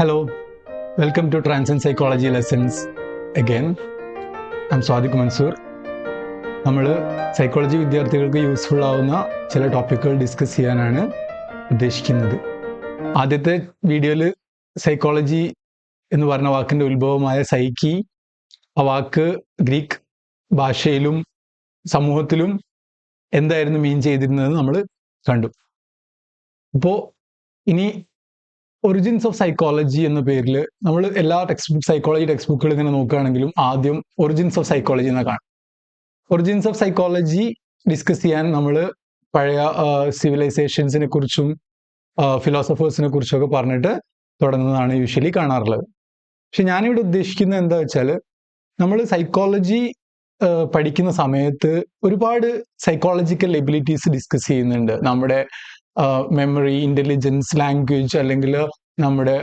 Hello, welcome to Transcend Psychology Lessons again. I'm Sadiq Mansoor. നമ്മൾ psychology വിദ്യാർത്ഥികൾക്ക് useful ആവുന്ന ചില ടോപ്പിക്കുകൾ ഡിസ്കസ് ചെയ്യാനാണ് ഉദ്ദേശിക്കുന്നത്. ആദ്യത്തെ വീഡിയോയിൽ സൈക്കോളജി എന്ന് പറഞ്ഞ വാക്കിൻ്റെ ഉത്ഭവമായ സൈക്കി, ആ വാക്ക് ഗ്രീക്ക് ഭാഷയിലും സമൂഹത്തിലും എന്തായിരുന്നു മീൻ ചെയ്തിരുന്നത് നമ്മൾ കണ്ടു. അപ്പോൾ ഇനി ഒറിജിൻസ് ഓഫ് സൈക്കോളജി എന്ന പേരിൽ നമ്മൾ എല്ലാ സൈക്കോളജി ടെക്സ്റ്റ് ബുക്കുകൾ ഇങ്ങനെ നോക്കുകയാണെങ്കിലും ആദ്യം ഒറിജിൻസ് ഓഫ് സൈക്കോളജി എന്ന് കാണാം. ഒറിജിൻസ് ഓഫ് സൈക്കോളജി ഡിസ്കസ് ചെയ്യാൻ നമ്മൾ പഴയ സിവിലൈസേഷൻസിനെ കുറിച്ചും ഫിലോസഫേഴ്സിനെ കുറിച്ചൊക്കെ പറഞ്ഞിട്ട് തുടങ്ങുന്നതാണ് യൂഷ്വലി കാണാറുള്ളത്. പക്ഷെ ഞാനിവിടെ ഉദ്ദേശിക്കുന്നത് എന്താ വെച്ചാൽ, നമ്മൾ സൈക്കോളജി പഠിക്കുന്ന സമയത്ത് ഒരുപാട് സൈക്കോളജിക്കൽ എബിലിറ്റീസ് ഡിസ്കസ് ചെയ്യുന്നുണ്ട്. നമ്മുടെ മെമ്മറി, ഇൻ്റലിജൻസ്, ലാംഗ്വേജ്, അല്ലെങ്കിൽ നമ്മുടെ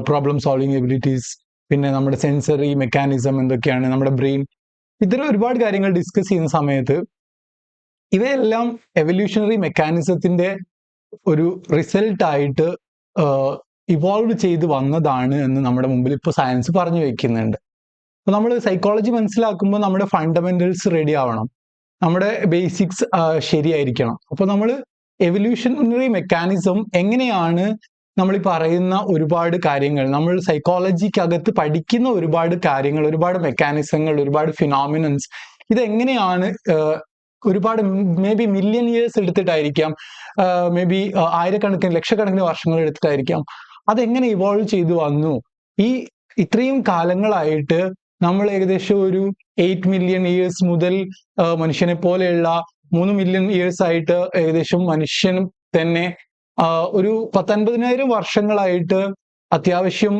പ്രോബ്ലം സോൾവിങ് എബിലിറ്റീസ്, പിന്നെ നമ്മുടെ സെൻസറി മെക്കാനിസം എന്തൊക്കെയാണ്, നമ്മുടെ ബ്രെയിൻ, ഇത്തരം ഒരുപാട് കാര്യങ്ങൾ ഡിസ്കസ് ചെയ്യുന്ന സമയത്ത് ഇവയെല്ലാം എവല്യൂഷണറി മെക്കാനിസത്തിൻ്റെ ഒരു റിസൾട്ടായിട്ട് ഇവോൾവ് ചെയ്ത് വന്നതാണ് എന്ന് നമ്മുടെ മുമ്പിൽ ഇപ്പോൾ സയൻസ് പറഞ്ഞു വയ്ക്കുന്നുണ്ട്. അപ്പോൾ നമ്മൾ സൈക്കോളജി മനസ്സിലാക്കുമ്പോൾ നമ്മുടെ ഫണ്ടമെന്റൽസ് റെഡി ആവണം, നമ്മുടെ ബേസിക്സ് ശരിയായിരിക്കണം. അപ്പോൾ നമ്മൾ എവല്യൂഷണറി മെക്കാനിസം എങ്ങനെയാണ്, നമ്മൾ ഈ പറയുന്ന ഒരുപാട് കാര്യങ്ങൾ, നമ്മൾ സൈക്കോളജിക്കകത്ത് പഠിക്കുന്ന ഒരുപാട് കാര്യങ്ങൾ, ഒരുപാട് മെക്കാനിസങ്ങൾ, ഒരുപാട് ഫിനോമിനൻസ്, ഇതെങ്ങനെയാണ് ഒരുപാട് മേ ബി മില്യൺ ഇയേഴ്സ് എടുത്തിട്ടായിരിക്കാം, മേ ബി ആയിരക്കണക്കിന് ലക്ഷക്കണക്കിന് വർഷങ്ങൾ എടുത്തിട്ടായിരിക്കാം, അതെങ്ങനെ ഇവോൾവ് ചെയ്തു വന്നു. ഈ ഇത്രയും കാലങ്ങളായിട്ട് നമ്മൾ ഏകദേശം ഒരു 8 മില്യൺ ഇയേഴ്സ് മുതൽ മനുഷ്യനെ പോലെയുള്ള 3 മില്യൺ ഇയേഴ്സ് ആയിട്ട് ഏകദേശം മനുഷ്യനും തന്നെ ഒരു 10-50,000 വർഷങ്ങളായിട്ട് അത്യാവശ്യം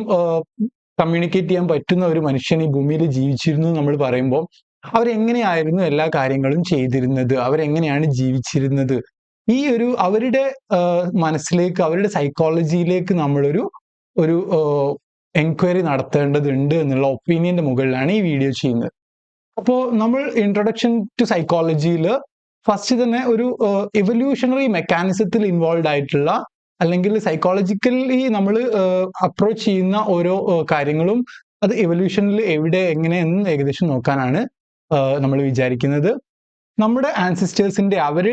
കമ്മ്യൂണിക്കേറ്റ് ചെയ്യാൻ പറ്റുന്ന ഒരു മനുഷ്യൻ ഈ ഭൂമിയിൽ ജീവിച്ചിരുന്നു നമ്മൾ പറയുമ്പോൾ അവരെങ്ങനെയായിരുന്നു എല്ലാ കാര്യങ്ങളും ചെയ്തിരുന്നത്, അവരെങ്ങനെയാണ് ജീവിച്ചിരുന്നത്, ഈ ഒരു അവരുടെ മനസ്സിലേക്ക്, അവരുടെ സൈക്കോളജിയിലേക്ക് നമ്മളൊരു എൻക്വയറി നടത്തേണ്ടതുണ്ട് എന്നുള്ള ഒപ്പീനിയന്റെ മുകളിലാണ് ഈ വീഡിയോ ചെയ്യുന്നത്. അപ്പോൾ നമ്മൾ ഇൻട്രൊഡക്ഷൻ ടു സൈക്കോളജിയിൽ ഫസ്റ്റ് തന്നെ ഒരു എവല്യൂഷണറി മെക്കാനിസത്തിൽ ഇൻവോൾവ് ആയിട്ടുള്ള, അല്ലെങ്കിൽ സൈക്കോളജിക്കലി നമ്മൾ അപ്രോച്ച് ചെയ്യുന്ന ഓരോ കാര്യങ്ങളും അത് എവല്യൂഷനിൽ എവിടെ എങ്ങനെ എന്ന് ഏകദേശം നോക്കാനാണ് നമ്മൾ വിചാരിക്കുന്നത്. നമ്മുടെ ആൻസിസ്റ്റേഴ്സിന്റെ അവർ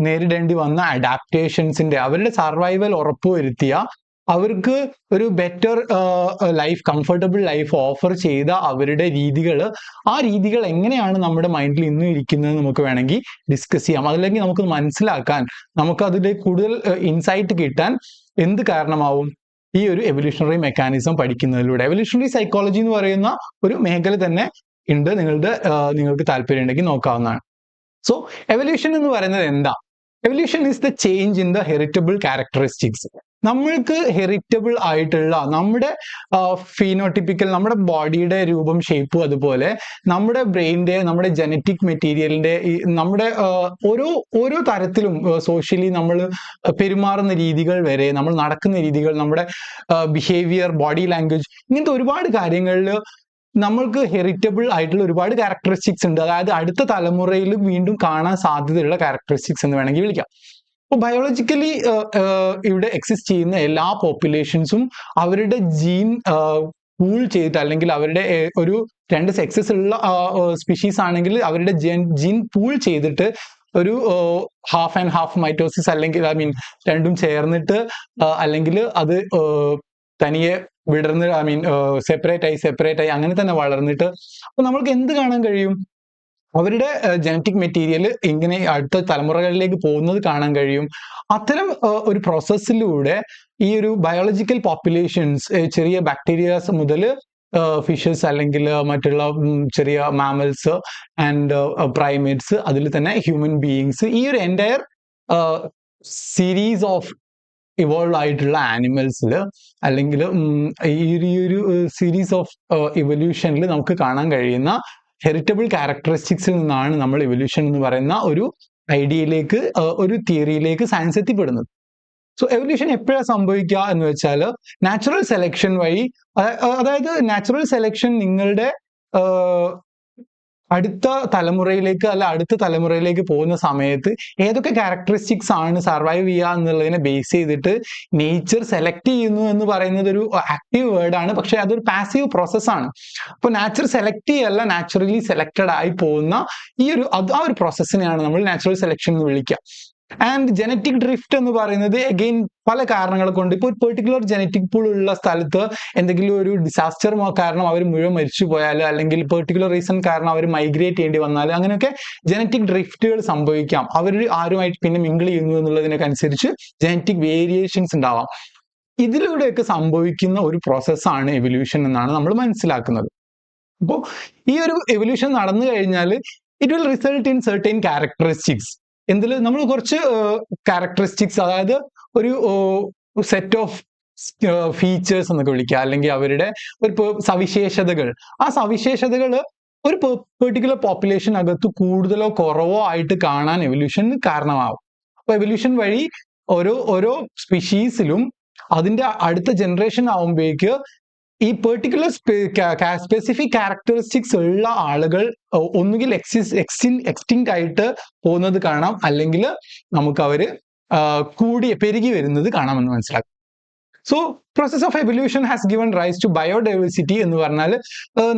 നേരിടേണ്ടി വന്ന അഡാപ്റ്റേഷൻസിന്റെ, അവരുടെ സർവൈവൽ ഉറപ്പുവരുത്തിയ, അവർക്ക് ഒരു better life, comfortable life offer ചെയ്ത അവരുടെ രീതികൾ, ആ രീതികൾ എങ്ങനെയാണ് നമ്മുടെ മൈൻഡിൽ ഇന്നും ഇരിക്കുന്നത് നമുക്ക് വേണമെങ്കിൽ ഡിസ്കസ് ചെയ്യാം. അതല്ലെങ്കിൽ നമുക്ക് മനസ്സിലാക്കാൻ, നമുക്ക് അതിലേക്ക് കൂടുതൽ ഇൻസൈറ്റ് കിട്ടാൻ എന്ത് കാരണമാവും ഈ ഒരു എവല്യൂഷണറി മെക്കാനിസം പഠിക്കുന്നതിലൂടെ. എവല്യൂഷണറി സൈക്കോളജി എന്ന് പറയുന്ന ഒരു മേഖല തന്നെ ഉണ്ട്, നിങ്ങൾക്ക് താല്പര്യം ഉണ്ടെങ്കിൽ നോക്കാവുന്നതാണ്. സോ എവല്യൂഷൻ എന്ന് പറയുന്നത് എന്താ? Evolution is the change in the heritable characteristics. നമ്മൾക്ക് ഹെറിറ്റബിൾ ആയിട്ടുള്ള നമ്മുടെ ഫീനോട്ടിപ്പിക്കൽ, നമ്മുടെ ബോഡിയുടെ രൂപം, ഷേപ്പും, അതുപോലെ നമ്മുടെ ബ്രെയിനിന്റെ, നമ്മുടെ ജനറ്റിക് മെറ്റീരിയലിന്റെ, നമ്മുടെ ഓരോ തരത്തിലും സോഷ്യലി നമ്മൾ പെരുമാറുന്ന രീതികൾ വരെ, നമ്മൾ നടക്കുന്ന രീതികൾ, നമ്മുടെ ബിഹേവിയർ, ബോഡി ലാംഗ്വേജ്, ഇങ്ങനത്തെ ഒരുപാട് കാര്യങ്ങളിൽ നമ്മൾക്ക് ഹെറിറ്റബിൾ ആയിട്ടുള്ള ഒരുപാട് ക്യാരക്ടറിസ്റ്റിക്സ് ഉണ്ട്. അതായത് അടുത്ത തലമുറയിൽ വീണ്ടും കാണാൻ സാധ്യതയുള്ള ക്യാരക്ടറിസ്റ്റിക്സ് എന്ന് വേണമെങ്കിൽ വിളിക്കാം. അപ്പോൾ ബയോളജിക്കലി ഇവിടെ എക്സിസ്റ്റ് ചെയ്യുന്ന എല്ലാ പോപ്പുലേഷൻസും അവരുടെ ജീൻ പൂൾ ചെയ്തിട്ട്, അല്ലെങ്കിൽ അവരുടെ ഒരു 2 സെക്സസ് ഉള്ള സ്പീഷീസ് ആണെങ്കിൽ അവരുടെ ജീൻ പൂൾ ചെയ്തിട്ട് ഒരു ഹാഫ് ആൻഡ് ഹാഫ് മൈറ്റോസിസ്, അല്ലെങ്കിൽ രണ്ടും ചേർന്നിട്ട്, അല്ലെങ്കിൽ അത് തനിയെ വിടർന്ന് സെപ്പറേറ്റ് ആയി അങ്ങനെ തന്നെ വളർന്നിട്ട്, അപ്പൊ നമ്മൾക്ക് എന്ത് കാണാൻ കഴിയും? അവരുടെ ജനറ്റിക് മെറ്റീരിയൽ ഇങ്ങനെ അടുത്ത തലമുറകളിലേക്ക് പോകുന്നത് കാണാൻ കഴിയും. അത്തരം ഒരു പ്രോസസ്സിലൂടെ ഈ ഒരു ബയോളജിക്കൽ പോപ്പുലേഷൻസ്, ചെറിയ ബാക്ടീരിയാസ് മുതൽ ഫിഷസ്, അല്ലെങ്കിൽ മറ്റുള്ള ചെറിയ മാമൽസ് ആൻഡ് പ്രൈമേറ്റ്സ്, അതിൽ തന്നെ ഹ്യൂമൻ ബീയിങ്സ്, ഈ ഒരു എൻറ്റയർ സീരീസ് ഓഫ് ഇവോൾവ് ആയിട്ടുള്ള ആനിമൽസിൽ, അല്ലെങ്കിൽ ഈ ഒരു സീരീസ് ഓഫ് ഇവല്യൂഷനിൽ നമുക്ക് കാണാൻ കഴിയുന്ന ഹെറിറ്റബിൾ ക്യാരക്ടറിസ്റ്റിക്സിൽ നിന്നാണ് നമ്മൾ ഇവല്യൂഷൻ എന്ന് പറയുന്ന ഒരു ഐഡിയയിലേക്ക്, ഒരു തിയറിയിലേക്ക് സയൻസ് എത്തിപ്പെടുന്നത്. സോ എവല്യൂഷൻ എപ്പോഴാണ് സംഭവിക്കുക എന്ന് വെച്ചാൽ നാച്ചുറൽ സെലക്ഷൻ വഴി. അതായത് നാച്ചുറൽ സെലക്ഷൻ നിങ്ങളുടെ അടുത്ത തലമുറയിലേക്ക് അടുത്ത തലമുറയിലേക്ക് പോകുന്ന സമയത്ത് ഏതൊക്കെ ക്യാരക്ടറിസ്റ്റിക്സ് ആണ് സർവൈവ് ചെയ്യുക എന്നുള്ളതിനെ ബേസ് ചെയ്തിട്ട് നേച്ചർ സെലക്ട് ചെയ്യുന്നു എന്ന് പറയുന്നത് ഒരു ആക്റ്റീവ് വേർഡാണ്, പക്ഷെ അതൊരു പാസീവ് പ്രോസസ്സാണ്. അപ്പോൾ നാച്ചർ സെലക്ട് ചെയ്യല്ല, നാച്ചുറലി സെലക്റ്റഡ് ആയി പോകുന്ന ആ ഒരു പ്രോസസ്സിനെയാണ് നമ്മൾ നാച്ചുറൽ സെലക്ഷൻ എന്ന് വിളിക്കുക. ആൻഡ് ജനറ്റിക് ഡ്രിഫ്റ്റ് എന്ന് പറയുന്നത് അഗെയിൻ പല കാരണങ്ങൾ കൊണ്ട്, ഇപ്പോൾ ഒരു പെർട്ടിക്കുലർ ജനറ്റിക് പൂൾ ഉള്ള സ്ഥലത്ത് എന്തെങ്കിലും ഒരു ഡിസാസ്റ്റർ കാരണം അവർ മുഴുവൻ മരിച്ചു പോയാൽ, അല്ലെങ്കിൽ പെർട്ടിക്കുലർ റീസൺ കാരണം അവർ മൈഗ്രേറ്റ് ചെയ്യേണ്ടി വന്നാൽ, അങ്ങനെയൊക്കെ ജനറ്റിക് ഡ്രിഫ്റ്റുകൾ സംഭവിക്കാം. അവർ ആരുമായിട്ട് പിന്നെ മിങ്കിൾ ചെയ്യുന്നു എന്നുള്ളതിനൊക്കെ അനുസരിച്ച് ജനറ്റിക് വേരിയേഷൻസ് ഉണ്ടാവാം. ഇതിലൂടെയൊക്കെ സംഭവിക്കുന്ന ഒരു പ്രോസസ്സാണ് എവല്യൂഷൻ എന്നാണ് നമ്മൾ മനസ്സിലാക്കുന്നത്. അപ്പോൾ ഈ ഒരു എവല്യൂഷൻ നടന്നു കഴിഞ്ഞാൽ it will result in certain characteristics. എന്തിൽ നമ്മൾ കുറച്ച് ക്യാരക്ടറിസ്റ്റിക്സ്, അതായത് ഒരു സെറ്റ് ഓഫ് ഫീച്ചേഴ്സ് എന്നൊക്കെ വിളിക്കുക, അല്ലെങ്കിൽ അവരുടെ ഒരു സവിശേഷതകൾ. ആ സവിശേഷതകൾ ഒരു പെർട്ടിക്കുലർ പോപ്പുലേഷൻ അകത്ത് കൂടുതലോ കുറവോ ആയിട്ട് കാണാൻ എവല്യൂഷന് കാരണമാവും. അപ്പൊ എവല്യൂഷൻ വഴി ഓരോ സ്പീഷീസിലും അതിന്റെ അടുത്ത ജനറേഷൻ ആവുമ്പോഴേക്ക് ഈ പെർട്ടിക്കുലർ സ്പെസിഫിക് ക്യാരക്ടറിസ്റ്റിക്സ് ഉള്ള ആളുകൾ ഒന്നുകിൽ എക്സ്റ്റിങ്ക്റ്റ് ആയിട്ട് പോകുന്നത് കാണാം, അല്ലെങ്കിൽ നമുക്ക് അവര് പെരുകി വരുന്നത് കാണാമെന്ന് മനസ്സിലാക്കാം. So process of evolution has given rise to biodiversity എന്ന് പറഞ്ഞാൽ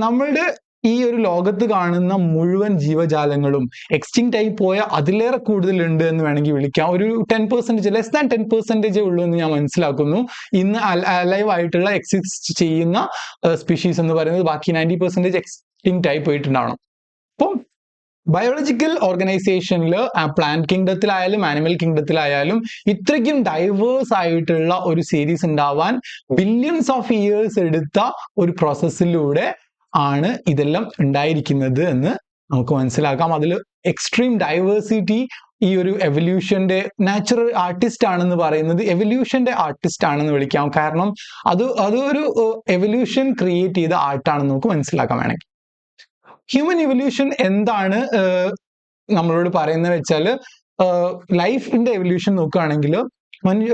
നമ്മളുടെ ഈ ഒരു ലോകത്ത് കാണുന്ന മുഴുവൻ ജീവജാലങ്ങളും എക്സ്റ്റിങ്ക്റ്റ് ആയി പോയ അതിലേറെ കൂടുതലുണ്ട് എന്ന് വേണമെങ്കിൽ വിളിക്കാം. ഒരു 10%, ലെസ് ദാൻ 10% ഉള്ളൂ എന്ന് ഞാൻ മനസ്സിലാക്കുന്നു ഇന്ന് അലൈവ് ആയിട്ടുള്ള എക്സിസ്റ്റ് ചെയ്യുന്ന സ്പീഷീസ് എന്ന് പറയുന്നത്. ബാക്കി 90% എക്സ്റ്റിങ്ക്റ്റ് ആയി പോയിട്ടുണ്ടാവണം. അപ്പം ബയോളജിക്കൽ ഓർഗനൈസേഷനിൽ പ്ലാന്റ് കിങ്ഡത്തിലായാലും ആനിമൽ കിങ്ഡത്തിലായാലും ഇത്രയ്ക്കും ഡൈവേഴ്സ് ആയിട്ടുള്ള ഒരു സീരീസ് ഉണ്ടാവാൻ ബില്യൺസ് ഓഫ് ഇയേഴ്സ് എടുത്ത ഒരു പ്രോസസ്സിലൂടെ ആണ് ഇതെല്ലാം ഉണ്ടായിരിക്കുന്നത് എന്ന് നമുക്ക് മനസ്സിലാക്കാം. അതിൽ എക്സ്ട്രീം ഡൈവേഴ്സിറ്റി ഈ ഒരു എവല്യൂഷന്റെ നാച്ചുറൽ ആർട്ടിസ്റ്റ് ആണെന്ന് പറയുന്നത് എവല്യൂഷന്റെ ആർട്ടിസ്റ്റ് ആണെന്ന് വിളിക്കാം. കാരണം അതൊരു എവല്യൂഷൻ ക്രിയേറ്റ് ചെയ്ത ആർട്ടാണെന്ന് നമുക്ക് മനസ്സിലാക്കാൻ വേണമെങ്കിൽ. ഹ്യൂമൻ എവല്യൂഷൻ എന്താണ് നമ്മളോട് പറയുന്നത് വെച്ചാൽ, ലൈഫിന്റെ എവല്യൂഷൻ നോക്കുകയാണെങ്കിൽ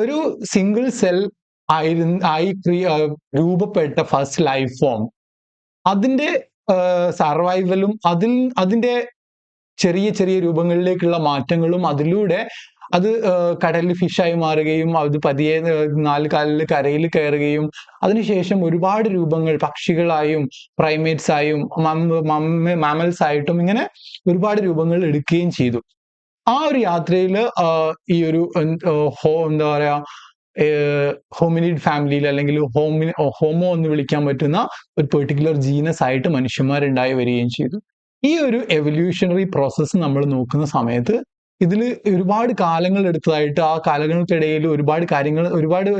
ഒരു സിംഗിൾ സെൽ ആയി രൂപപ്പെട്ട ഫസ്റ്റ് ലൈഫ് ഫോം, അതിന്റെ സർവൈവലും അതിന്റെ ചെറിയ ചെറിയ രൂപങ്ങളിലേക്കുള്ള മാറ്റങ്ങളും, അതിലൂടെ അത് കടലിൽ ഫിഷായി മാറുകയും അത് പതിയെ 4 കാലിൽ കരയിൽ കയറുകയും അതിനുശേഷം ഒരുപാട് രൂപങ്ങൾ പക്ഷികളായും പ്രൈമേറ്റ്സ് ആയും മാമൽസ് ആയിട്ടും ഇങ്ങനെ ഒരുപാട് രൂപങ്ങൾ എടുക്കുകയും ചെയ്തു. ആ ഒരു യാത്രയിൽ ഈ ഒരു എന്താ പറയാ ഹോമിനിഡ് ഫാമിലിയിൽ അല്ലെങ്കിൽ ഹോമോ എന്ന് വിളിക്കാൻ പറ്റുന്ന ഒരു പെർട്ടിക്കുലർ ജീനസ് ആയിട്ട് മനുഷ്യന്മാരുണ്ടായി വരികയും ചെയ്തു. ഈ ഒരു എവല്യൂഷണറി പ്രോസസ്സ് നമ്മൾ നോക്കുന്ന സമയത്ത് ഇതിൽ ഒരുപാട് കാലങ്ങൾ എടുത്തതായിട്ട്, ആ കാലങ്ങൾക്കിടയിൽ ഒരുപാട്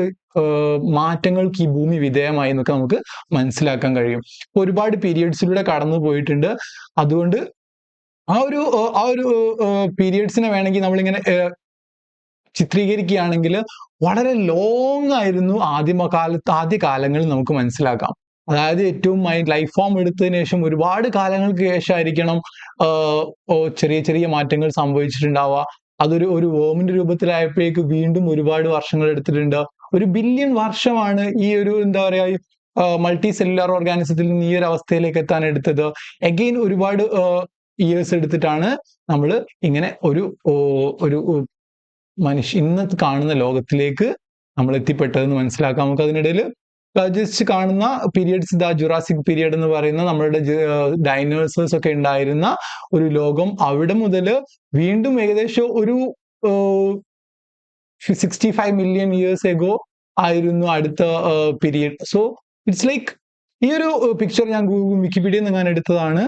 മാറ്റങ്ങൾക്ക് ഈ ഭൂമി വിധേയമായി എന്നൊക്കെ നമുക്ക് മനസ്സിലാക്കാൻ കഴിയും. ഒരുപാട് പീരിയഡ്സിലൂടെ കടന്നു പോയിട്ടുണ്ട്. അതുകൊണ്ട് ആ ഒരു പീരിയഡ്സിനെ വേണമെങ്കിൽ നമ്മളിങ്ങനെ ചിത്രീകരിക്കുകയാണെങ്കിൽ വളരെ ലോങ് ആയിരുന്നു ആദ്യ കാലങ്ങളിൽ നമുക്ക് മനസ്സിലാക്കാം. അതായത് ഏറ്റവും ലൈഫ് ഫോം എടുത്തതിന് ശേഷം ഒരുപാട് കാലങ്ങൾക്ക് ശേഷമായിരിക്കണം ചെറിയ ചെറിയ മാറ്റങ്ങൾ സംഭവിച്ചിട്ടുണ്ടാവുക. ഒരു വേമിന്റെ രൂപത്തിലായപ്പോഴേക്ക് വീണ്ടും ഒരുപാട് വർഷങ്ങൾ എടുത്തിട്ടുണ്ട്. 1 ബില്യൺ വർഷമാണ് ഈ ഒരു എന്താ പറയാ മൾട്ടി സെല്ലുലാർ ഓർഗാനിസത്തിൽ നിന്ന് ഈ ഒരു അവസ്ഥയിലേക്ക് എത്താൻ എടുത്തത്. അഗെയിൻ ഒരുപാട് ഇയേഴ്സ് എടുത്തിട്ടാണ് നമ്മൾ ഇങ്ങനെ ഒരു ഇന്നത്തെ കാണുന്ന ലോകത്തിലേക്ക് നമ്മൾ എത്തിപ്പെട്ടതെന്ന് മനസ്സിലാക്കാം. നമുക്ക് അതിനിടയിൽ ജസ്റ്റ് കാണുന്ന പീരിയഡ്സ്, ജുറാസിക് പീരിയഡ് എന്ന് പറയുന്ന നമ്മളുടെ ഡൈനോസേഴ്സ് ഒക്കെ ഉണ്ടായിരുന്ന ഒരു ലോകം, അവിടെ മുതൽ വീണ്ടും ഏകദേശം ഒരു 65 മില്യൺ ഇയേഴ്സ് എഗോ ആയിരുന്നു അടുത്ത പീരിയഡ്. സോ ഇറ്റ്സ് ലൈക്ക് ഈ ഒരു പിക്ചർ ഞാൻ വിക്കിപീഡിയയിൽ നിന്ന് ഞാൻ എടുത്തതാണ്.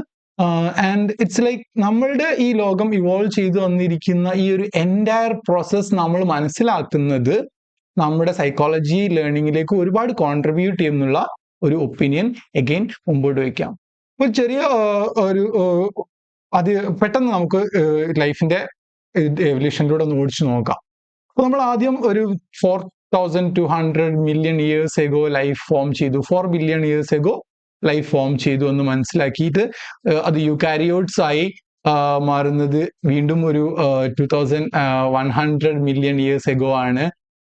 ആൻഡ് ഇറ്റ്സ് ലൈക്ക് നമ്മളുടെ ഈ ലോകം ഇവോൾവ് ചെയ്തു വന്നിരിക്കുന്ന ഈ ഒരു എൻറ്റയർ പ്രോസസ് നമ്മൾ മനസ്സിലാക്കുന്നത് നമ്മുടെ സൈക്കോളജി ലേണിങ്ങിലേക്ക് ഒരുപാട് കോൺട്രിബ്യൂട്ട് ചെയ്യുന്നുള്ള ഒരു ഒപ്പീനിയൻ അഗെയിൻ മുമ്പോട്ട് വയ്ക്കാം. ഒരു ചെറിയ പെട്ടെന്ന് നമുക്ക് ലൈഫിന്റെ എവല്യൂഷനിലൂടെ ഒന്ന് ഓടിച്ചു നോക്കാം. അപ്പൊ നമ്മൾ ആദ്യം ഒരു 4200 million years ago life form ചെയ്തു, 4 billion years ago life form ചെയ്തു എന്ന് മനസ്സിലാക്കിയിട്ട് അത് യൂകാരിയോട്സ് ആയി മാറുന്നത് വീണ്ടും ഒരു 2100 മില്യൺ ഇയേഴ്സ് എഗോ ആണ്.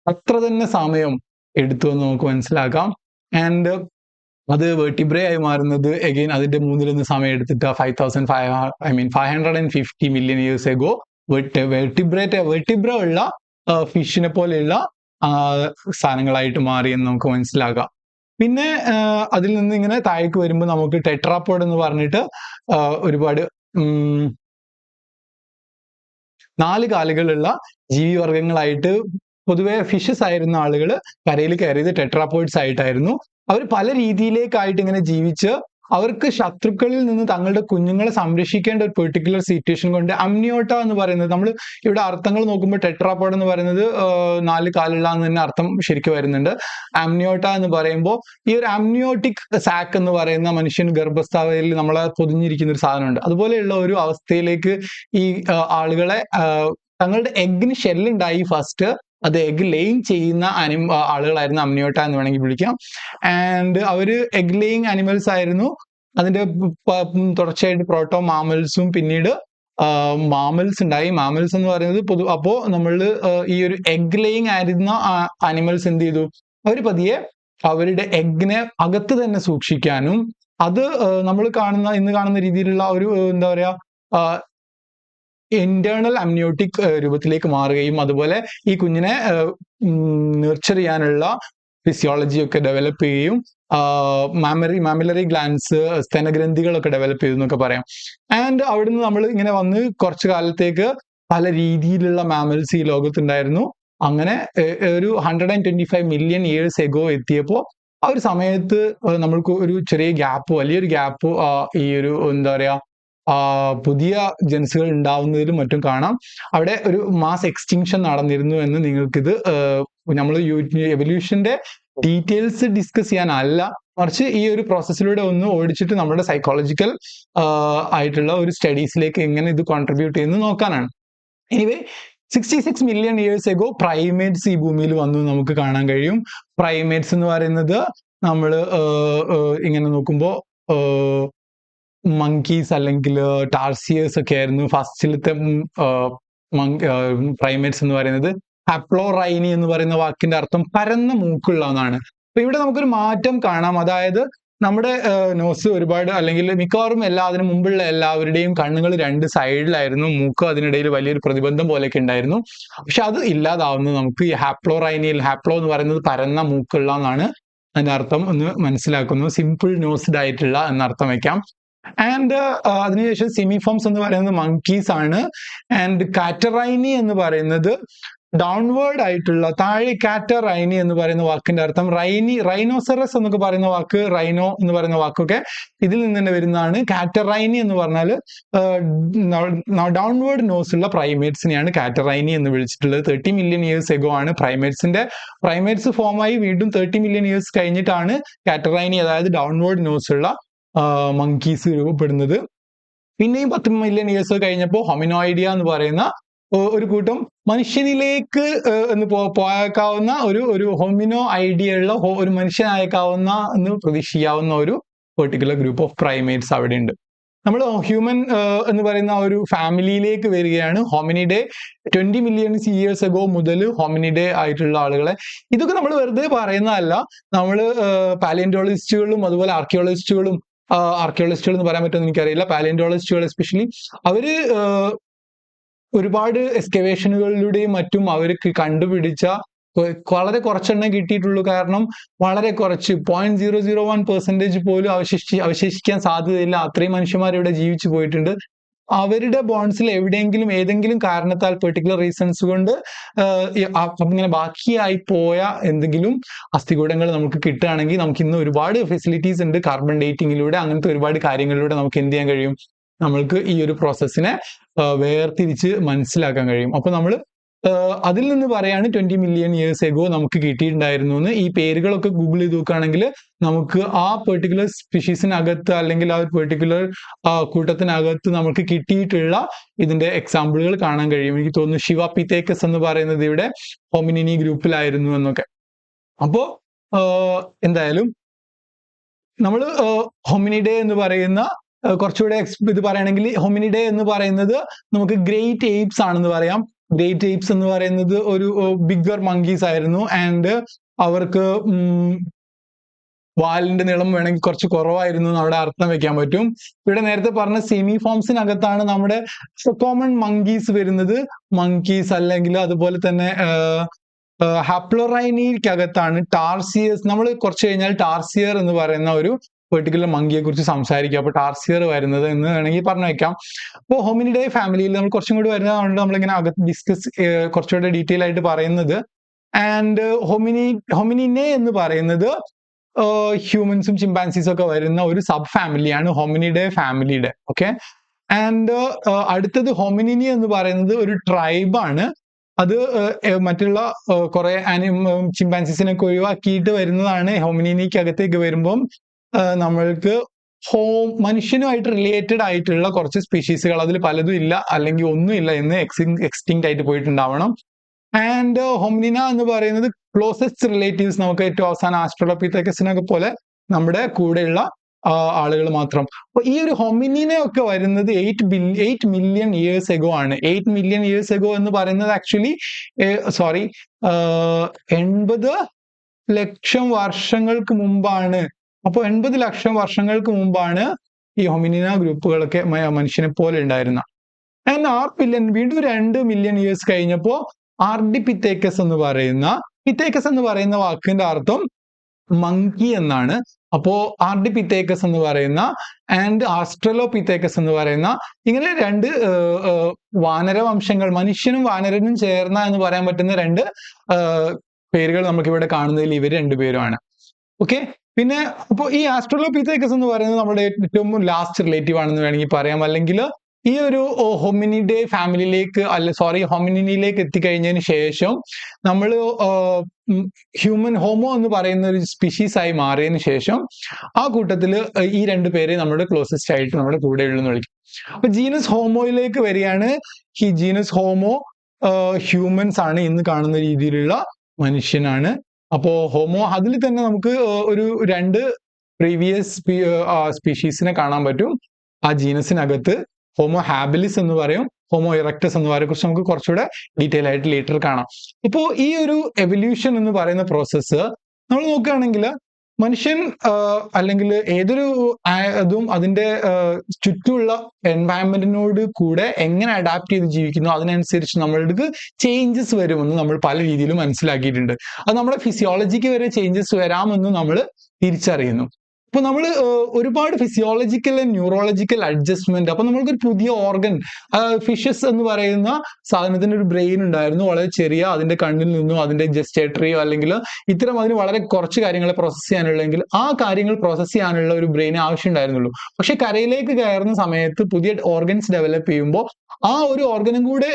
അത്ര തന്നെ സമയം എടുത്തു എന്ന് നമുക്ക് മനസ്സിലാക്കാം. ആൻഡ് അത് വെർട്ടിബ്രേ ആയി മാറുന്നത് അഗെയിൻ അതിന്റെ മൂന്നിലൊന്ന് സമയം എടുത്തിട്ട് 550 മില്യൺ ഇയേഴ്സ് എഗോ വെർട്ടിബ്ര ഉള്ള ഫിഷിനെ പോലെയുള്ള സാധനങ്ങളായിട്ട് മാറി എന്ന് നമുക്ക് മനസ്സിലാക്കാം. പിന്നെ അതിൽ നിന്ന് ഇങ്ങനെ താഴേക്ക് വരുമ്പോൾ നമുക്ക് ടെട്രാപോഡ് എന്ന് പറഞ്ഞിട്ട് ഒരുപാട് 4 കാലുകളുള്ള ജീവിവർഗങ്ങളായിട്ട് പൊതുവെ ഫിഷസ് ആയിരുന്ന ആളുകൾ കരയിൽ കയറിയത് ടെട്രാപോഡ്സ് ആയിട്ടായിരുന്നു. അവർ പല രീതിയിലേക്കായിട്ട് ഇങ്ങനെ ജീവിച്ച് അവർക്ക് ശത്രുക്കളിൽ നിന്ന് തങ്ങളുടെ കുഞ്ഞുങ്ങളെ സംരക്ഷിക്കേണ്ട ഒരു പെർട്ടിക്കുലർ സിറ്റുവേഷൻ കൊണ്ട് അമ്നിയോട്ട എന്ന് പറയുന്നത്, നമ്മൾ ഇവിടെ അർത്ഥങ്ങൾ നോക്കുമ്പോൾ ടെട്രാപോഡ് എന്ന് പറയുന്നത് 4 കാലുള്ള എന്ന് തന്നെ അർത്ഥം ശരിക്കും വരുന്നുണ്ട്. അമ്നിയോട്ട എന്ന് പറയുമ്പോൾ ഈ ഒരു അമ്നിയോട്ടിക് സാക്ക് എന്ന് പറയുന്ന മനുഷ്യൻ ഗർഭസ്ഥാവയിൽ നമ്മളെ പൊതിഞ്ഞിരിക്കുന്ന ഒരു സാധനമുണ്ട്. അതുപോലെയുള്ള ഒരു അവസ്ഥയിലേക്ക് ഈ ആളുകളെ തങ്ങളുടെ എഗ്ഗിന് ഷെല്ലുണ്ടായി ഫസ്റ്റ് അത് എഗ് ലേയിങ് ചെയ്യുന്ന ആളുകളായിരുന്നു അമ്നിയോട്ട എന്ന് വേണമെങ്കിൽ വിളിക്കാം. ആൻഡ് അവര് എഗ് ലേയിങ് അനിമൽസ് ആയിരുന്നു. അതിന്റെ തുടർച്ചയായിട്ട് പ്രോട്ടോ മാമൽസും പിന്നീട് മാമൽസ് ഉണ്ടായി. മാമൽസ് എന്ന് പറയുന്നത് അപ്പോ നമ്മൾ ഈ ഒരു എഗ് ലേയിങ് ആയിരുന്ന അനിമൽസ് എന്ത് ചെയ്തു, അവര് പതിയെ അവരുടെ എഗ്ഗിനെ അകത്ത് തന്നെ സൂക്ഷിക്കാനും അത് നമ്മൾ ഇന്ന് കാണുന്ന രീതിയിലുള്ള ഒരു എന്താ പറയാ ഇന്റേണൽ അമ്നിയോട്ടിക് രൂപത്തിലേക്ക് മാറുകയും അതുപോലെ ഈ കുഞ്ഞിനെ നർച്ചർ ചെയ്യാനുള്ള ഫിസിയോളജി ഒക്കെ ഡെവലപ്പ് ചെയ്യുകയും മാമിലറി ഗ്ലാൻസ് സ്തനഗ്രന്ഥികളൊക്കെ ഡെവലപ്പ് ചെയ്തു എന്നൊക്കെ പറയാം. ആൻഡ് അവിടുന്ന് നമ്മൾ ഇങ്ങനെ വന്ന് കുറച്ചു കാലത്തേക്ക് പല രീതിയിലുള്ള മാമൽസ് ഈ ലോകത്തുണ്ടായിരുന്നു. അങ്ങനെ ഒരു 125 മില്യൺ ഇയേഴ്സ് എഗോ എത്തിയപ്പോൾ ആ ഒരു സമയത്ത് നമ്മൾക്ക് ഒരു ചെറിയ ഗ്യാപ്പ്, വലിയൊരു ഗ്യാപ്പ് ഈ ഒരു എന്താ പറയാ പുതിയ ജൻസുകൾ ഉണ്ടാവുന്നതിലും മറ്റും കാണാം. അവിടെ ഒരു മാസ് എക്സ്റ്റിങ്ഷൻ നടന്നിരുന്നു എന്ന് നിങ്ങൾക്കിത് നമ്മൾ എവല്യൂഷന്റെ ഡീറ്റെയിൽസ് ഡിസ്കസ് ചെയ്യാനല്ല, മറിച്ച് ഈ ഒരു പ്രോസസ്സിലൂടെ ഒന്ന് ഓടിച്ചിട്ട് നമ്മുടെ സൈക്കോളജിക്കൽ ആയിട്ടുള്ള ഒരു സ്റ്റഡീസിലേക്ക് എങ്ങനെ ഇത് കോൺട്രിബ്യൂട്ട് ചെയ്യുന്നു നോക്കാനാണ്. Anyway 66 million years ago primates ഈ ഭൂമിയിൽ വന്നു നമുക്ക് കാണാൻ കഴിയും. പ്രൈമേറ്റ്സ് എന്ന് പറയുന്നത് നമ്മൾ ഇങ്ങനെ നോക്കുമ്പോൾ മങ്കീസ് അല്ലെങ്കിൽ ടാർസിയേഴ്സ് ഒക്കെ ആയിരുന്നു ഫസ്റ്റിലത്തെ പ്രൈമേറ്റ്സ് എന്ന് പറയുന്നത്. ഹാപ്ലോറൈനി എന്ന് പറയുന്ന വാക്കിന്റെ അർത്ഥം പരന്ന മൂക്കുള്ള എന്നാണ്. അപ്പൊ ഇവിടെ നമുക്കൊരു മാറ്റം കാണാം. അതായത് നമ്മുടെ നോസ് ഒരുപാട് അല്ലെങ്കിൽ മിക്കവാറും അതിനു മുമ്പുള്ള എല്ലാവരുടെയും കണ്ണുകൾ 2 സൈഡിലായിരുന്നു, മൂക്ക് അതിനിടയിൽ വലിയൊരു പ്രതിബന്ധം പോലെയൊക്കെ ഉണ്ടായിരുന്നു. പക്ഷെ അത് ഇല്ലാതാവുന്നത് നമുക്ക് ഈ ഹാപ്ലോ എന്ന് പറയുന്നത് പരന്ന മൂക്കുള്ള എന്നാണ് അതിന്റെ അർത്ഥം ഒന്ന് മനസ്സിലാക്കുന്നു. സിമ്പിൾ നോസ്ഡ് ആയിട്ടുള്ള എന്നർത്ഥം വയ്ക്കാം. ആൻഡ് അതിനുശേഷം സിമിഫോംസ് എന്ന് പറയുന്നത് മങ്കീസ് ആണ്. ആൻഡ് കാറ്ററൈനി എന്ന് പറയുന്നത് ഡൗൺവേർഡ് ആയിട്ടുള്ള താഴെ. കാറ്ററൈനി എന്ന് പറയുന്ന വാക്കിന്റെ അർത്ഥം റൈനോസറസ് എന്നൊക്കെ പറയുന്ന വാക്ക്, റൈനോ എന്ന് പറയുന്ന വാക്കൊക്കെ ഇതിൽ നിന്ന് തന്നെ വരുന്നതാണ്. കാറ്ററൈനി എന്ന് പറഞ്ഞാൽ ഡൗൺവേർഡ് നോസ് ഉള്ള പ്രൈമേറ്റ്സിനെയാണ് കാറ്ററൈനി എന്ന് വിളിച്ചിട്ടുള്ളത്. 30 മില്യൺ ഇയേഴ്സ് എഗോ ആണ് പ്രൈമേറ്റ്സ് ഫോമായി. വീണ്ടും 30 മില്യൺ ഇയേഴ്സ് കഴിഞ്ഞിട്ടാണ് കാറ്ററൈനി അതായത് ഡൗൺവേർഡ് നോസ് ഉള്ള മങ്കീസ് രൂപപ്പെടുന്നത്. പിന്നെയും 10 മില്യൺ ഇയേഴ്സ് കഴിഞ്ഞപ്പോൾ ഹൊമിനോയിഡിയ എന്ന് പറയുന്ന ഒരു കൂട്ടം മനുഷ്യനിലേക്ക് എന്ന് പോയേക്കാവുന്ന ഒരു ഹൊമിനോ ഐഡിയ ഉള്ള ഒരു മനുഷ്യനായേക്കാവുന്ന എന്ന് പ്രതീക്ഷിക്കാവുന്ന ഒരു പെർട്ടിക്കുലർ ഗ്രൂപ്പ് ഓഫ് പ്രൈമേറ്റ്സ് അവിടെ ഉണ്ട്. നമ്മൾ ഹ്യൂമൻ എന്ന് പറയുന്ന ഒരു ഫാമിലിയിലേക്ക് വരികയാണ്. ഹോമിനിഡേ 20 മില്യൺ ഇയേഴ്സ് അഗോ മുതൽ ഹോമിനിഡേ ആയിട്ടുള്ള ആളുകളെ, ഇതൊക്കെ നമ്മൾ വെറുതെ പറയുന്നതല്ല. നമ്മൾ പാലിയന്റോളജിസ്റ്റുകളും അതുപോലെ ആർക്കിയോളജിസ്റ്റുകൾ എന്ന് പറയാൻ പറ്റുമെന്ന് എനിക്കറിയില്ല. പാലിയന്റോളജിസ്റ്റുകൾ എസ്പെഷ്യലി അവര് ഒരുപാട് എക്സ്കവേഷനുകളിലൂടെയും മറ്റും അവർക്ക് കണ്ടുപിടിച്ച വളരെ കുറച്ചെണ്ണം കിട്ടിയിട്ടുള്ളൂ. കാരണം വളരെ കുറച്ച് 0.001% പോലും അവശേഷിക്കാൻ സാധ്യതയില്ല. അത്രയും മനുഷ്യന്മാർ ഇവിടെ ജീവിച്ചു പോയിട്ടുണ്ട്. അവരുടെ ബോൺസിൽ എവിടെയെങ്കിലും ഏതെങ്കിലും കാരണത്താൽ പെർട്ടിക്കുലർ റീസൺസ് കൊണ്ട് ഇങ്ങനെ ബാക്കിയായി പോയ എന്തെങ്കിലും അസ്ഥികൂടങ്ങൾ നമുക്ക് കിട്ടുകയാണെങ്കിൽ നമുക്ക് ഇന്ന് ഒരുപാട് ഫെസിലിറ്റീസ് ഉണ്ട്. കാർബൺ ഡേറ്റിങ്ങിലൂടെ അങ്ങനത്തെ ഒരുപാട് കാര്യങ്ങളിലൂടെ നമുക്ക് എന്ത് ചെയ്യാൻ കഴിയും, നമ്മൾക്ക് ഈ ഒരു പ്രോസസ്സിനെ വേർതിരിച്ച് മനസ്സിലാക്കാൻ കഴിയും. അപ്പൊ നമ്മൾ അതിൽ നിന്ന് പറയാണ് 20 മില്യൺ ഇയേഴ്സ് എഗോ നമുക്ക് കിട്ടിയിട്ടുണ്ടായിരുന്നു എന്ന്. ഈ പേരുകളൊക്കെ ഗൂഗിൾ ചെയ്ത് നോക്കുകയാണെങ്കിൽ നമുക്ക് ആ പെർട്ടിക്കുലർ സ്പീഷീസിനകത്ത് അല്ലെങ്കിൽ ആ ഒരു പെർട്ടിക്കുലർ കൂട്ടത്തിനകത്ത് നമുക്ക് കിട്ടിയിട്ടുള്ള ഇതിന്റെ എക്സാമ്പിളുകൾ കാണാൻ കഴിയും. എനിക്ക് തോന്നുന്നു ശിവാപിത്തേക്കസ് എന്ന് പറയുന്നത് ഇവിടെ ഹോമിനിനി ഗ്രൂപ്പിലായിരുന്നു എന്നൊക്കെ. അപ്പോ എന്തായാലും നമ്മൾ ഹോമിനിഡേ എന്ന് പറയുന്ന കുറച്ചുകൂടെ ഇത് പറയുകയാണെങ്കിൽ ഹോമിനിഡേ എന്ന് പറയുന്നത് നമുക്ക് ഗ്രേറ്റ് എയ്പ്സ് ആണെന്ന് പറയാം. ഗ്രേറ്റ് എയ്പ്സ് എന്ന് പറയുന്നത് ഒരു ബിഗ്ഗർ മങ്കീസ് ആയിരുന്നു. ആൻഡ് അവർക്ക് വാലിന്റെ നീളം വേണമെങ്കിൽ കുറച്ച് കുറവായിരുന്നു എന്ന് അവിടെ അർത്ഥം വെക്കാൻ പറ്റും. ഇവിടെ നേരത്തെ പറഞ്ഞ സെമി ഫോംസിനകത്താണ് നമ്മുടെ കോമൺ മങ്കീസ് വരുന്നത്. മങ്കീസ് അല്ലെങ്കിൽ അതുപോലെ തന്നെ ഹാപ്ലോറൈനിക്കകത്താണ് ടാർസിയസ്. നമ്മൾ കുറച്ച് കഴിഞ്ഞാൽ ടാർസിയർ എന്ന് പറയുന്ന ഒരു പെർട്ടിക്കുലർ മങ്കിയെ കുറിച്ച് സംസാരിക്കുക. അപ്പൊ ടാർസിയർ വരുന്നത് എന്ന് വേണമെങ്കിൽ പറഞ്ഞു വെക്കാം. അപ്പോൾ ഹോമിനിഡേ ഫാമിലിയിൽ നമ്മൾ കുറച്ചും കൂടി വരുന്നതുകൊണ്ട് നമ്മളിങ്ങനെ അകത്ത് ഡിസ്കസ് കുറച്ചുകൂടെ ഡീറ്റെയിൽ ആയിട്ട് പറയുന്നത്. ആൻഡ് ഹൊമിനിനെ എന്ന് പറയുന്നത് ഹ്യൂമൻസും ചിമ്പാൻസീസും ഒക്കെ വരുന്ന ഒരു സബ് ഫാമിലിയാണ് ഹോമിനിഡേ ഫാമിലിയുടെ. ഓക്കെ. ആൻഡ് അടുത്തത് ഹോമിനിനി എന്ന് പറയുന്നത് ഒരു ട്രൈബാണ്. അത് മറ്റുള്ള കുറെ ചിമ്പാൻസീസിനൊക്കെ ഒഴിവാക്കിയിട്ട് വരുന്നതാണ്. ഹോമിനിനിക്കകത്തേക്ക് വരുമ്പം നമ്മൾക്ക് മനുഷ്യനുമായിട്ട് റിലേറ്റഡ് ആയിട്ടുള്ള കുറച്ച് സ്പീഷീസുകൾ, അതിൽ പലതും ഇല്ല അല്ലെങ്കിൽ ഒന്നും ഇല്ല എന്ന് എക്സ്റ്റിങ്ക്റ്റ് ആയിട്ട് പോയിട്ടുണ്ടാവണം. ആൻഡ് ഹോമിനിന എന്ന് പറയുന്നത് ക്ലോസസ്റ്റ് റിലേറ്റീവ്സ്, നമുക്ക് ഏറ്റവും അവസാനം ആസ്ട്രലോപിതെക്കസിനൊക്കെ പോലെ നമ്മുടെ കൂടെയുള്ള ആളുകൾ മാത്രം. അപ്പൊ ഈ ഒരു ഹൊമിനിനെ ഒക്കെ വരുന്നത് 8 മില്യൺ ഇയേഴ്സ് എഗോ ആണ്. 8 മില്യൺ ഇയേഴ്സ് എഗോ എന്ന് പറയുന്നത് ആക്ച്വലി 80 ലക്ഷം വർഷങ്ങൾക്ക് മുമ്പാണ്. അപ്പൊ 80 ലക്ഷം വർഷങ്ങൾക്ക് മുമ്പാണ് ഈ ഹൊമിനിന ഗ്രൂപ്പുകളൊക്കെ മനുഷ്യനെ പോലെ ഉണ്ടായിരുന്ന. ആൻഡ് വീണ്ടും 2 മില്യൺ ഇയേഴ്സ് കഴിഞ്ഞപ്പോ ആർഡിപിത്തേക്കസ് എന്ന് പറയുന്ന വാക്കിന്റെ അർത്ഥം മങ്കി എന്നാണ്. അപ്പോ ആർഡിപിത്തേക്കസ് എന്ന് പറയുന്ന ആൻഡ് ആസ്ട്രലോപിത്തേക്കസ് എന്ന് പറയുന്ന ഇങ്ങനെ രണ്ട് വാനരവംശങ്ങൾ, മനുഷ്യനും വാനരനും ചേർന്ന എന്ന് പറയാൻ പറ്റുന്ന രണ്ട് പേരുകൾ നമുക്ക് ഇവിടെ കാണുന്നതിൽ ഇവർ രണ്ടുപേരുമാണ്. ഓക്കെ. പിന്നെ അപ്പോൾ ഈ ആസ്ട്രലോപിത്തേക്കസ് എന്ന് പറയുന്നത് നമ്മുടെ ഏറ്റവും ലാസ്റ്റ് റിലേറ്റീവ് ആണെന്ന് വേണമെങ്കിൽ പറയാം. അല്ലെങ്കിൽ ഈ ഒരു ഹൊമിനിഡേ ഫാമിലിയിലേക്ക് ഹൊമിനിനിയിലേക്ക് എത്തിക്കഴിഞ്ഞതിന് ശേഷം നമ്മൾ ഹോമോ എന്ന് പറയുന്ന ഒരു സ്പീഷീസ് ആയി മാറിയതിന് ശേഷം ആ കൂട്ടത്തിൽ ഈ രണ്ടു പേരെ നമ്മുടെ ക്ലോസസ്റ്റ് ആയിട്ട് നമ്മുടെ കൂടെയുള്ളെന്ന് വിളിക്കും. അപ്പൊ ജീനസ് ഹോമോയിലേക്ക് വരികയാണ്. ഈ ജീനസ് ഹോമോ ഹ്യൂമൻസ് ആണ്, ഇന്ന് കാണുന്ന രീതിയിലുള്ള മനുഷ്യനാണ്. അപ്പോ ഹോമോ അതിൽ തന്നെ നമുക്ക് ഒരു 2 പ്രീവിയസ് സ്പീഷീസിനെ കാണാൻ പറ്റും ആ ജീനസിനകത്ത്. ഹോമോ ഹാബിലിസ് എന്ന് പറയും, ഹോമോ ഇറക്ടസ് എന്ന് പറയും. കുറിച്ച് നമുക്ക് കുറച്ചുകൂടെ ഡീറ്റെയിൽ ആയിട്ട് ലേറ്റർ കാണാം. ഇപ്പോൾ ഈ ഒരു എവല്യൂഷൻ എന്ന് പറയുന്ന പ്രോസസ്സ് നമ്മൾ നോക്കുകയാണെങ്കിൽ മനുഷ്യൻ അല്ലെങ്കിൽ ഏതൊരു അതും അതിന്റെ ചുറ്റുമുള്ള എൻവയൺമെന്റിനോട് കൂടെ എങ്ങനെ അഡാപ്റ്റ് ചെയ്ത് ജീവിക്കുന്നു അതിനനുസരിച്ച് നമ്മൾക്ക് ചേഞ്ചസ് വരുമെന്ന് നമ്മൾ പല രീതിയിലും മനസ്സിലാക്കിയിട്ടുണ്ട്. അത് നമ്മുടെ ഫിസിയോളജിക്ക് വരെ ചേഞ്ചസ് വരാമെന്ന് നമ്മൾ തിരിച്ചറിയുന്നു. അപ്പൊ നമ്മൾ ഒരുപാട് ഫിസിയോളജിക്കൽ ആൻഡ് ന്യൂറോളജിക്കൽ അഡ്ജസ്റ്റ്മെന്റ്. അപ്പൊ നമ്മൾക്കൊരു പുതിയ ഓർഗൻ, ഫിഷസ് എന്ന് പറയുന്ന സാധനത്തിന് ഒരു ബ്രെയിൻ ഉണ്ടായിരുന്നു, വളരെ ചെറിയ, അതിന്റെ കണ്ണിൽ നിന്നോ അതിന്റെ ജസ്റ്റേറ്ററിയോ അല്ലെങ്കിൽ ഇത്തരം അതിന് വളരെ കുറച്ച് കാര്യങ്ങളെ പ്രോസസ് ചെയ്യാനുള്ളെങ്കിൽ ആ കാര്യങ്ങൾ പ്രോസസ് ചെയ്യാനുള്ള ഒരു ബ്രെയിൻ ആവശ്യം ഉണ്ടായിരുന്നുള്ളൂ. പക്ഷെ കരയിലേക്ക് കയറുന്ന സമയത്ത് പുതിയ ഓർഗൻസ് ഡെവലപ്പ് ചെയ്യുമ്പോൾ ആ ഒരു ഓർഗനും കൂടെ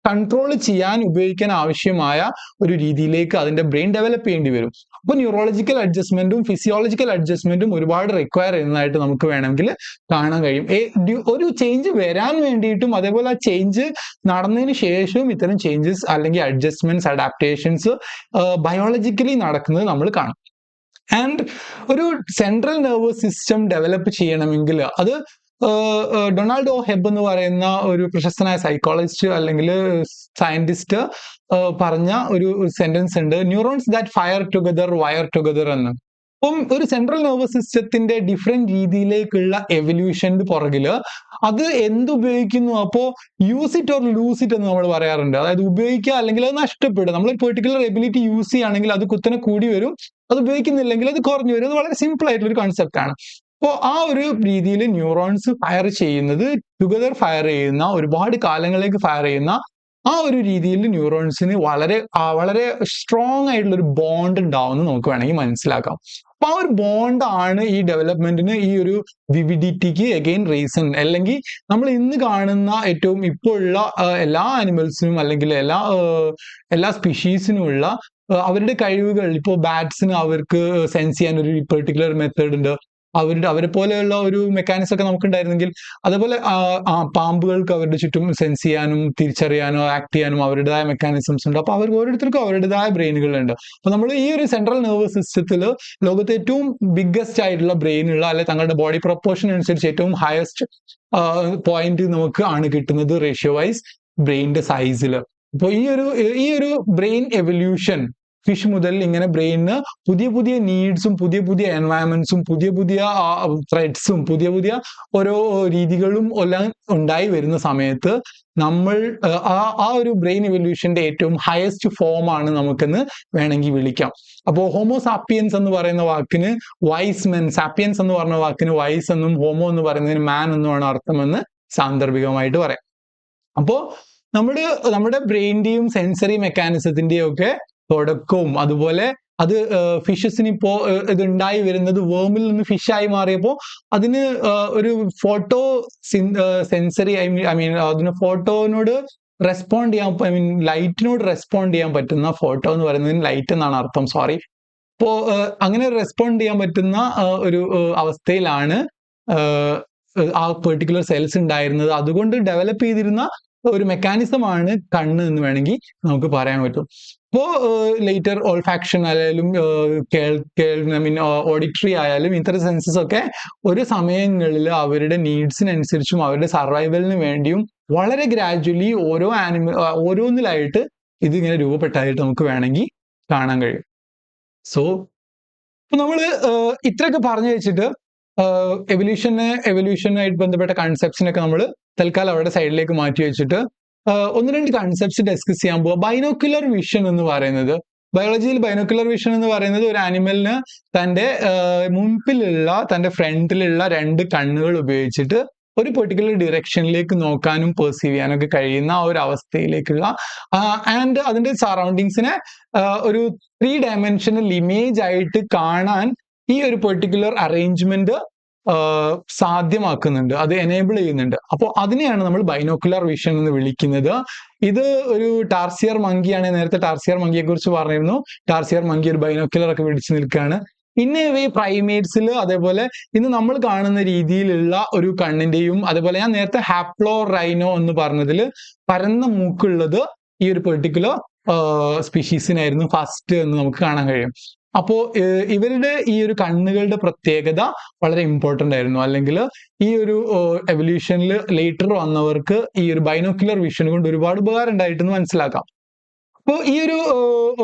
കൺട്രോൾ ചെയ്യാൻ ഉപയോഗിക്കാൻ ആവശ്യമായ ഒരു രീതിയിലേക്ക് അതിന്റെ ബ്രെയിൻ ഡെവലപ്പ് ചെയ്യേണ്ടി വരും. അപ്പോൾ ന്യൂറോളജിക്കൽ അഡ്ജസ്റ്റ്മെന്റും ഫിസിയോളജിക്കൽ അഡ്ജസ്റ്റ്മെന്റും ഒരുപാട് റിക്വയർ ചെയ്യുന്നതായിട്ട് നമുക്ക് വേണമെങ്കിൽ കാണാൻ കഴിയും. ഒരു ചേഞ്ച് വരാൻ വേണ്ടിയിട്ടും അതേപോലെ ആ ചേഞ്ച് നടന്നതിന് ശേഷവും ഇത്തരം ചേഞ്ചസ് അല്ലെങ്കിൽ അഡ്ജസ്റ്റ്മെന്റ്സ്, അഡാപ്റ്റേഷൻസ് ബയോളജിക്കലി നടക്കുന്നത് നമ്മൾ കാണും. ആൻഡ് ഒരു സെൻട്രൽ നെർവസ് സിസ്റ്റം ഡെവലപ്പ് ചെയ്യണമെങ്കിൽ അത് ഡൊണാൾഡ് ഒ ഹെബ് എന്ന് പറയുന്ന ഒരു പ്രശസ്തനായ സൈക്കോളജിസ്റ്റ് അല്ലെങ്കിൽ സയന്റിസ്റ്റ് പറഞ്ഞ ഒരു സെന്റൻസ് ഉണ്ട്, neurons that fire together wire together എന്ന്. അപ്പം ഒരു സെൻട്രൽ നെർവസ് സിസ്റ്റത്തിന്റെ ഡിഫറെന്റ് രീതിയിലേക്കുള്ള എവല്യൂഷന്റെ പുറകില് അത് എന്തുപയോഗിക്കുന്നു, അപ്പോ use it or loose it എന്ന് നമ്മൾ പറയാറുണ്ട്. അതായത് ഉപയോഗിക്കുക അല്ലെങ്കിൽ അത് നഷ്ടപ്പെടും. നമ്മൾ പെർട്ടിക്കുലർ എബിലിറ്റി യൂസ് ചെയ്യുകയാണെങ്കിൽ അത് കുത്തനെ കൂടി വരും, അത് ഉപയോഗിക്കുന്നില്ലെങ്കിൽ അത് കുറഞ്ഞു വരും. അത് വളരെ സിമ്പിൾ ആയിട്ടുള്ള ഒരു കൺസെപ്റ്റ് ആണ്. അപ്പോൾ ആ ഒരു രീതിയിൽ ന്യൂറോൺസ് ഫയർ ചെയ്യുന്നത്, ടുഗദർ ഫയർ ചെയ്യുന്ന, ഒരുപാട് കാലങ്ങളിലേക്ക് ഫയർ ചെയ്യുന്ന ആ ഒരു രീതിയിൽ ന്യൂറോൺസിന് വളരെ വളരെ സ്ട്രോങ് ആയിട്ടുള്ള ഒരു ബോണ്ട് ഉണ്ടാവുമെന്ന് നമുക്ക് വേണമെങ്കിൽ മനസ്സിലാക്കാം. അപ്പൊ ആ ഒരു ബോണ്ട് ആണ് ഈ ഡെവലപ്മെന്റിന്, ഈ ഒരു വിവിഡിറ്റിക്ക് അഗെയിൻ റീസൺ. അല്ലെങ്കിൽ നമ്മൾ ഇന്ന് കാണുന്ന ഏറ്റവും ഇപ്പോൾ ഉള്ള എല്ലാ ആനിമൽസിനും അല്ലെങ്കിൽ എല്ലാ സ്പീഷീസിനുമുള്ള അവരുടെ കഴിവുകൾ. ഇപ്പോൾ ബാറ്റ്സിന് അവർക്ക് സെൻസ് ചെയ്യാൻ ഒരു പെർട്ടിക്കുലർ മെത്തേഡ് ഉണ്ട്. അവരെ പോലെയുള്ള ഒരു മെക്കാനിസം ഒക്കെ നമുക്കുണ്ടായിരുന്നെങ്കിൽ, അതേപോലെ പാമ്പുകൾക്ക് അവരുടെ ചുറ്റും സെൻസ് ചെയ്യാനും തിരിച്ചറിയാനോ ആക്ട് ചെയ്യാനും അവരുടേതായ മെക്കാനിസംസ് ഉണ്ട്. അപ്പൊ അവർ ഓരോരുത്തർക്കും അവരുടേതായ ബ്രെയിനുകളുണ്ട്. അപ്പൊ നമ്മൾ ഈ ഒരു സെൻട്രൽ നെർവസ് സിസ്റ്റത്തിൽ ലോകത്തെ ഏറ്റവും ബിഗ്ഗസ്റ്റ് ആയിട്ടുള്ള ബ്രെയിനുള്ള, അല്ലെ തങ്ങളുടെ ബോഡി പ്രൊപ്പോർഷൻ അനുസരിച്ച് ഏറ്റവും ഹയസ്റ്റ് പോയിന്റ് നമുക്ക് ആണ് കിട്ടുന്നത് റേഷ്യോ വൈസ് ബ്രെയിനിന്റെ സൈസിൽ. അപ്പോൾ ഈ ഒരു ബ്രെയിൻ എവല്യൂഷൻ ഫിഷ് മുതൽ ഇങ്ങനെ ബ്രെയിനിന് പുതിയ പുതിയ നീഡ്സും പുതിയ പുതിയ എൻവയൺമെന്റ്സും പുതിയ പുതിയ ത്രെഡ്സും പുതിയ പുതിയ ഓരോ രീതികളും എല്ലാം ഉണ്ടായി വരുന്ന സമയത്ത് നമ്മൾ ആ ഒരു ബ്രെയിൻ ഇവല്യൂഷന്റെ ഏറ്റവും ഹയസ്റ്റ് ഫോം ആണ് നമുക്കെന്ന് വേണമെങ്കിൽ വിളിക്കാം. അപ്പോൾ ഹോമോ സാപ്പിയൻസ് എന്ന് പറയുന്ന വാക്കിന് വൈസ് മെൻ, സാപ്പിയൻസ് എന്ന് പറഞ്ഞ വാക്കിന് വൈസ് എന്നും ഹോമോ എന്ന് പറയുന്നതിന് മാൻ എന്നുമാണ് അർത്ഥമെന്ന് സാന്ദർഭികമായിട്ട് പറയാം. അപ്പോ നമ്മുടെ ബ്രെയിനിന്റെയും സെൻസറി മെക്കാനിസത്തിന്റെയും ഒക്കെ തുടക്കവും അതുപോലെ അത് ഫിഷസിന് ഇപ്പോ ഇത് ഉണ്ടായി വരുന്നത് വേമിൽ നിന്ന് ഫിഷായി മാറിയപ്പോൾ അതിന് ഒരു ഫോട്ടോ സെൻസറി ഐ മീൻ അതിന് ഫോട്ടോനോട് റെസ്പോണ്ട് ചെയ്യാൻ ലൈറ്റിനോട് റെസ്പോണ്ട് ചെയ്യാൻ പറ്റുന്ന ഫോട്ടോ എന്ന് പറയുന്നതിന് ലൈറ്റ് എന്നാണ് അർത്ഥം, സോറി. അപ്പോ അങ്ങനെ റെസ്പോണ്ട് ചെയ്യാൻ പറ്റുന്ന ഒരു അവസ്ഥയിലാണ് ആ പെർട്ടിക്കുലർ സെൽസ് ഉണ്ടായിരുന്നത്. അതുകൊണ്ട് ഡെവലപ്പ് ചെയ്തിരുന്ന ഒരു മെക്കാനിസമാണ് കണ്ണ് എന്ന് വേണമെങ്കിൽ നമുക്ക് പറയാൻ പറ്റും. ഇപ്പോ ലേറ്റർ ഓൾഫാക്ഷൻ ആയാലും ഓഡിറ്ററി ആയാലും ഇത്തരം സെൻസസ് ഒക്കെ ഒരു സമയങ്ങളിൽ അവരുടെ നീഡ്സിനനുസരിച്ചും അവരുടെ സർവൈവലിന് വേണ്ടിയും വളരെ ഗ്രാജുവലി ഓരോന്നിലായിട്ട് ഇതിങ്ങനെ രൂപപ്പെട്ടായിട്ട് നമുക്ക് വേണമെങ്കിൽ കാണാൻ കഴിയും. സോ നമ്മള് ഇത്രയൊക്കെ പറഞ്ഞു വെച്ചിട്ട് എവല്യൂഷനായിട്ട് ബന്ധപ്പെട്ട കൺസെപ്റ്റ്സിനൊക്കെ നമ്മൾ തൽക്കാലം അവിടെ സൈഡിലേക്ക് മാറ്റി വെച്ചിട്ട് ഒന്ന് രണ്ട് കൺസെപ്റ്റ്സ് ഡിസ്കസ് ചെയ്യാൻ പോവാം. ബൈനോക്കുലർ വിഷൻ എന്ന് പറയുന്നത്, ബയോളജിയിൽ ബൈനോക്കുലർ വിഷൻ എന്ന് പറയുന്നത് ഒരു ആനിമലിന് തന്റെ ഫ്രണ്ടിലുള്ള രണ്ട് കണ്ണുകൾ ഉപയോഗിച്ചിട്ട് ഒരു പെർട്ടിക്കുലർ ഡിറക്ഷനിലേക്ക് നോക്കാനും പെർസീവ് ചെയ്യാനൊക്കെ കഴിയുന്ന ആ ഒരു അവസ്ഥയിലേക്കുള്ള ആൻഡ് അതിന്റെ സറൗണ്ടിങ്സിനെ ഒരു 3 ഡയമെൻഷനൽ ഇമേജ് ആയിട്ട് കാണാൻ ഈ ഒരു പെർട്ടിക്കുലർ അറേഞ്ച്മെന്റ് സാധ്യമാക്കുന്നുണ്ട്, അത് എനേബിൾ ചെയ്യുന്നുണ്ട്. അപ്പോൾ അതിനെയാണ് നമ്മൾ ബൈനോക്കുലർ വിഷൻ എന്ന് വിളിക്കുന്നത്. ഇത് ഒരു ടാർസിയർ മങ്കിയാണ്. നേരത്തെ ടാർസിയർ മങ്കിയെ കുറിച്ച് പറഞ്ഞിരുന്നു. ടാർസിയർ മങ്കി ഒരു ബൈനോക്കുലർ ഒക്കെ പിടിച്ചു നിൽക്കുകയാണ്. പിന്നെ ഈ പ്രൈമേറ്റ്സിൽ അതേപോലെ ഇന്ന് നമ്മൾ കാണുന്ന രീതിയിലുള്ള ഒരു കണ്ണിന്റെയും അതേപോലെ ഞാൻ നേരത്തെ ഹാപ്ലോ റൈനോ എന്ന് പറഞ്ഞതിൽ പരന്ന മൂക്കുള്ളത് ഈ ഒരു പെർട്ടിക്കുലർ സ്പീഷീസിനായിരുന്നു ഫസ്റ്റ് എന്ന് നമുക്ക് കാണാൻ കഴിയും. അപ്പോ ഇവരുടെ ഈ ഒരു കണ്ണുകളുടെ പ്രത്യേകത വളരെ ഇമ്പോർട്ടന്റ് ആയിരുന്നു. അല്ലെങ്കിൽ ഈ ഒരു എവല്യൂഷനിൽ ലേറ്റർ വന്നവർക്ക് ഈ ഒരു ബൈനോക്കുലർ വിഷൻ കൊണ്ട് ഒരുപാട് ഉപകാരം ഉണ്ടായിട്ടെന്ന് മനസ്സിലാക്കാം. അപ്പോൾ ഈ ഒരു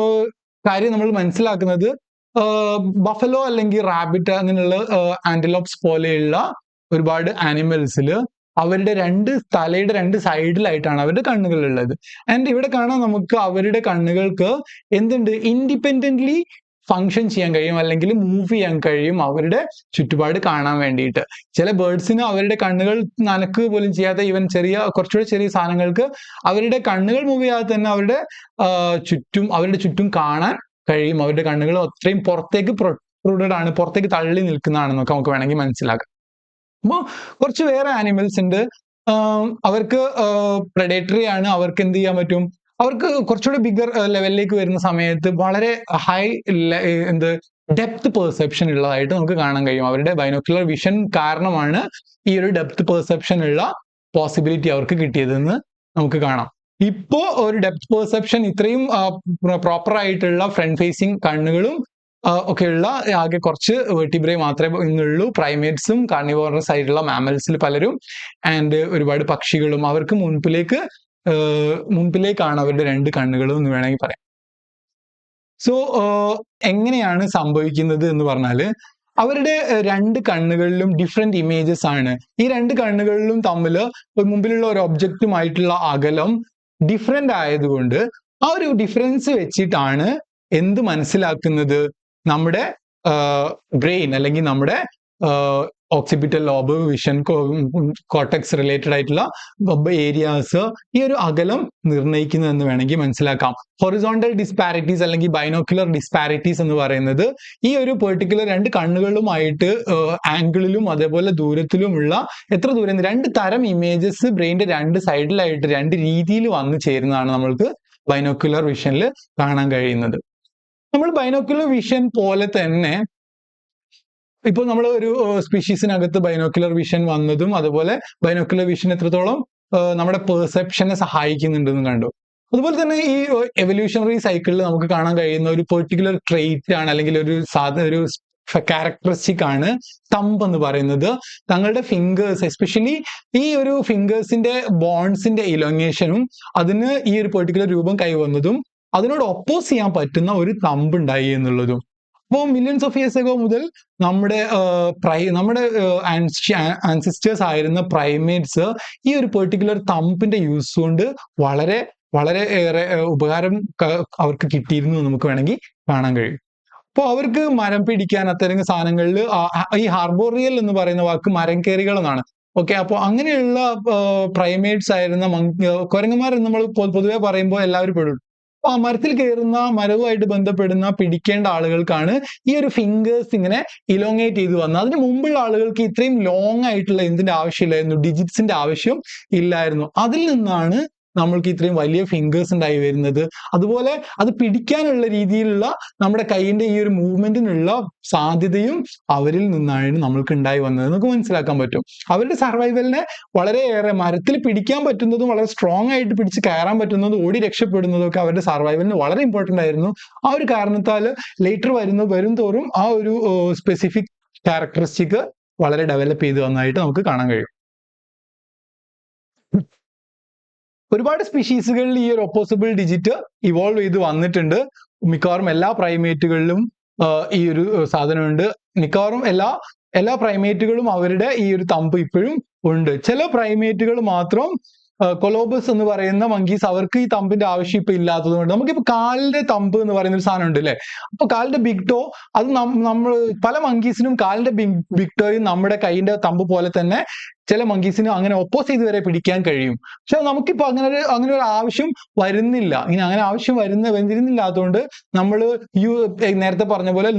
കാര്യം നമ്മൾ മനസ്സിലാക്കുന്നത് ബഫലോ അല്ലെങ്കിൽ റാബിറ്റ് അങ്ങനെയുള്ള ആന്റിലോപ്സ് പോലെയുള്ള ഒരുപാട് ആനിമൽസിൽ അവരുടെ തലയുടെ 2 സൈഡിലായിട്ടാണ് അവരുടെ കണ്ണുകൾ ഉള്ളത്. ആൻഡ് ഇവിടെ കാണാൻ നമുക്ക് അവരുടെ കണ്ണുകൾക്ക് എന്തുണ്ട്, ഇൻഡിപെൻഡന്റ്ലി ഫങ്ഷൻ ചെയ്യാൻ കഴിയും അല്ലെങ്കിൽ മൂവ് ചെയ്യാൻ കഴിയും അവരുടെ ചുറ്റുപാട് കാണാൻ വേണ്ടിയിട്ട്. ചില ബേർഡ്സിന് അവരുടെ കണ്ണുകൾ നനക്കുക പോലും ചെയ്യാത്ത ഈവൻ കുറച്ചുകൂടെ ചെറിയ സാധനങ്ങൾക്ക് അവരുടെ കണ്ണുകൾ മൂവ് ചെയ്യാതെ തന്നെ അവരുടെ ചുറ്റും കാണാൻ കഴിയും. അവരുടെ കണ്ണുകൾ അത്രയും പുറത്തേക്ക് പ്രൊട്രൂഡഡ് ആണ്, പുറത്തേക്ക് തള്ളി നിൽക്കുന്നതാണെന്നൊക്കെ നമുക്ക് വേണമെങ്കിൽ മനസ്സിലാക്കാം. അപ്പോൾ കുറച്ച് വേറെ ആനിമൽസ് ഉണ്ട്, അവർക്ക് പ്രെഡേറ്ററി ആണ്. അവർക്ക് എന്ത് ചെയ്യാൻ പറ്റും, അവർക്ക് കുറച്ചുകൂടി ബിഗർ ലെവലിലേക്ക് വരുന്ന സമയത്ത് വളരെ ഹൈ ഡെപ്ത് പെർസെപ്ഷൻ ഉള്ളതായിട്ട് നമുക്ക് കാണാൻ കഴിയും. അവരുടെ ബൈനോക്കുലർ വിഷൻ കാരണമാണ് ഈ ഒരു ഡെപ്ത് പെർസെപ്ഷൻ ഉള്ള പോസിബിലിറ്റി അവർക്ക് കിട്ടിയതെന്ന് നമുക്ക് കാണാം. ഇപ്പോ ഒരു ഡെപ്ത് പെർസെപ്ഷൻ ഇത്രയും പ്രോപ്പർ ആയിട്ടുള്ള ഫ്രണ്ട് ഫേസിങ് കണ്ണുകളും ഒക്കെയുള്ള ആകെ കുറച്ച് വെർട്ടിബ്രേ മാത്രമേ ഇന്നുള്ളൂ. പ്രൈമേറ്റ്സും കാർണിവോറസ് ആയിട്ടുള്ള മാമൽസിൽ പലരും ആൻഡ് ഒരുപാട് പക്ഷികളും അവർക്ക് മുൻപിലേക്കാണ് അവരുടെ 2 കണ്ണുകളും എന്ന് വേണമെങ്കിൽ പറയാം. സോ എങ്ങനെയാണ് സംഭവിക്കുന്നത് എന്ന് പറഞ്ഞാൽ അവരുടെ 2 കണ്ണുകളിലും ഡിഫറെന്റ് ഇമേജസ് ആണ്. ഈ 2 കണ്ണുകളിലും തമ്മിൽ മുമ്പിലുള്ള ഒരു ഒബ്ജക്റ്റുമായിട്ടുള്ള അകലം ഡിഫറെന്റ് ആയതുകൊണ്ട് ആ ഒരു ഡിഫറൻസ് വെച്ചിട്ടാണ് എന്ത് മനസ്സിലാക്കുന്നത്, നമ്മുടെ ബ്രെയിൻ അല്ലെങ്കിൽ നമ്മുടെ occipital lobe, vision cortex related ആയിട്ടുള്ള ഏരിയാസ് ഈ ഒരു അകലം നിർണ്ണയിക്കുന്നതെന്ന് വേണമെങ്കിൽ മനസ്സിലാക്കാം. ഹൊറിസോണ്ടൽ ഡിസ്പാരിറ്റീസ് അല്ലെങ്കിൽ ബൈനോക്കുലർ ഡിസ്പാരിറ്റീസ് എന്ന് പറയുന്നത് ഈ ഒരു പെർട്ടിക്കുലർ 2 കണ്ണുകളുമായിട്ട് ആംഗിളിലും അതേപോലെ ദൂരത്തിലുമുള്ള എത്ര ദൂരം 2 തരം ഇമേജസ് ബ്രെയിനിന്റെ 2 സൈഡിലായിട്ട് 2 രീതിയിൽ വന്നു ചേരുന്നതാണ് നമ്മൾക്ക് ബൈനോക്കുലർ വിഷനിൽ കാണാൻ കഴിയുന്നത്. നമ്മൾ ബൈനോക്കുലർ വിഷൻ പോലെ തന്നെ ഇപ്പോൾ നമ്മൾ ഒരു സ്പീഷീസിനകത്ത് ബൈനോക്കുലർ വിഷൻ വന്നതും അതുപോലെ ബൈനോക്കുലർ വിഷൻ എത്രത്തോളം നമ്മുടെ പെർസെപ്ഷനെ സഹായിക്കുന്നുണ്ടെന്ന് കണ്ടു. അതുപോലെ തന്നെ ഈ എവല്യൂഷണറി സൈക്കിളിൽ നമുക്ക് കാണാൻ കഴിയുന്ന ഒരു പെർട്ടിക്കുലർ ട്രെയ്റ്റ് ആണ് അല്ലെങ്കിൽ ഒരു ക്യാരക്ടറിസ്റ്റിക് ആണ് തമ്പ് എന്ന് പറയുന്നത്. തങ്ങളുടെ ഫിംഗേഴ്സ് എസ്പെഷ്യലി ഈ ഒരു ഫിംഗേഴ്സിന്റെ ബോൺസിന്റെ ഇലോങ്ങേഷനും അതിന് ഈ ഒരു പെർട്ടിക്കുലർ രൂപം കൈവന്നതും അതിനോട് ഒപ്പോസ് ചെയ്യാൻ പറ്റുന്ന ഒരു തമ്പ് ഉണ്ടായി എന്നുള്ളതും. അപ്പോൾ മില്യൺസ് ഓഫ് ഇയേഴ്സ് എഗോ മുതൽ നമ്മുടെ നമ്മുടെ ആൻസിസ്റ്റേഴ്സ് ആയിരുന്ന പ്രൈമേറ്റ്സ് ഈ ഒരു പെർട്ടിക്കുലർ തമ്പിന്റെ യൂസ് കൊണ്ട് വളരെ വളരെ ഏറെ ഉപകാരം അവർക്ക് കിട്ടിയിരുന്നു നമുക്ക് വേണമെങ്കിൽ കാണാൻ കഴിയും. അപ്പോൾ അവർക്ക് മരം പിടിക്കാൻ അത്തരം സാധനങ്ങളിൽ ഈ ഹാർബോറിയൽ എന്ന് പറയുന്ന വാക്ക് മരം കയറികൾ എന്നാണ്. ഓക്കെ, അപ്പോൾ അങ്ങനെയുള്ള പ്രൈമേറ്റ്സ് ആയിരുന്ന കുരങ്ങന്മാർ നമ്മൾ പൊതുവെ പറയുമ്പോൾ എല്ലാവരും പെടും. അപ്പൊ ആ മരത്തിൽ കയറുന്ന മരവുമായിട്ട് ബന്ധപ്പെടുന്ന പിടിക്കേണ്ട ആളുകൾക്കാണ് ഈ ഒരു ഫിംഗേഴ്സ് ഇങ്ങനെ ഇലോങ്ങേറ്റ് ചെയ്ത് വന്നത്. അതിന് മുമ്പുള്ള ആളുകൾക്ക് ഇത്രയും ലോങ് ആയിട്ടുള്ള എന്തിന്റെ ആവശ്യമില്ലായിരുന്നു, ഡിജിറ്റ്സിന്റെ ആവശ്യം ഇല്ലായിരുന്നു. അതിൽ നിന്നാണ് നമ്മൾക്ക് ഇത്രയും വലിയ ഫിംഗേഴ്സ് ഉണ്ടായി വരുന്നത്. അതുപോലെ അത് പിടിക്കാനുള്ള രീതിയിലുള്ള നമ്മുടെ കൈയിന്റെ ഈ ഒരു മൂവ്മെന്റിനുള്ള സാധ്യതയും അവരിൽ നിന്നാണ് നമ്മൾക്ക് ഉണ്ടായി വന്നത് നമുക്ക് മനസ്സിലാക്കാൻ പറ്റും. അവരുടെ സർവൈവലിനെ വളരെയേറെ മരത്തിൽ പിടിക്കാൻ പറ്റുന്നതും വളരെ സ്ട്രോങ് ആയിട്ട് പിടിച്ച് കയറാൻ പറ്റുന്നതും ഓടി രക്ഷപ്പെടുന്നതും ഒക്കെ അവരുടെ സർവൈവലിന് വളരെ ഇമ്പോർട്ടന്റ് ആയിരുന്നു. ആ ഒരു കാരണത്താൽ ലേറ്റർ വരും തോറും ആ ഒരു സ്പെസിഫിക് ക്യാരക്ടറിസ്റ്റിക് വളരെ ഡെവലപ്പ് ചെയ്ത് വന്നതായിട്ട് നമുക്ക് കാണാൻ കഴിയും. ഒരുപാട് സ്പീഷീസുകളിൽ ഈ ഒരു ഒപ്പോസിബിൾ ഡിജിറ്റ് ഇവോൾവ് ചെയ്ത് വന്നിട്ടുണ്ട്. മിക്കവാറും എല്ലാ പ്രൈമേറ്റുകളിലും ഈ ഒരു സാധനമുണ്ട്. മിക്കവാറും എല്ലാ പ്രൈമേറ്റുകളും അവരുടെ ഈ ഒരു തമ്പ് ഇപ്പോഴും ഉണ്ട്. ചില പ്രൈമേറ്റുകൾ മാത്രം, കൊളോബസ് എന്ന് പറയുന്ന മങ്കീസ്, അവർക്ക് ഈ തമ്പിന്റെ ആവശ്യം ഇപ്പൊ ഇല്ലാത്തത് കൊണ്ട്. നമുക്കിപ്പോ കാലിന്റെ തമ്പ് എന്ന് പറയുന്ന ഒരു സാധനം ഉണ്ട് അല്ലെ. അപ്പൊ കാലിന്റെ ബിഗ് ടോ, അത് നമ്മൾ പല മങ്കീസിനും കാലിന്റെ ബിഗ് ടോയും നമ്മുടെ കൈയിന്റെ തമ്പ് പോലെ തന്നെ ചില മങ്കീസിനും അങ്ങനെ ഒപ്പോസ് ചെയ്ത് വരെ പിടിക്കാൻ കഴിയും. പക്ഷെ നമുക്കിപ്പോ അങ്ങനെ ഒരു ആവശ്യം വരുന്നില്ല. ഇനി അങ്ങനെ ആവശ്യം വരുന്നില്ലാത്തതുകൊണ്ട് നമ്മൾ നേരത്തെ പറഞ്ഞ പോലെ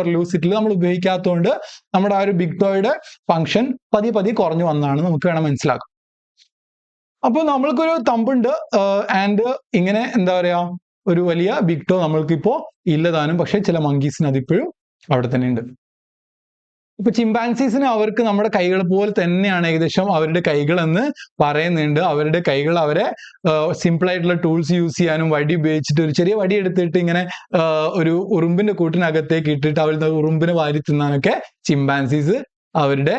ലൂസിറ്റിൽ നമ്മൾ ഉപയോഗിക്കാത്തതുകൊണ്ട് നമ്മുടെ ആ ഒരു ബിഗ് ടോയുടെ ഫംഗ്ഷൻ പതിയെ കുറഞ്ഞു വന്നാണ് നമുക്ക് വേണം മനസ്സിലാക്കാം. അപ്പോൾ നമ്മൾക്കൊരു തമ്പുണ്ട് ആൻഡ് ഇങ്ങനെ എന്താ പറയാ, ഒരു വലിയ ബിഗ് ടോ നമ്മൾക്കിപ്പോ ഇല്ലതാനും. പക്ഷെ ചില മങ്കീസിന് അതിപ്പോഴും അവിടെ തന്നെ ഉണ്ട്. ഇപ്പൊ ചിമ്പാൻസീസിന് അവർക്ക് നമ്മുടെ കൈകൾ പോലെ തന്നെയാണ് ഏകദേശം അവരുടെ കൈകൾ എന്ന് പറയുന്നുണ്ട്. അവരുടെ കൈകൾ അവരെ സിമ്പിൾ ആയിട്ടുള്ള ടൂൾസ് യൂസ് ചെയ്യാനും, വടി ഉപയോഗിച്ചിട്ട് ഒരു ചെറിയ വടി എടുത്തിട്ട് ഇങ്ങനെ ഒരു ഉറുമ്പിന്റെ കൂട്ടിനകത്തേക്ക് ഇട്ടിട്ട് അവർ ഉറുമ്പിനെ വാരി തിന്നാനൊക്കെ ചിമ്പാൻസീസ് അവരുടെ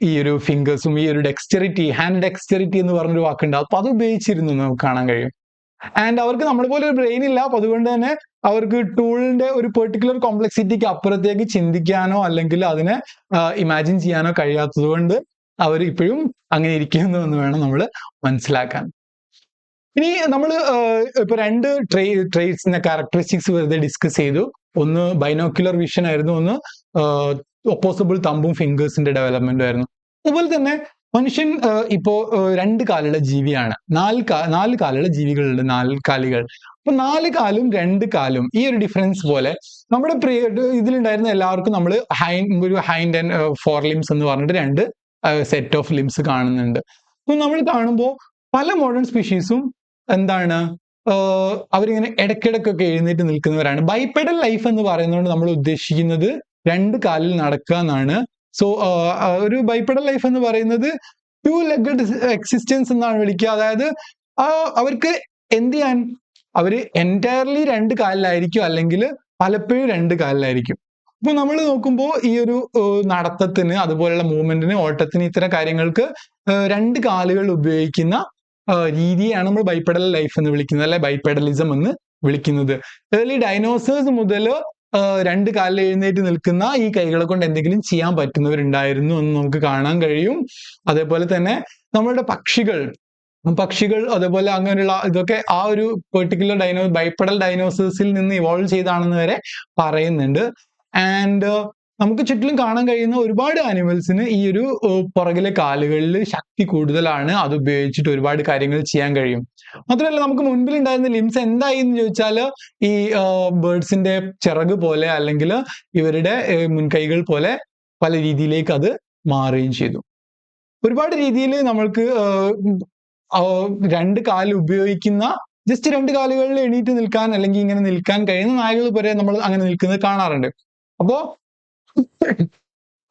ഈ ഒരു ഫിംഗേഴ്സും ഈ ഒരു ഹാൻഡ് ഡെക്സ്റ്ററിറ്റി എന്ന് പറഞ്ഞൊരു വാക്കുണ്ട്, അപ്പൊ അത് ഉപയോഗിച്ചിരുന്നു നമുക്ക് കാണാൻ കഴിയും. ആൻഡ് അവർക്ക് നമ്മളെ പോലെ ഒരു ബ്രെയിൻ ഇല്ല. അപ്പൊ അതുകൊണ്ട് തന്നെ അവർക്ക് ടൂളിന്റെ ഒരു പെർട്ടിക്കുലർ കോംപ്ലക്സിറ്റിക്ക് അപ്പുറത്തേക്ക് ചിന്തിക്കാനോ അല്ലെങ്കിൽ അതിനെ ഇമാജിൻ ചെയ്യാനോ കഴിയാത്തത് കൊണ്ട് അവർ ഇപ്പോഴും അങ്ങനെ ഇരിക്കുന്നു എന്ന് വേണം നമ്മൾ മനസ്സിലാക്കാൻ. ഇനി നമ്മൾ ഇപ്പൊ രണ്ട് ട്രേറ്റ്സിന്റെ ക്യാരക്ടറിസ്റ്റിക്സ് വെറുതെ ഡിസ്കസ് ചെയ്തു. ഒന്ന് ബൈനോക്യുലർ വിഷൻ ആയിരുന്നു, ഒന്ന് ഒപ്പോസിബിൾ തമ്പും ഫിംഗേഴ്സിന്റെ ഡെവലപ്മെന്റും ആയിരുന്നു. അതുപോലെ തന്നെ മനുഷ്യൻ ഇപ്പോ രണ്ട് കാലുള്ള ജീവിയാണ്. നാല് കാലുള്ള ജീവികളുണ്ട്, നാൽക്കാലികൾ. അപ്പൊ 4 കാലും 2 കാലും ഈ ഒരു ഡിഫറൻസ് പോലെ നമ്മുടെ ഇതിലുണ്ടായിരുന്ന എല്ലാവർക്കും നമ്മൾ ഒരു ഹൈൻഡ് ആൻഡ് ഫോർ ലിംസ് എന്ന് പറഞ്ഞിട്ട് 2 സെറ്റ് ഓഫ് ലിംസ് കാണുന്നുണ്ട്. അപ്പൊ നമ്മൾ കാണുമ്പോൾ പല മോഡേൺ സ്പീഷീസും എന്താണ്, അവരിങ്ങനെ ഇടയ്ക്കിടയ്ക്കൊക്കെ എഴുന്നേറ്റ് നിൽക്കുന്നവരാണ്. ബൈപ്പെഡൽ ലൈഫ് എന്ന് പറയുന്നതുകൊണ്ട് നമ്മൾ ഉദ്ദേശിക്കുന്നത് 2 കാലിൽ നടക്കുക എന്നാണ്. സോ ഒരു ബൈപ്പെഡൽ ലൈഫ് എന്ന് പറയുന്നത് 2 legged എക്സിസ്റ്റൻസ് എന്നാണ് വിളിക്കുക. അതായത് അവർക്ക് എന്ത് ചെയ്യാൻ, അവര് എൻറ്റയർലി 2 കാലിലായിരിക്കും, അല്ലെങ്കിൽ പലപ്പോഴും 2 കാലിലായിരിക്കും. അപ്പൊ നമ്മൾ നോക്കുമ്പോൾ ഈ ഒരു നടത്തത്തിന്, അതുപോലുള്ള മൂവ്മെന്റിന്, ഓട്ടത്തിന്, ഇത്തരം കാര്യങ്ങൾക്ക് 2 കാലുകൾ ഉപയോഗിക്കുന്ന രീതിയാണ് നമ്മൾ ബൈപ്പെഡൽ ലൈഫ് എന്ന് വിളിക്കുന്നത്, അല്ലെ ബൈപ്പെഡലിസം എന്ന് വിളിക്കുന്നത്. ഏർലി ഡൈനോസേഴ്സ് മുതൽ 2 കാലിൽ എഴുന്നേറ്റ് നിൽക്കുന്ന ഈ കൈകളെ കൊണ്ട് എന്തെങ്കിലും ചെയ്യാൻ പറ്റുന്നവരുണ്ടായിരുന്നു എന്ന് നമുക്ക് കാണാൻ കഴിയും. അതേപോലെ തന്നെ നമ്മളുടെ പക്ഷികൾ അതേപോലെ അങ്ങനെയുള്ള ഇതൊക്കെ ആ ഒരു പെർട്ടിക്കുലർ ബൈപ്പെഡൽ ഡൈനോസേഴ്സിൽ നിന്ന് ഇവോൾവ് ചെയ്താണെന്ന് വരെ പറയുന്നുണ്ട്. ആൻഡ് നമുക്ക് ചുറ്റിലും കാണാൻ കഴിയുന്ന ഒരുപാട് ആനിമൽസിന് ഈ ഒരു പുറകിലെ കാലുകളിൽ ശക്തി കൂടുതലാണ്. അത് ഉപയോഗിച്ചിട്ട് ഒരുപാട് കാര്യങ്ങൾ ചെയ്യാൻ കഴിയും. മാത്രമല്ല നമുക്ക് മുൻപിൽ ഉണ്ടായിരുന്ന ലിംസ് എന്തായി എന്ന് ചോദിച്ചാൽ ഈ ബേർഡ്സിന്റെ ചിറക് പോലെ അല്ലെങ്കിൽ ഇവരുടെ മുൻകൈകൾ പോലെ പല രീതിയിലേക്ക് അത് മാറുകയും ചെയ്തു. ഒരുപാട് രീതിയിൽ നമ്മൾക്ക് 2 കാല് ഉപയോഗിക്കുന്ന, ജസ്റ്റ് 2 കാലുകളിൽ എണീറ്റ് നിൽക്കാൻ അല്ലെങ്കിൽ ഇങ്ങനെ നിൽക്കാൻ കഴിയുന്ന നായകൾ വരെ നമ്മൾ അങ്ങനെ നിൽക്കുന്നത് കാണാറുണ്ട്. അപ്പോ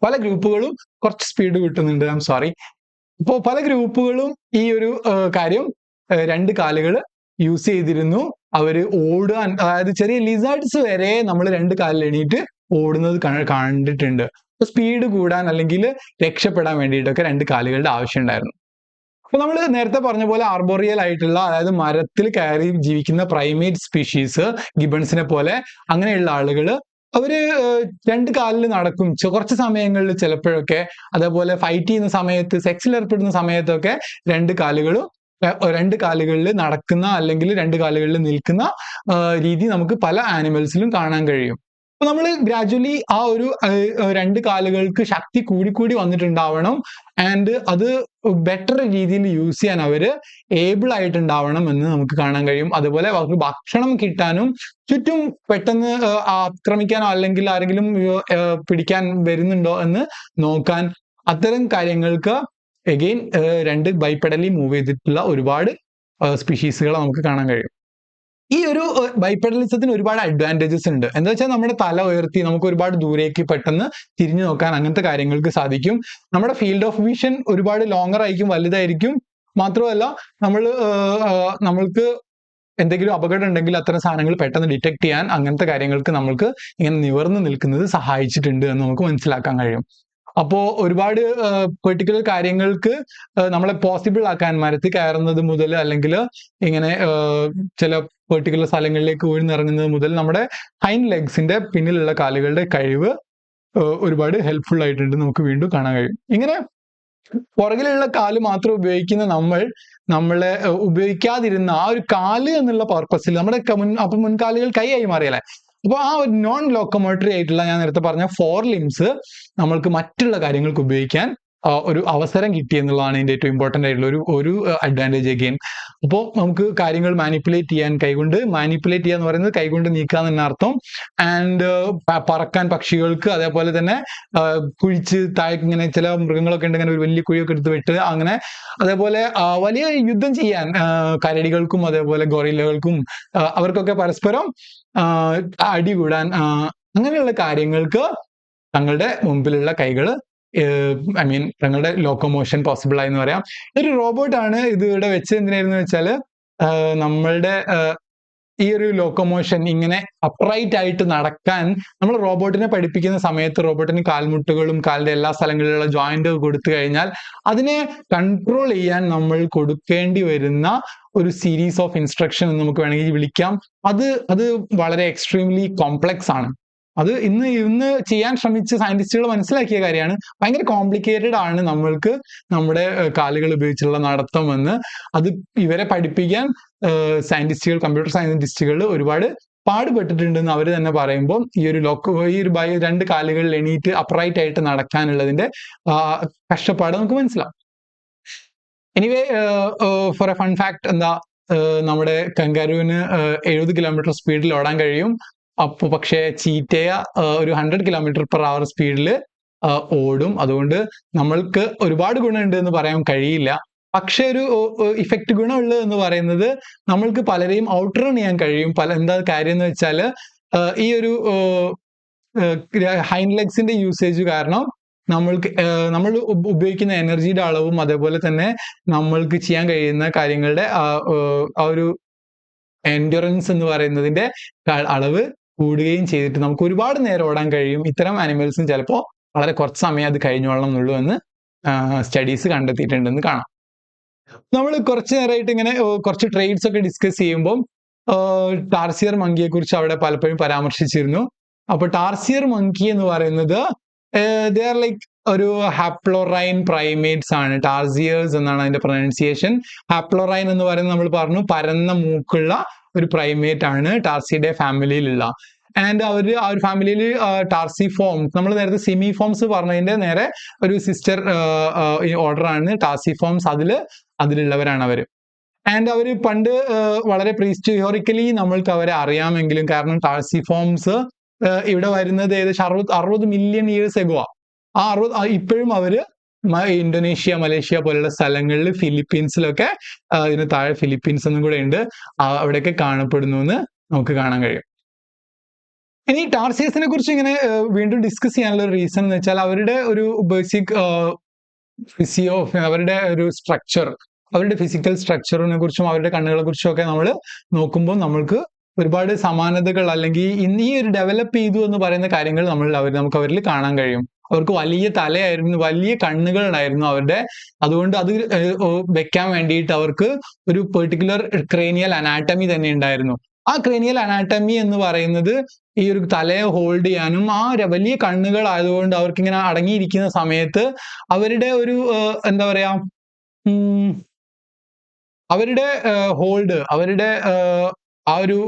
പല ഗ്രൂപ്പുകളും കുറച്ച് സ്പീഡ് കിട്ടുന്നുണ്ട്, ഐ എം സോറി. അപ്പോൾ പല ഗ്രൂപ്പുകളും ഈ ഒരു കാര്യം 2 കാലുകൾ യൂസ് ചെയ്തിരുന്നു. അവര് ഓടാൻ, അതായത് ചെറിയ ലിസാർഡ്സ് വരെ നമ്മൾ 2 കാലിൽ എണീറ്റ് ഓടുന്നത് കണ്ടിട്ടുണ്ട്. സ്പീഡ് കൂടാൻ അല്ലെങ്കിൽ രക്ഷപ്പെടാൻ വേണ്ടിയിട്ടൊക്കെ 2 കാലുകളുടെ ആവശ്യം ഉണ്ടായിരുന്നു. അപ്പൊ നമ്മൾ നേരത്തെ പറഞ്ഞ പോലെ ആർബോറിയൽ ആയിട്ടുള്ള, അതായത് മരത്തിൽ കയറി ജീവിക്കുന്ന പ്രൈമേറ്റ് സ്പീഷീസ്, ഗിബൺസിനെ പോലെ അങ്ങനെയുള്ള ആളുകൾ, അവര് രണ്ട് കാലിൽ നടക്കും കുറച്ച് സമയങ്ങളിൽ ചിലപ്പോഴൊക്കെ. അതേപോലെ ഫൈറ്റ് ചെയ്യുന്ന സമയത്ത്, സെക്സിൽ ഏർപ്പെടുന്ന സമയത്തൊക്കെ രണ്ട് കാലുകളിൽ നടക്കുന്ന അല്ലെങ്കിൽ രണ്ട് കാലുകളിൽ നിൽക്കുന്ന രീതി നമുക്ക് പല ആനിമൽസിലും കാണാൻ കഴിയും. അപ്പൊ നമ്മൾ ഗ്രാജുവലി ആ ഒരു രണ്ട് കാലുകൾക്ക് ശക്തി കൂടിക്കൂടി വന്നിട്ടുണ്ടാവണം, ആൻഡ് അത് ബെറ്റർ രീതിയിൽ യൂസ് ചെയ്യാൻ അവര് ഏബിൾ ആയിട്ടുണ്ടാവണം എന്ന് നമുക്ക് കാണാൻ കഴിയും. അതുപോലെ അവർക്ക് ഭക്ഷണം കിട്ടാനും ചുറ്റും പെട്ടെന്ന് ആക്രമിക്കാനോ അല്ലെങ്കിൽ ആരെങ്കിലും പിടിക്കാൻ വരുന്നുണ്ടോ എന്ന് നോക്കാൻ, അത്തരം കാര്യങ്ങൾക്ക് എഗെയിൻ രണ്ട് ബൈപ്പെഡലി മൂവ് ചെയ്തിട്ടുള്ള ഒരുപാട് സ്പീഷീസുകളെ നമുക്ക് കാണാൻ കഴിയും. ഈ ഒരു ബൈപ്പെഡലിസത്തിന് ഒരുപാട് അഡ്വാൻറ്റേജസ് ഉണ്ട്. എന്താ വെച്ചാൽ നമ്മുടെ തല ഉയർത്തി നമുക്ക് ഒരുപാട് ദൂരേക്ക് പെട്ടെന്ന് തിരിഞ്ഞു നോക്കാൻ അങ്ങനത്തെ കാര്യങ്ങൾക്ക് സാധിക്കും. നമ്മുടെ ഫീൽഡ് ഓഫ് വിഷൻ ഒരുപാട് ലോങ്ങർ ആയിരിക്കും, വലുതായിരിക്കും. മാത്രമല്ല നമ്മൾക്ക് എന്തെങ്കിലും അപകടം ഉണ്ടെങ്കിൽ അത്തരം സാധനങ്ങൾ പെട്ടെന്ന് ഡിറ്റക്ട് ചെയ്യാൻ അങ്ങനത്തെ കാര്യങ്ങൾക്ക് നമ്മൾക്ക് ഇങ്ങനെ നിവർന്ന് നിൽക്കുന്നത് സഹായിച്ചിട്ടുണ്ട് എന്ന് നമുക്ക് മനസ്സിലാക്കാൻ കഴിയും. അപ്പോ ഒരുപാട് പെർട്ടിക്കുലർ കാര്യങ്ങൾക്ക് നമ്മളെ പോസിബിൾ ആക്കാൻ, മരത്തിൽ കയറുന്നത് മുതൽ അല്ലെങ്കിൽ ഇങ്ങനെ ചില പെർട്ടിക്കുലർ സ്ഥലങ്ങളിലേക്ക് ഉയർന്നിറങ്ങുന്നത് മുതൽ നമ്മുടെ ഹൈൻഡ് ലെഗ്സിന്റെ പിന്നിലുള്ള കാലുകളുടെ കഴിവ് ഒരുപാട് ഹെൽപ്ഫുൾ ആയിട്ടുണ്ട് നമുക്ക് വീണ്ടും കാണാൻ കഴിയും. ഇങ്ങനെ പുറകിലുള്ള കാല് മാത്രം ഉപയോഗിക്കുന്ന നമ്മളെ ഉപയോഗിക്കാതിരുന്ന ആ ഒരു കാല് എന്നുള്ള പർപ്പസിൽ നമ്മുടെ മുൻകാലുകൾ കൈയായി മാറിയല്ലേ. അപ്പോൾ ആ ഒരു നോൺ ലോക്കോമോട്ടറി ആയിട്ടുള്ള, ഞാൻ നേരത്തെ പറഞ്ഞ 4 limbs നമ്മൾക്ക് മറ്റുള്ള കാര്യങ്ങൾക്ക് ഉപയോഗിക്കാൻ ഒരു അവസരം കിട്ടി എന്നുള്ളതാണ് ഇതിന്റെ ഏറ്റവും ഇമ്പോർട്ടന്റ് ആയിട്ടുള്ള ഒരു അഡ്വാൻറ്റേജ് അഗെയിൻ. അപ്പോൾ നമുക്ക് കാര്യങ്ങൾ മാനിപ്പുലേറ്റ് ചെയ്യാൻ, കൈകൊണ്ട് മാനിപ്പുലേറ്റ് ചെയ്യുക എന്ന് പറയുന്നത് കൈകൊണ്ട് നീക്കാൻ തന്നെ അർത്ഥം. ആൻഡ് പറക്കാൻ പക്ഷികൾക്ക്, അതേപോലെ തന്നെ കുഴിച്ച് താഴേക്ക് ഇങ്ങനെ ചില മൃഗങ്ങളൊക്കെ ഉണ്ട്, ഇങ്ങനെ ഒരു വലിയ കുഴിയൊക്കെ എടുത്ത് വിട്ട് അങ്ങനെ, അതേപോലെ വലിയ യുദ്ധം ചെയ്യാൻ കരടികൾക്കും അതേപോലെ ഗൊറില്ലകൾക്കും അവർക്കൊക്കെ പരസ്പരം അടികൂടാൻ അങ്ങനെയുള്ള കാര്യങ്ങൾക്ക് തങ്ങളുടെ മുമ്പിലുള്ള കൈകൾ തങ്ങളുടെ ലോക്കോമോഷൻ പോസിബിൾ ആയി എന്ന് പറയാം. ഒരു റോബോട്ടാണ് ഇത് ഇവിടെ വെച്ച് എന്തിനായിരുന്നു വെച്ചാൽ നമ്മളുടെ ഈ ഒരു ലോക്കോമോഷൻ ഇങ്ങനെ അപ്രൈറ്റ് ആയിട്ട് നടക്കാൻ നമ്മൾ റോബോട്ടിനെ പഠിപ്പിക്കുന്ന സമയത്ത് റോബോട്ടിന് കാൽമുട്ടുകളും കാലിന്റെ എല്ലാ സ്ഥലങ്ങളിലുള്ള ജോയിന്റ് കൊടുത്തു കഴിഞ്ഞാൽ അതിനെ കൺട്രോൾ ചെയ്യാൻ നമ്മൾ കൊടുക്കേണ്ടി വരുന്ന ഒരു സീരീസ് ഓഫ് ഇൻസ്ട്രക്ഷൻ എന്ന് നമുക്ക് വേണമെങ്കിൽ വിളിക്കാം. അത് വളരെ എക്സ്ട്രീംലി കോംപ്ലക്സ് ആണ്. അത് ഇന്ന് ചെയ്യാൻ ശ്രമിച്ച സയന്റിസ്റ്റുകൾ മനസ്സിലാക്കിയ കാര്യമാണ്. ഭയങ്കര കോംപ്ലിക്കേറ്റഡ് ആണ് നമ്മൾക്ക് നമ്മുടെ കാലുകൾ ഉപയോഗിച്ചുള്ള നടത്തം എന്ന്. അത് ഇവരെ പഠിപ്പിക്കാൻ കമ്പ്യൂട്ടർ സയന്റിസ്റ്റുകൾ ഒരുപാട് പാടുപെട്ടിട്ടുണ്ടെന്ന് അവർ തന്നെ പറയുമ്പോൾ ഈ ഒരു രണ്ട് കാലുകളിൽ എണീറ്റ് അപ്രൈറ്റ് ആയിട്ട് നടക്കാനുള്ളതിന്റെ കഷ്ടപ്പാട് നമുക്ക് മനസ്സിലാവും. Anyway, for a fun fact, നമ്മുടെ കങ്കാരുവിന് 70 കിലോമീറ്റർ സ്പീഡിൽ ഓടാൻ കഴിയും. അപ്പോൾ പക്ഷേ ചീറ്റയ ഒരു 100 km/h സ്പീഡിൽ ഓടും. അതുകൊണ്ട് നമ്മൾക്ക് ഒരുപാട് ഗുണമുണ്ട് എന്ന് പറയാൻ കഴിയില്ല. പക്ഷെ ഒരു ഇഫക്റ്റ് ഗുണമുള്ളത് എന്ന് പറയുന്നത് നമ്മൾക്ക് പലരെയും ഔട്ട് റൺ ചെയ്യാൻ കഴിയും. എന്താ കാര്യം എന്ന് വെച്ചാൽ ഈ ഒരു ഹൈൻഡ് ലെഗ്സിന്റെ യൂസേജ് കാരണം നമ്മൾ ഉപയോഗിക്കുന്ന എനർജിയുടെ അളവും അതേപോലെ തന്നെ നമ്മൾക്ക് ചെയ്യാൻ കഴിയുന്ന കാര്യങ്ങളുടെ ആ ഒരു എൻഡ്യൂറൻസ് എന്ന് പറയുന്നതിന്റെ അളവ് കൂടുകയും ചെയ്തിട്ട് നമുക്ക് ഒരുപാട് നേരം ഓടാൻ കഴിയും. ഇത്തരം ആനിമൽസും ചിലപ്പോൾ വളരെ കുറച്ച് സമയം അത് കഴിഞ്ഞോളണം എന്നുള്ളൂ എന്ന് സ്റ്റഡീസ് കണ്ടെത്തിയിട്ടുണ്ടെന്ന് കാണാം. നമ്മൾ കുറച്ച് നേരമായിട്ട് ഇങ്ങനെ കുറച്ച് ട്രേഡ്സ് ഒക്കെ ഡിസ്കസ് ചെയ്യുമ്പോൾ ടാർസിയർ മങ്കിയെ കുറിച്ച് അവിടെ പലപ്പോഴും പരാമർശിച്ചിരുന്നു. അപ്പൊ ടാർസിയർ മങ്കി എന്ന് പറയുന്നത് ദേ ആർ ലൈക്ക് ഒരു ഹാപ്ലോറൈൻ പ്രൈമേറ്റ്സ് ആണ്. ടാർസിയേഴ്സ് എന്നാണ് അതിന്റെ പ്രൊനൗൺസിയേഷൻ. ഹാപ്ലോറൈൻ എന്ന് പറയുന്നത് നമ്മൾ പറഞ്ഞു പരന്ന മൂക്കുള്ള ഒരു പ്രൈമേറ്റ് ആണ് ടാർസിയുടെ ഫാമിലിയിലുള്ള. ആൻഡ് ആ ഒരു ഫാമിലിയിൽ ടാർസി ഫോംസ്, നമ്മൾ നേരത്തെ സിമി ഫോംസ് പറഞ്ഞതിന്റെ നേരെ ഒരു സിസ്റ്റർ ഓർഡർ ആണ് ടാർസി ഫോംസ്. അതിലുള്ളവരാണ് അവര്. ആൻഡ് അവര് പണ്ട് വളരെ പ്രീഹിസ്റ്റോറിക്കലി നമ്മൾക്ക് അവരെ അറിയാമെങ്കിലും, കാരണം ടാർസി ഫോംസ് ഇവിടെ വരുന്നത് ഏകദേശം 60 മില്യൺ ഇയേഴ്സ് എഗോ. ഇപ്പോഴും അവര് ഇന്തോനേഷ്യ, മലേഷ്യ പോലുള്ള സ്ഥലങ്ങളിൽ, ഫിലിപ്പീൻസിലൊക്കെ, ഇതിന് താഴെ ഫിലിപ്പീൻസ് എന്നും കൂടെ ഉണ്ട്, അവിടെയൊക്കെ കാണപ്പെടുന്നു എന്ന് നമുക്ക് കാണാൻ കഴിയും. ഇനി ടാർസിയസിനെ കുറിച്ച് ഇങ്ങനെ വീണ്ടും ഡിസ്കസ് ചെയ്യാനുള്ള റീസൺ എന്ന് വെച്ചാൽ അവരുടെ ഒരു ബേസിക് അവരുടെ ഒരു സ്ട്രക്ചർ, അവരുടെ ഫിസിക്കൽ സ്ട്രക്ചറിനെ കുറിച്ചും അവരുടെ കണ്ണുകളെ കുറിച്ചും ഒക്കെ നമ്മൾ നോക്കുമ്പോൾ നമ്മൾക്ക് ഒരുപാട് സമാനതകൾ അല്ലെങ്കിൽ ഈ ഒരു ഡെവലപ്പ് ചെയ്തു എന്ന് പറയുന്ന കാര്യങ്ങൾ നമുക്ക് അവരിൽ കാണാൻ കഴിയും. അവർക്ക് വലിയ തലയായിരുന്നു, വലിയ കണ്ണുകളുണ്ടായിരുന്നു അവരുടെ. അതുകൊണ്ട് അത് വെക്കാൻ വേണ്ടിയിട്ട് അവർക്ക് ഒരു പെർട്ടിക്കുലർ ക്രേനിയൽ അനാറ്റമി തന്നെ ഉണ്ടായിരുന്നു. ആ ക്രേനിയൽ അനാറ്റമി എന്ന് പറയുന്നത് ഈ ഒരു തലയെ ഹോൾഡ് ചെയ്യാനും ആ വലിയ കണ്ണുകൾ ആയതുകൊണ്ട് അവർക്ക് ഇങ്ങനെ അടങ്ങിയിരിക്കുന്ന സമയത്ത് അവരുടെ ഒരു എന്താ പറയാ അവരുടെ ഹോൾഡ്, അവരുടെ ആ ഒരു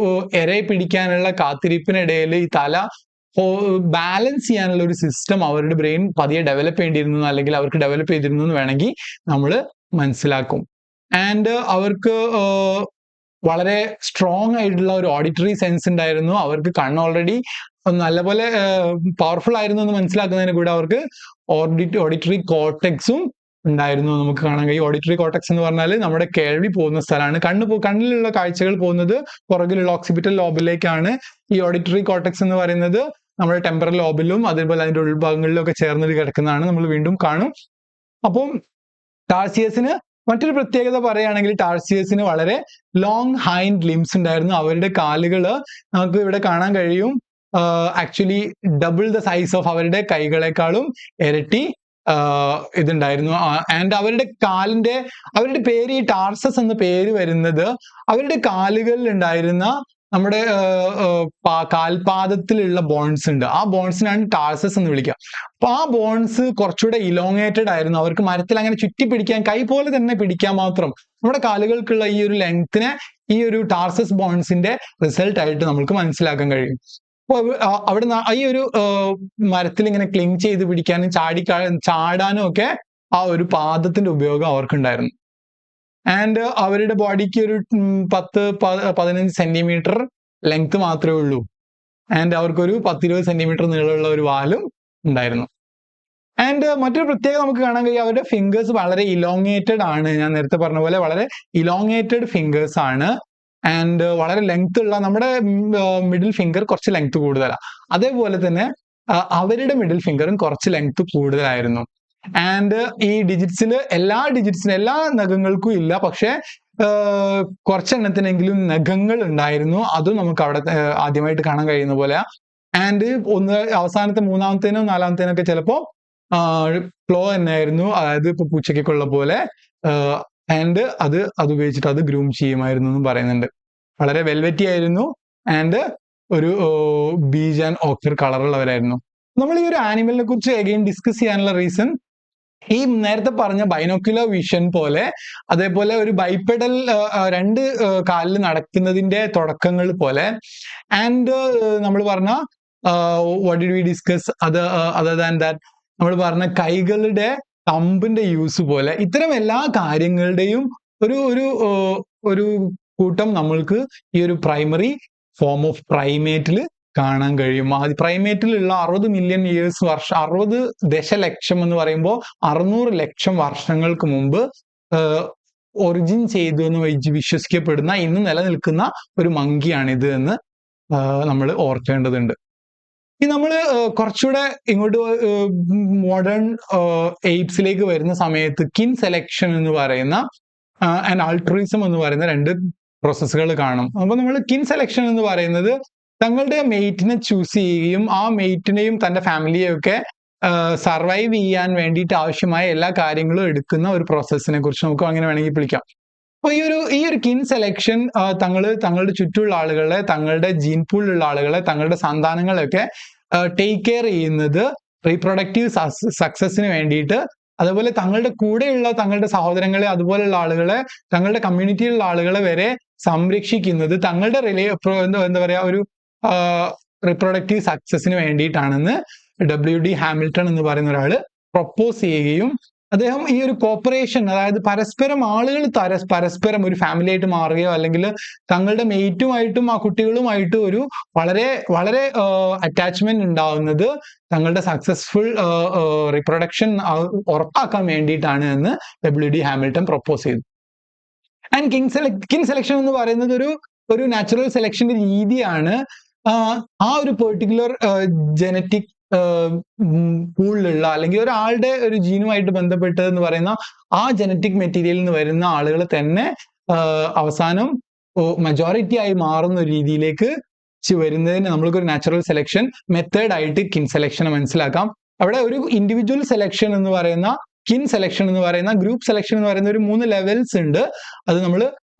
ഇരയെ പിടിക്കാനുള്ള കാത്തിരിപ്പിനിടയിൽ ഈ തല ബാലൻസ് ചെയ്യാനുള്ള ഒരു സിസ്റ്റം അവരുടെ ബ്രെയിൻ പതിയെ ഡെവലപ്പ് ചെയ്യേണ്ടിയിരുന്നു, അല്ലെങ്കിൽ അവർക്ക് ഡെവലപ്പ് ചെയ്തിരുന്നു എന്ന് വേണമെങ്കിൽ നമ്മൾ മനസ്സിലാക്കും. ആൻഡ് അവർക്ക് വളരെ സ്ട്രോങ് ആയിട്ടുള്ള ഒരു ഓഡിറ്ററി സെൻസ് ഉണ്ടായിരുന്നു. അവർക്ക് കണ്ണ് ഓൾറെഡി നല്ലപോലെ പവർഫുൾ ആയിരുന്നു എന്ന് മനസ്സിലാക്കുന്നതിന് കൂടെ അവർക്ക് ഓഡിറ്ററി കോർട്ടെക്സും ഉണ്ടായിരുന്നു. നമുക്ക് കാണാൻ കഴിയും. ഓഡിറ്ററി കോർട്ടെക്സ് എന്ന് പറഞ്ഞാൽ നമ്മുടെ കേൾവി പോകുന്ന സ്ഥലമാണ്. കണ്ണിലുള്ള കാഴ്ചകൾ പോകുന്നത് പുറകിലുള്ള ഓക്സിപിറ്റൽ ലോബിലേക്കാണ്. ഈ ഓഡിറ്ററി കോർട്ടെക്സ് എന്ന് പറയുന്നത് നമ്മുടെ ടെമ്പറൽ ലോബിലും അതേപോലെ അതിന്റെ ഉൾഭാഗങ്ങളിലും ഒക്കെ ചേർന്നിട്ട് കിടക്കുന്നതാണ്. നമ്മൾ വീണ്ടും കാണും. അപ്പം ടാർസിയസിന് മറ്റൊരു പ്രത്യേകത പറയുകയാണെങ്കിൽ ടാർസിയസിന് വളരെ ലോങ് ഹൈൻഡ് ലിംസ് ഉണ്ടായിരുന്നു. അവരുടെ കാലുകള് നമുക്ക് ഇവിടെ കാണാൻ കഴിയും. Actually double the size of അവരുടെ കൈകളെക്കാളും ഇരട്ടി ഇതുണ്ടായിരുന്നു. ആൻഡ് അവരുടെ പേര്, ഈ ടാർസസ് എന്ന പേര് വരുന്നത് അവരുടെ കാലുകളിൽ ഉണ്ടായിരുന്ന നമ്മുടെ കാൽപാദത്തിലുള്ള ബോൺസ് ഉണ്ട്. ആ ബോൺസിനാണ് ടാർസസ് എന്ന് വിളിക്കുക. അപ്പൊ ആ ബോൺസ് കുറച്ചുകൂടെ ഇലോങ്ങേറ്റഡ് ആയിരുന്നു. അവർക്ക് മരത്തിൽ അങ്ങനെ ചുറ്റി പിടിക്കാൻ, കൈ പോലെ തന്നെ പിടിക്കാൻ മാത്രം. നമ്മുടെ കാലുകൾക്കുള്ള ഈ ഒരു ലെങ്ത്തിനെ ഈ ഒരു ടാർസസ് ബോൺസിന്റെ റിസൾട്ട് ആയിട്ട് നമുക്ക് മനസ്സിലാക്കാൻ കഴിയും. അപ്പൊ അവിടെ ഈ ഒരു മരത്തിൽ ഇങ്ങനെ ക്ലിങ് ചെയ്ത് പിടിക്കാനും ചാടാനും ഒക്കെ ആ ഒരു പാദത്തിന്റെ ഉപയോഗം അവർക്കുണ്ടായിരുന്നു. ആൻഡ് അവരുടെ ബോഡിക്ക് ഒരു 10-15 സെന്റിമീറ്റർ ലെങ്ത് മാത്രമേ ഉള്ളൂ. ആൻഡ് അവർക്കൊരു 10-20 സെന്റിമീറ്റർ നീളമുള്ള ഒരു വാലും ഉണ്ടായിരുന്നു. ആൻഡ് മറ്റൊരു പ്രത്യേകത നമുക്ക് കാണാൻ കഴിയും, അവരുടെ ഫിംഗേഴ്സ് വളരെ ഇലോങ്ങേറ്റഡ് ആണ്. ഞാൻ നേരത്തെ പറഞ്ഞ പോലെ വളരെ ഇലോങ്ങേറ്റഡ് ഫിംഗേഴ്സ് ആണ്. ആൻഡ് വളരെ ലെങ്ത് ഉള്ള, നമ്മുടെ മിഡിൽ ഫിംഗർ കുറച്ച് ലെങ്ത് കൂടുതലാണ്. അതേപോലെ തന്നെ അവരുടെ മിഡിൽ ഫിംഗറും കുറച്ച് ലെങ്ത് കൂടുതലായിരുന്നു. ആൻഡ് ഈ എല്ലാ നഖങ്ങൾക്കും ഇല്ല, പക്ഷെ കുറച്ചെണ്ണത്തിനെങ്കിലും നഖങ്ങൾ ഉണ്ടായിരുന്നു. അതും നമുക്ക് അവിടെ ആദ്യമായിട്ട് കാണാൻ കഴിയുന്ന പോലെ. ആൻഡ് അവസാനത്തെ 3-ാമത്തേനോ 4-ാമത്തേനോ ഒക്കെ ചിലപ്പോ ക്ലോ തന്നെയായിരുന്നു, അതായത് ഇപ്പൊ പൂച്ചയ്ക്കൊക്കെ ഉള്ള പോലെ. ആൻഡ് അത് ഉപയോഗിച്ചിട്ട് അത് ഗ്രൂം ചെയ്യുമായിരുന്നു എന്നും പറയുന്നുണ്ട്. വളരെ വെൽവെറ്റി ആയിരുന്നു. ആൻഡ് ഒരു ബീജ് ആൻഡ് ഓക്കർ കളറുള്ളവരായിരുന്നു. നമ്മൾ ഈ ഒരു ആനിമലിനെ കുറിച്ച് അഗെയിൻ ഡിസ്കസ് ചെയ്യാനുള്ള റീസൺ, ഈ നേരത്തെ പറഞ്ഞ ബൈനോക്യുലർ വിഷൻ പോലെ, അതേപോലെ ഒരു ബൈപ്പെഡൽ 2 കാലിൽ നടക്കുന്നതിന്റെ തുടക്കങ്ങൾ പോലെ. ആൻഡ് നമ്മൾ പറഞ്ഞ what did we discuss other than that, നമ്മൾ പറഞ്ഞ കൈകളുടെ തമ്പിന്റെ യൂസ് പോലെ, ഇത്തരം എല്ലാ കാര്യങ്ങളുടെയും ഒരു കൂട്ടം നമ്മൾക്ക് ഈ ഒരു പ്രൈമറി ഫോം ഓഫ് പ്രൈമേറ്റിൽ കാണാൻ കഴിയും. പ്രൈമേറ്റിലുള്ള 60 മില്യൺ ഇയേഴ്സ് 60 ദശലക്ഷം എന്ന് പറയുമ്പോൾ 600 ലക്ഷം വർഷങ്ങൾക്ക് മുമ്പ് ഒറിജിൻ ചെയ്തു എന്ന് വിശ്വസിക്കപ്പെടുന്ന, ഇന്ന് നിലനിൽക്കുന്ന ഒരു മങ്കിയാണിത് എന്ന് നമ്മൾ ഓർക്കേണ്ടതുണ്ട്. നമ്മൾ കുറച്ചുകൂടെ ഇങ്ങോട്ട് മോഡേൺ എയ്പ്സിലേക്ക് വരുന്ന സമയത്ത് കിൻ സെലക്ഷൻ എന്ന് പറയുന്ന ആൻഡ് ആൾട്രൂയിസം എന്ന് പറയുന്ന 2 പ്രോസസ്സുകൾ കാണും. അപ്പൊ നമ്മൾ കിൻ സെലക്ഷൻ എന്ന് പറയുന്നത് തങ്ങളുടെ മെയ്റ്റിനെ ചൂസ് ചെയ്യുകയും ആ മെയ്റ്റിനെയും തന്റെ ഫാമിലിയെയും ഒക്കെ സർവൈവ് ചെയ്യാൻ വേണ്ടിയിട്ട് ആവശ്യമായ എല്ലാ കാര്യങ്ങളും എടുക്കുന്ന ഒരു പ്രോസസ്സിനെ കുറിച്ച് നമുക്ക് അങ്ങനെ വേണമെങ്കിൽ വിളിക്കാം. അപ്പൊ ഈ ഒരു കിൻ സെലക്ഷൻ തങ്ങളുടെ ചുറ്റുമുള്ള ആളുകളെ, തങ്ങളുടെ ജീൻ പൂളിലുള്ള ആളുകളെ, തങ്ങളുടെ സന്താനങ്ങളെയൊക്കെ ടേക്ക് കെയർ ചെയ്യുന്നത് റീപ്രൊഡക്റ്റീവ് സക്സസിന് വേണ്ടിയിട്ട്, അതുപോലെ തങ്ങളുടെ കൂടെയുള്ള തങ്ങളുടെ സഹോദരങ്ങളെ, അതുപോലെയുള്ള ആളുകളെ, തങ്ങളുടെ കമ്മ്യൂണിറ്റിയിലുള്ള ആളുകളെ വരെ സംരക്ഷിക്കുന്നത് തങ്ങളുടെ എന്താ പറയാ ഒരു റീപ്രൊഡക്റ്റീവ് സക്സസിന് വേണ്ടിയിട്ടാണെന്ന് WD ഹാമിൽട്ടൺ എന്ന് പറയുന്ന ഒരാൾ പ്രൊപ്പോസ് ചെയ്യുകയും, അദ്ദേഹം ഈ ഒരു കോപ്പറേഷൻ, അതായത് പരസ്പരം ആളുകൾ പരസ്പരം ഒരു ഫാമിലി ആയിട്ട് മാറുകയോ അല്ലെങ്കിൽ തങ്ങളുടെ മെയ്റ്റുമായിട്ടും ആ കുട്ടികളുമായിട്ടും ഒരു വളരെ വളരെ അറ്റാച്ച്മെന്റ് ഉണ്ടാവുന്നത് തങ്ങളുടെ സക്സസ്ഫുൾ റീപ്രൊഡക്ഷൻ ഉറപ്പാക്കാൻ വേണ്ടിയിട്ടാണ് എന്ന് WD ഹാമിൽട്ടൺ പ്രൊപ്പോസ് ചെയ്തു. ആൻഡ് കിൻ സെലക്ഷൻ എന്ന് പറയുന്നത് ഒരു നാച്ചുറൽ സെലക്ഷന്റെ രീതിയാണ്. ആ ഒരു പെർട്ടിക്കുലർ ജനറ്റിക് പൂളിലുള്ള അല്ലെങ്കിൽ ഒരാളുടെ ഒരു ജീനുമായിട്ട് ബന്ധപ്പെട്ടതെന്ന് പറയുന്ന ആ ജനറ്റിക് മെറ്റീരിയലിൽ നിന്ന് വരുന്ന ആളുകൾ തന്നെ അവസാനം മജോറിറ്റി ആയി മാറുന്ന ഒരു രീതിയിലേക്ക് വരുന്നതിന് നമ്മൾക്കൊരു നാച്ചുറൽ സെലക്ഷൻ മെത്തേഡ് ആയിട്ട് കിൻ സെലക്ഷനെ മനസ്സിലാക്കാം. അവിടെ ഒരു ഇൻഡിവിജ്വൽ സെലക്ഷൻ എന്ന് പറയുന്ന, കിൻ സെലക്ഷൻ എന്ന് പറയുന്ന, ഗ്രൂപ്പ് സെലക്ഷൻ എന്ന് പറയുന്ന ഒരു 3 ലെവൽസ് ഉണ്ട്. അത് നമ്മൾ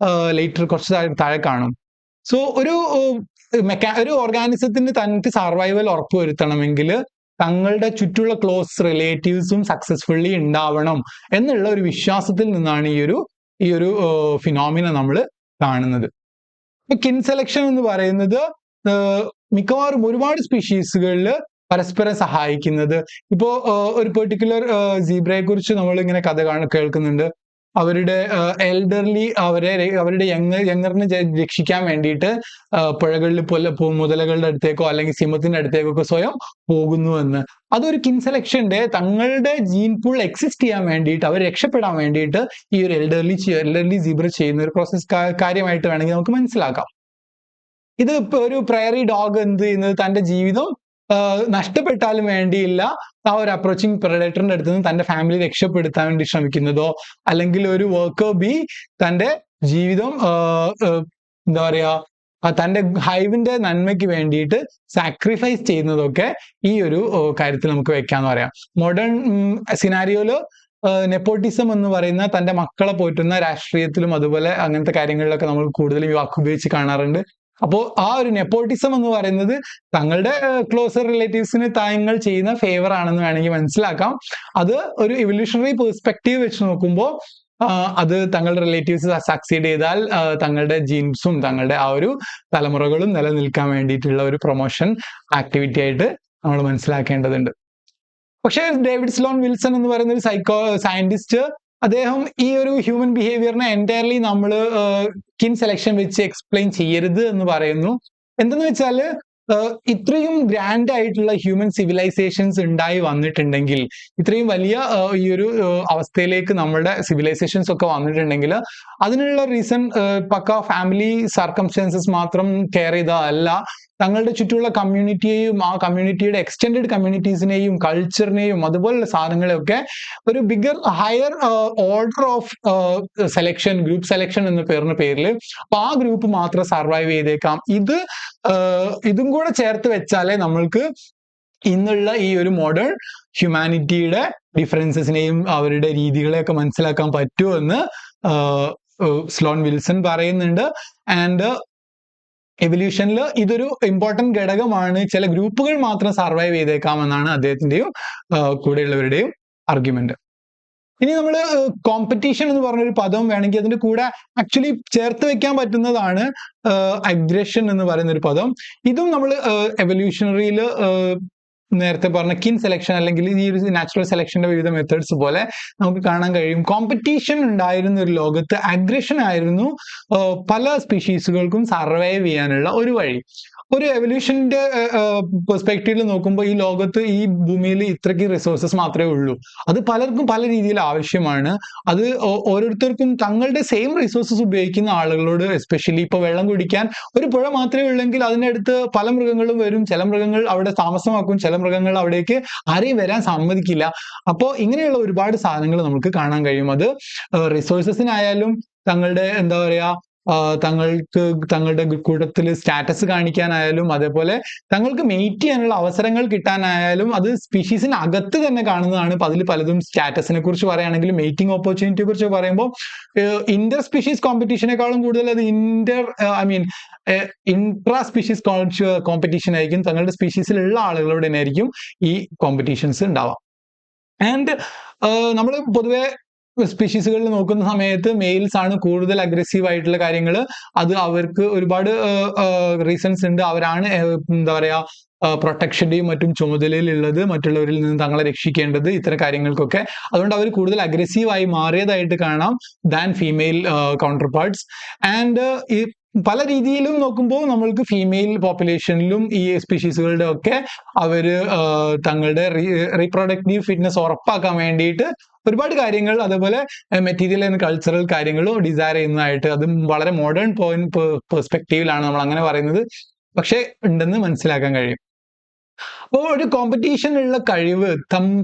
ലേറ്റർ കുറച്ച് താഴെ കാണും. സോ ഒരു ഓർഗാനിസത്തിന് തനിക്ക് സർവൈവൽ ഉറപ്പുവരുത്തണമെങ്കിൽ തങ്ങളുടെ ചുറ്റുള്ള ക്ലോസ് റിലേറ്റീവ്സും സക്സസ്ഫുള്ളി ഉണ്ടാവണം എന്നുള്ള ഒരു വിശ്വാസത്തിൽ നിന്നാണ് ഈ ഒരു ഫിനോമിന നമ്മൾ കാണുന്നത്. കിൻ സെലക്ഷൻ എന്ന് പറയുന്നത് മിക്കവാറും ഒരുപാട് സ്പീഷീസുകളിൽ പരസ്പരം സഹായിക്കുന്നത്. ഇപ്പോ ഒരു പെർട്ടിക്കുലർ സീബ്രയെ കുറിച്ച് നമ്മൾ ഇങ്ങനെ കഥ കേൾക്കുന്നുണ്ട്. അവരുടെ എൽഡർലി അവരുടെ യങ്ങറിനെ രക്ഷിക്കാൻ വേണ്ടിയിട്ട് പുഴകളിൽ മുതലകളുടെ അടുത്തേക്കോ അല്ലെങ്കിൽ സിംഹത്തിന്റെ അടുത്തേക്കോ സ്വയം പോകുന്നു എന്ന്. അതൊരു കിൻ സെലക്ഷന്റെ തങ്ങളുടെ ജീൻ പൂൾ എക്സിസ്റ്റ് ചെയ്യാൻ വേണ്ടിയിട്ട്, അവർ രക്ഷപ്പെടാൻ വേണ്ടിയിട്ട് ഈ ഒരു എൽഡർലി സീബ്ര ചെയ്യുന്ന ഒരു പ്രോസസ് കാര്യമായിട്ട് വേണമെങ്കിൽ നമുക്ക് മനസ്സിലാക്കാം. ഇത് ഒരു പ്രയറി ഡോഗ് എന്ത് ചെയ്യുന്നത്, തന്റെ ജീവിതം നഷ്ടപ്പെട്ടാലും വേണ്ടിയില്ല ആ ഒരു അപ്രോച്ചിങ് പ്രെഡേറ്ററിന്റെ അടുത്ത് നിന്ന് തന്റെ ഫാമിലി രക്ഷപ്പെടുത്താൻ വേണ്ടി ശ്രമിക്കുന്നതോ, അല്ലെങ്കിൽ ഒരു വർക്കർ ബി തന്റെ ജീവിതം എന്താ പറയാ തന്റെ ഹൈവിന്റെ നന്മയ്ക്ക് വേണ്ടിയിട്ട് സാക്രിഫൈസ് ചെയ്യുന്നതൊക്കെ ഈ ഒരു കാര്യത്തിൽ നമുക്ക് വെക്കാന്ന് പറയാം. മോഡേൺ സിനാരിയോയില് നെപ്പോട്ടിസം എന്ന് പറയുന്ന തന്റെ മക്കളെ പോറ്റുന്ന രാഷ്ട്രീയത്തിലും അതുപോലെ അങ്ങനത്തെ കാര്യങ്ങളിലൊക്കെ നമ്മൾ കൂടുതലും ഈ വാക്ക് ഉപയോഗിച്ച് കാണാറുണ്ട്. അപ്പോൾ ആ ഒരു നെപ്പോട്ടിസം എന്ന് പറയുന്നത് തങ്ങളുടെ ക്ലോസർ റിലേറ്റീവ്സിന് തങ്ങൾ ചെയ്യുന്ന ഫേവർ ആണെന്ന് വേണമെങ്കിൽ മനസ്സിലാക്കാം. അത് ഒരു ഇവല്യൂഷണറി പെർസ്പെക്റ്റീവ് വെച്ച് നോക്കുമ്പോൾ അത് തങ്ങളുടെ റിലേറ്റീവ്സ് സക്സീഡ് ചെയ്താൽ തങ്ങളുടെ ജീൻസും തങ്ങളുടെ ആ ഒരു തലമുറകളും നിലനിൽക്കാൻ വേണ്ടിയിട്ടുള്ള ഒരു പ്രൊമോഷൻ ആക്ടിവിറ്റി ആയിട്ട് നമ്മൾ മനസ്സിലാക്കേണ്ടതുണ്ട്. പക്ഷേ ഡേവിഡ് സ്ലോൺ വിൽസൺ എന്ന് പറയുന്ന ഒരു സയന്റിസ്റ്റ്, അദ്ദേഹം ഈ ഒരു ഹ്യൂമൻ ബിഹേവിയറിനെ എൻറ്റയർലി നമ്മൾ കിൻ സെലക്ഷൻ വെച്ച് എക്സ്പ്ലെയിൻ ചെയ്യരുത് എന്ന് പറയുന്നു. എന്തെന്ന് വെച്ചാൽ ഇത്രയും ഗ്രാൻഡ് ആയിട്ടുള്ള ഹ്യൂമൻ സിവിലൈസേഷൻസ് ഉണ്ടായി വന്നിട്ടുണ്ടെങ്കിൽ, ഇത്രയും വലിയ ഈ ഒരു അവസ്ഥയിലേക്ക് നമ്മുടെ സിവിലൈസേഷൻസ് ഒക്കെ വന്നിട്ടുണ്ടെങ്കിൽ അതിനുള്ള റീസൺ പക്ക ഫാമിലി സർക്കംസ്റ്റൻസസ് മാത്രം കെയർ ചെയ്തതല്ല, തങ്ങളുടെ ചുറ്റുമുള്ള കമ്മ്യൂണിറ്റിയെയും ആ കമ്മ്യൂണിറ്റിയുടെ എക്സ്റ്റെൻഡഡ് കമ്മ്യൂണിറ്റീസിനെയും കൾച്ചറിനെയും അതുപോലുള്ള സാധനങ്ങളെയൊക്കെ ഒരു bigger higher order of selection, group selection എന്ന പേരിൽ അപ്പൊ ആ ഗ്രൂപ്പ് മാത്രം സർവൈവ് ചെയ്തേക്കാം. ഇതും കൂടെ ചേർത്ത് വെച്ചാലേ നമ്മൾക്ക് ഇന്നുള്ള ഈ ഒരു മോഡേൺ ഹ്യൂമാനിറ്റിയുടെ ഡിഫറൻസസിനെയും അവരുടെ രീതികളെയൊക്കെ മനസ്സിലാക്കാൻ പറ്റുമെന്ന് സ്ലോൺ വിൽസൺ പറയുന്നുണ്ട്. ആൻഡ് എവല്യൂഷനിൽ ഇതൊരു ഇമ്പോർട്ടന്റ് ഘടകമാണ്, ചില ഗ്രൂപ്പുകൾ മാത്രം സർവൈവ് ചെയ്തേക്കാമെന്നാണ് അദ്ദേഹത്തിന്റെയും കൂടെയുള്ളവരുടെയും ആർഗ്യുമെന്റ്. ഇനി നമ്മൾ കോമ്പറ്റീഷൻ എന്ന് പറഞ്ഞൊരു പദം വേണമെങ്കിൽ അതിന്റെ കൂടെ ആക്ച്വലി ചേർത്ത് വെക്കാൻ പറ്റുന്നതാണ് അഗ്രഷൻ എന്ന് പറയുന്ന ഒരു പദം. ഇതും നമ്മൾ എവല്യൂഷണറിയിൽ നേരത്തെ പറഞ്ഞ കിൻ സെലക്ഷൻ അല്ലെങ്കിൽ ഈ ഒരു നാച്ചുറൽ സെലക്ഷന്റെ വിവിധ മെത്തേഡ്സ് പോലെ നമുക്ക് കാണാൻ കഴിയും. കോമ്പറ്റീഷൻ ഉണ്ടായിരുന്ന ഒരു ലോകത്ത് അഗ്രഷൻ ആയിരുന്നു പല സ്പീഷീസുകൾക്കും സർവൈവ് ചെയ്യാനുള്ള ഒരു വഴി. ഒരു എവല്യൂഷന്റെ പെർസ്പെക്റ്റീവിൽ നോക്കുമ്പോൾ ഈ ലോകത്ത്, ഈ ഭൂമിയിൽ ഇത്രയ്ക്ക് റിസോഴ്സസ് മാത്രമേ ഉള്ളൂ. അത് പലർക്കും പല രീതിയിൽ ആവശ്യമാണ്. അത് ഓരോരുത്തർക്കും തങ്ങളുടെ സെയിം റിസോഴ്സസ് ഉപയോഗിക്കുന്ന ആളുകളോട്, എസ്പെഷ്യലി ഇപ്പൊ വെള്ളം കുടിക്കാൻ ഒരു പുഴ മാത്രമേ ഉള്ളെങ്കിൽ അതിനടുത്ത് പല മൃഗങ്ങളും വരും. ചില മൃഗങ്ങൾ അവിടെ താമസമാക്കും, ചില മൃഗങ്ങൾ അവിടേക്ക് ആരെയും വരാൻ സമ്മതിക്കില്ല. അപ്പോൾ ഇങ്ങനെയുള്ള ഒരുപാട് സാധനങ്ങൾ നമുക്ക് കാണാൻ കഴിയും. അത് റിസോഴ്സസിനായാലും തങ്ങളുടെ എന്താ പറയാ തങ്ങളുടെ കൂട്ടത്തിൽ സ്റ്റാറ്റസ് കാണിക്കാനായാലും, അതേപോലെ തങ്ങൾക്ക് മെയ്റ്റ് ചെയ്യാനുള്ള അവസരങ്ങൾ കിട്ടാനായാലും, അത് സ്പീഷീസിന് അകത്ത് തന്നെ കാണുന്നതാണ്. അതിൽ പലതും സ്റ്റാറ്റസിനെ കുറിച്ച് പറയുകയാണെങ്കിൽ, മെയ്റ്റിംഗ് ഓപ്പർച്യൂണിറ്റിയെ കുറിച്ച് പറയുമ്പോൾ ഇന്റർ സ്പീഷീസ് കോമ്പറ്റീഷനേക്കാളും കൂടുതൽ അത് ഇൻട്രാ സ്പീഷീസ് കോമ്പറ്റീഷൻ ആയിരിക്കും. തങ്ങളുടെ സ്പീഷീസിലുള്ള ആളുകളോട് തന്നെ ആയിരിക്കും ഈ കോമ്പറ്റീഷൻസ് ഉണ്ടാവാം. ആൻഡ് നമ്മൾ പൊതുവെ സ്പീഷീസുകളിൽ നോക്കുന്ന സമയത്ത് മെയിൽസ് ആണ് കൂടുതൽ അഗ്രസീവ് ആയിട്ടുള്ള കാര്യങ്ങൾ. അത് അവർക്ക് ഒരുപാട് റീസൺസ് ഉണ്ട്. അവരാണ് എന്താ പറയാ പ്രൊട്ടക്ഷന്റെയും മറ്റും ചുമതലയിലുള്ളത്, മറ്റുള്ളവരിൽ നിന്ന് തങ്ങളെ രക്ഷിക്കേണ്ടത്, ഇത്തരം കാര്യങ്ങൾക്കൊക്കെ. അതുകൊണ്ട് അവർ കൂടുതൽ അഗ്രസീവായി മാറിയതായിട്ട് കാണാം than female counter parts. And ഈ പല രീതിയിലും നോക്കുമ്പോൾ നമ്മൾക്ക് ഫീമെയിൽ പോപ്പുലേഷനിലും ഈ സ്പീഷീസുകളുടെ ഒക്കെ അവര് തങ്ങളുടെ റീപ്രൊഡക്റ്റീവ് ഫിറ്റ്നസ് ഉറപ്പാക്കാൻ വേണ്ടിയിട്ട് ഒരുപാട് കാര്യങ്ങൾ, അതേപോലെ മെറ്റീരിയൽ ആൻഡ് കൾച്ചറൽ കാര്യങ്ങളും ഡിസൈർ ചെയ്യുന്നതായിട്ട്, അതും വളരെ മോഡേൺ പെർസ്പെക്റ്റീവിലാണ് നമ്മൾ അങ്ങനെ പറയുന്നത്, പക്ഷെ ഉണ്ടെന്ന് മനസ്സിലാക്കാൻ കഴിയും. അപ്പോൾ ഒരു കോമ്പറ്റീഷനുള്ള കഴിവ്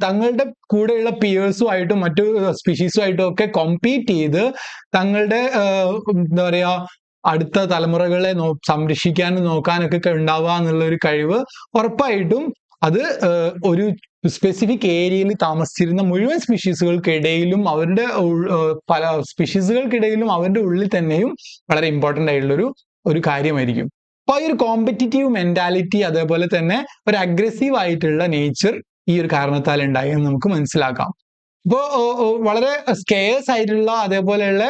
തങ്ങളുടെ കൂടെയുള്ള പിയേഴ്സുമായിട്ടും മറ്റു സ്പീഷീസുമായിട്ടും ഒക്കെ കോമ്പീറ്റ് ചെയ്ത് തങ്ങളുടെ എന്താ പറയാ അടുത്ത തലമുറകളെ സംരക്ഷിക്കാനും നോക്കാനൊക്കെ ഉണ്ടാവുക എന്നുള്ള ഒരു കഴിവ് ഉറപ്പായിട്ടും അത് ഒരു സ്പെസിഫിക് ഏരിയയിൽ താമസിച്ചിരുന്ന മുഴുവൻ സ്പീഷീസുകൾക്കിടയിലും പല സ്പീഷീസുകൾക്കിടയിലും അവരുടെ ഉള്ളിൽ തന്നെയും വളരെ ഇമ്പോർട്ടൻ്റ് ആയിട്ടുള്ള ഒരു കാര്യമായിരിക്കും. അപ്പൊ ഈ ഒരു കോമ്പറ്റിറ്റീവ് മെന്റാലിറ്റി അതേപോലെ തന്നെ ഒരു അഗ്രസീവ് ആയിട്ടുള്ള നേച്ചർ ഈ ഒരു കാരണത്താൽ ഉണ്ടായി എന്ന് നമുക്ക് മനസ്സിലാക്കാം. ഇപ്പോ വളരെ സ്കേഴ്സ് ആയിട്ടുള്ള അതേപോലെയുള്ള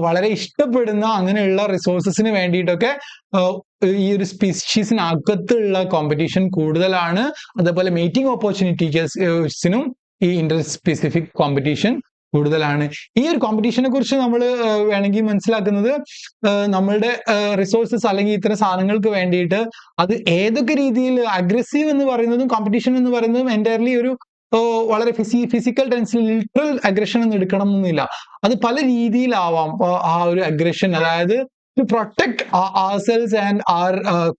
വളരെ ഇഷ്ടപ്പെടുന്ന അങ്ങനെയുള്ള റിസോഴ്സസിന് വേണ്ടിയിട്ടൊക്കെ ഈ ഒരു സ്പീഷീസിനകത്തുള്ള കോമ്പറ്റീഷൻ കൂടുതലാണ്. അതേപോലെ മീറ്റിംഗ് ഓപ്പർച്യൂണിറ്റീസിനും ഈ ഇന്റർ സ്പെസിഫിക് കോമ്പറ്റീഷൻ കൂടുതലാണ്. ഈ ഒരു കോമ്പറ്റീഷനെ കുറിച്ച് നമ്മൾ വേണമെങ്കിൽ മനസ്സിലാക്കുന്നത് നമ്മളുടെ റിസോഴ്സസ് അല്ലെങ്കിൽ ഇത്തരം സാധനങ്ങൾക്ക് വേണ്ടിയിട്ട് അത് ഏതൊക്കെ രീതിയിൽ അഗ്രസീവ് എന്ന് പറയുന്നതും കോമ്പറ്റീഷൻ എന്ന് പറയുന്നതും എൻറ്റയർലി ഒരു വളരെ ഫിസിക്കൽ ടെൻസിൽ ലിറ്ററൽ അഗ്രഷൻ എന്ന് എടുക്കണം എന്നില്ല. അത് പല രീതിയിലാവാം. ആ ഒരു അഗ്രഷൻ അതായത് to protect ourselves and our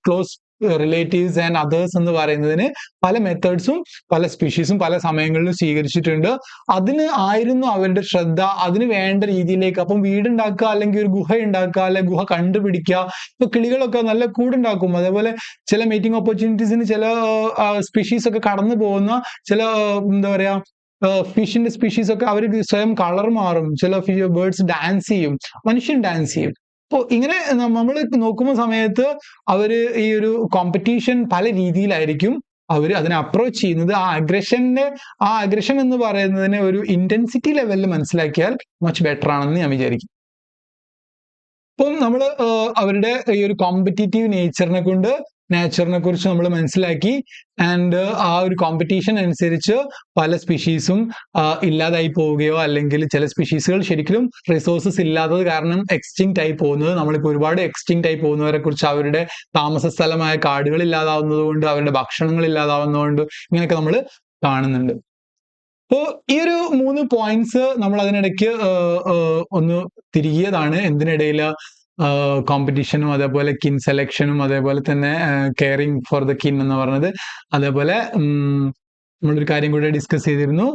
close relatives and others എന്ന് പറയുന്നതിന് പല മെത്തേഡ്സും പല സ്പീഷീസും പല സമയങ്ങളിലും സ്വീകരിച്ചിട്ടുണ്ട്. അതിന് ആയിരുന്നു അവരുടെ ശ്രദ്ധ. അതിന് വേണ്ട രീതിയിലേക്ക് അപ്പം വീടുണ്ടാക്കുക അല്ലെങ്കിൽ ഒരു ഗുഹ ഉണ്ടാക്കുക അല്ലെങ്കിൽ ഗുഹ കണ്ടുപിടിക്കുക. ഇപ്പൊ കിളികളൊക്കെ നല്ല കൂടുണ്ടാക്കും. അതേപോലെ ചില മീറ്റിംഗ് ഓപ്പർച്യൂണിറ്റീസിന് ചില സ്പീഷീസ് ഒക്കെ കടന്നു പോകുന്ന ചില എന്താ പറയാ ഫിഷിന്റെ സ്പീഷീസ് ഒക്കെ അവർ സ്വയം കളർ മാറും. ചില ബേർഡ്സ് ഡാൻസ് ചെയ്യും, മനുഷ്യൻ ഡാൻസ് ചെയ്യും. അപ്പോൾ ഇങ്ങനെ നമ്മൾ നോക്കുന്ന സമയത്ത് അവര് ഈ ഒരു കോമ്പറ്റീഷൻ പല രീതിയിലായിരിക്കും അവർ അതിനെ അപ്രോച്ച് ചെയ്യുന്നത്. ആ അഗ്രഷൻ എന്ന് പറയുന്നതിനെ ഒരു ഇന്റൻസിറ്റി ലെവലിൽ മനസ്സിലാക്കിയാൽ മച്ച് ബെറ്റർ ആണെന്ന് ഞാൻ വിചാരിക്കും. അപ്പം നമ്മൾ അവരുടെ ഈ ഒരു കോമ്പറ്റീറ്റീവ് നേച്ചറിനെ കുറിച്ച് നമ്മൾ മനസ്സിലാക്കി. ആൻഡ് ആ ഒരു കോമ്പറ്റീഷൻ അനുസരിച്ച് പല സ്പീഷീസും ഇല്ലാതായി പോവുകയോ അല്ലെങ്കിൽ ചില സ്പീഷീസുകൾ ശരിക്കും റിസോഴ്സസ് ഇല്ലാത്തത് കാരണം എക്സ്റ്റിങ്ക്റ്റ് ആയി പോകുന്നത്. നമ്മളിപ്പോൾ ഒരുപാട് എക്സ്റ്റിങ്ക്റ്റ് ആയി പോകുന്നവരെ കുറിച്ച് അവരുടെ താമസ സ്ഥലമായ കാടുകൾ ഇല്ലാതാവുന്നത് കൊണ്ട് അവരുടെ ഭക്ഷണങ്ങൾ ഇല്ലാതാവുന്നതുകൊണ്ട് ഇങ്ങനെയൊക്കെ നമ്മൾ കാണുന്നുണ്ട്. അപ്പോൾ ഈ ഒരു 3 പോയിന്റ്സ് നമ്മൾ അതിനിടയ്ക്ക് ഒന്ന് തിരികിയതാണ്. എന്തിനിടയിൽ കോമ്പറ്റീഷനും അതേപോലെ കിൻ സെലക്ഷനും അതേപോലെ തന്നെ കെയറിങ് ഫോർ ദ കിൻ എന്ന് പറഞ്ഞത്. അതേപോലെ നമ്മളൊരു കാര്യം കൂടെ ഡിസ്കസ് ചെയ്തിരുന്നു,